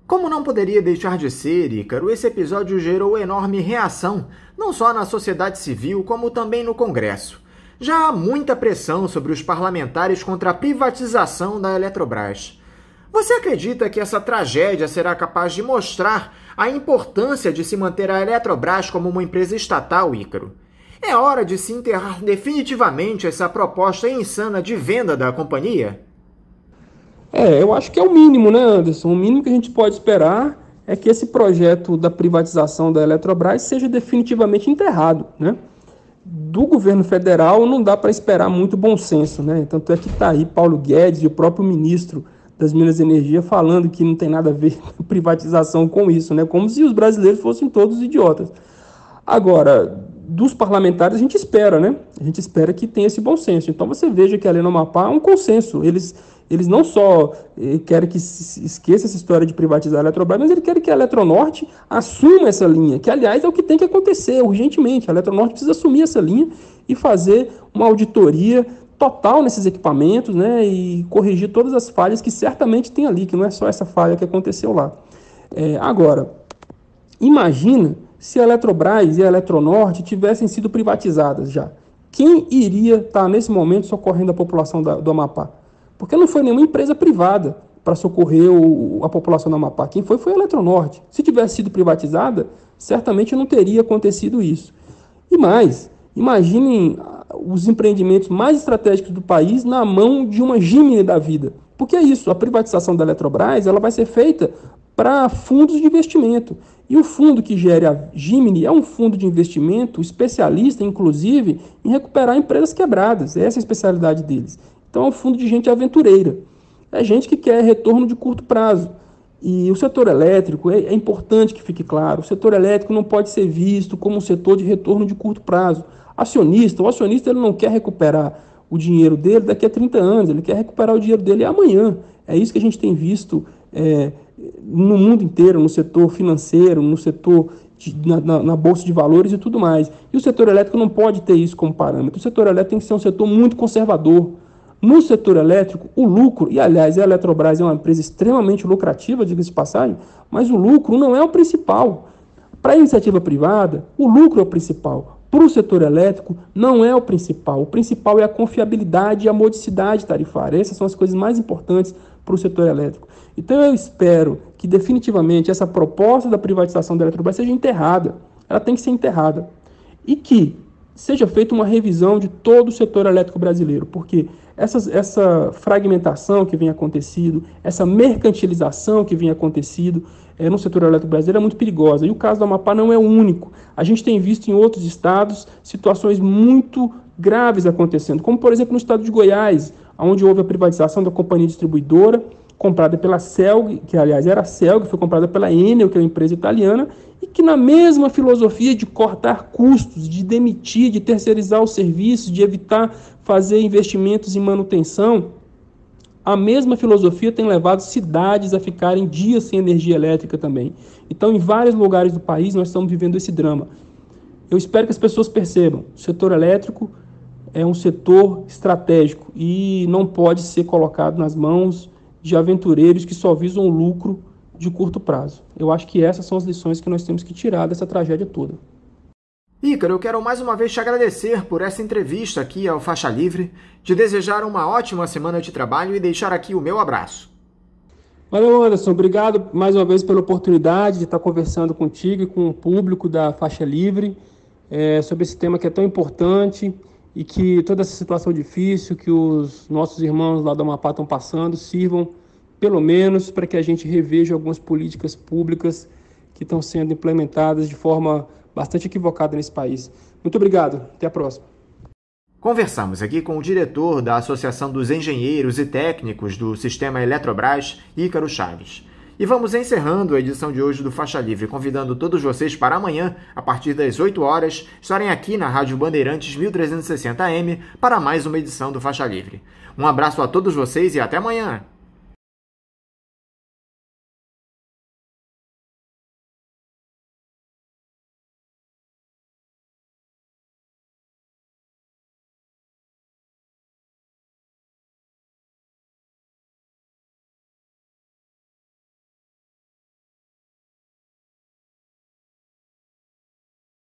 Como não poderia deixar de ser, Ícaro, esse episódio gerou enorme reação, não só na sociedade civil, como também no Congresso. Já há muita pressão sobre os parlamentares contra a privatização da Eletrobras. Você acredita que essa tragédia será capaz de mostrar a importância de se manter a Eletrobras como uma empresa estatal, Ícaro? É hora de se enterrar definitivamente essa proposta insana de venda da companhia? Eu acho que é o mínimo, né, Anderson? O mínimo que a gente pode esperar é que esse projeto da privatização da Eletrobras seja definitivamente enterrado, né? Do governo federal não dá para esperar muito bom senso, né? Tanto é que está aí Paulo Guedes e o próprio ministro das Minas e Energia falando que não tem nada a ver com privatização com isso, né? Como se os brasileiros fossem todos idiotas. Agora, dos parlamentares a gente espera, né? A gente espera que tenha esse bom senso. Então você veja que ali no Amapá há um consenso. Eles não só querem que se esqueça essa história de privatizar a Eletrobras, mas eles querem que a Eletronorte assuma essa linha, que, aliás, é o que tem que acontecer urgentemente. A Eletronorte precisa assumir essa linha e fazer uma auditoria total nesses equipamentos, né, e corrigir todas as falhas que certamente tem ali, que não é só essa falha que aconteceu lá. Agora, imagina se a Eletrobras e a Eletronorte tivessem sido privatizadas já. Quem iria estar, nesse momento, socorrendo a população do Amapá? Porque não foi nenhuma empresa privada para socorrer a população do Amapá. Quem foi a Eletronorte. Se tivesse sido privatizada, certamente não teria acontecido isso. E mais, imaginem os empreendimentos mais estratégicos do país na mão de uma Gemini da vida. Porque é isso, a privatização da Eletrobras ela vai ser feita para fundos de investimento. E o fundo que gera a Gemini é um fundo de investimento especialista, inclusive, em recuperar empresas quebradas. Essa é a especialidade deles. Então é um fundo de gente aventureira. É gente que quer retorno de curto prazo. E o setor elétrico, é importante que fique claro, o setor elétrico não pode ser visto como um setor de retorno de curto prazo. O acionista ele não quer recuperar o dinheiro dele daqui a 30 anos, ele quer recuperar o dinheiro dele amanhã. É isso que a gente tem visto no mundo inteiro, no setor financeiro, no setor na Bolsa de Valores e tudo mais. E o setor elétrico não pode ter isso como parâmetro. O setor elétrico tem que ser um setor muito conservador. No setor elétrico, o lucro, e aliás, a Eletrobras é uma empresa extremamente lucrativa, diga-se de passagem, mas o lucro não é o principal. Para a iniciativa privada, o lucro é o principal. Para o setor elétrico, não é o principal. O principal é a confiabilidade e a modicidade tarifária. Essas são as coisas mais importantes para o setor elétrico. Então eu espero que definitivamente essa proposta da privatização da Eletrobras seja enterrada. Ela tem que ser enterrada. E que seja feita uma revisão de todo o setor elétrico brasileiro, porque essa fragmentação que vem acontecendo, essa mercantilização que vem acontecendo no setor elétrico brasileiro é muito perigosa. E o caso do Amapá não é o único. A gente tem visto em outros estados situações muito graves acontecendo, como por exemplo no estado de Goiás, onde houve a privatização da companhia distribuidora, comprada pela Celg, que aliás era a Celg, foi comprada pela Enel, que é uma empresa italiana, e que na mesma filosofia de cortar custos, de demitir, de terceirizar os serviços, de evitar fazer investimentos em manutenção, a mesma filosofia tem levado cidades a ficarem dias sem energia elétrica também. Então, em vários lugares do país, nós estamos vivendo esse drama. Eu espero que as pessoas percebam, o setor elétrico é um setor estratégico e não pode ser colocado nas mãos de aventureiros que só visam o lucro de curto prazo. Eu acho que essas são as lições que nós temos que tirar dessa tragédia toda. Ícaro, eu quero mais uma vez te agradecer por essa entrevista aqui ao Faixa Livre, te desejar uma ótima semana de trabalho e deixar aqui o meu abraço. Valeu, Anderson. Obrigado mais uma vez pela oportunidade de estar conversando contigo e com o público da Faixa Livre sobre esse tema que é tão importante e que toda essa situação difícil que os nossos irmãos lá do Amapá estão passando sirvam, pelo menos, para que a gente reveja algumas políticas públicas que estão sendo implementadas de forma bastante equivocada nesse país. Muito obrigado. Até a próxima. Conversamos aqui com o diretor da Associação dos Engenheiros e Técnicos do Sistema Eletrobras, Ícaro Chaves. E vamos encerrando a edição de hoje do Faixa Livre, convidando todos vocês para amanhã, a partir das 8 horas, estarem aqui na Rádio Bandeirantes 1360 AM para mais uma edição do Faixa Livre. Um abraço a todos vocês e até amanhã!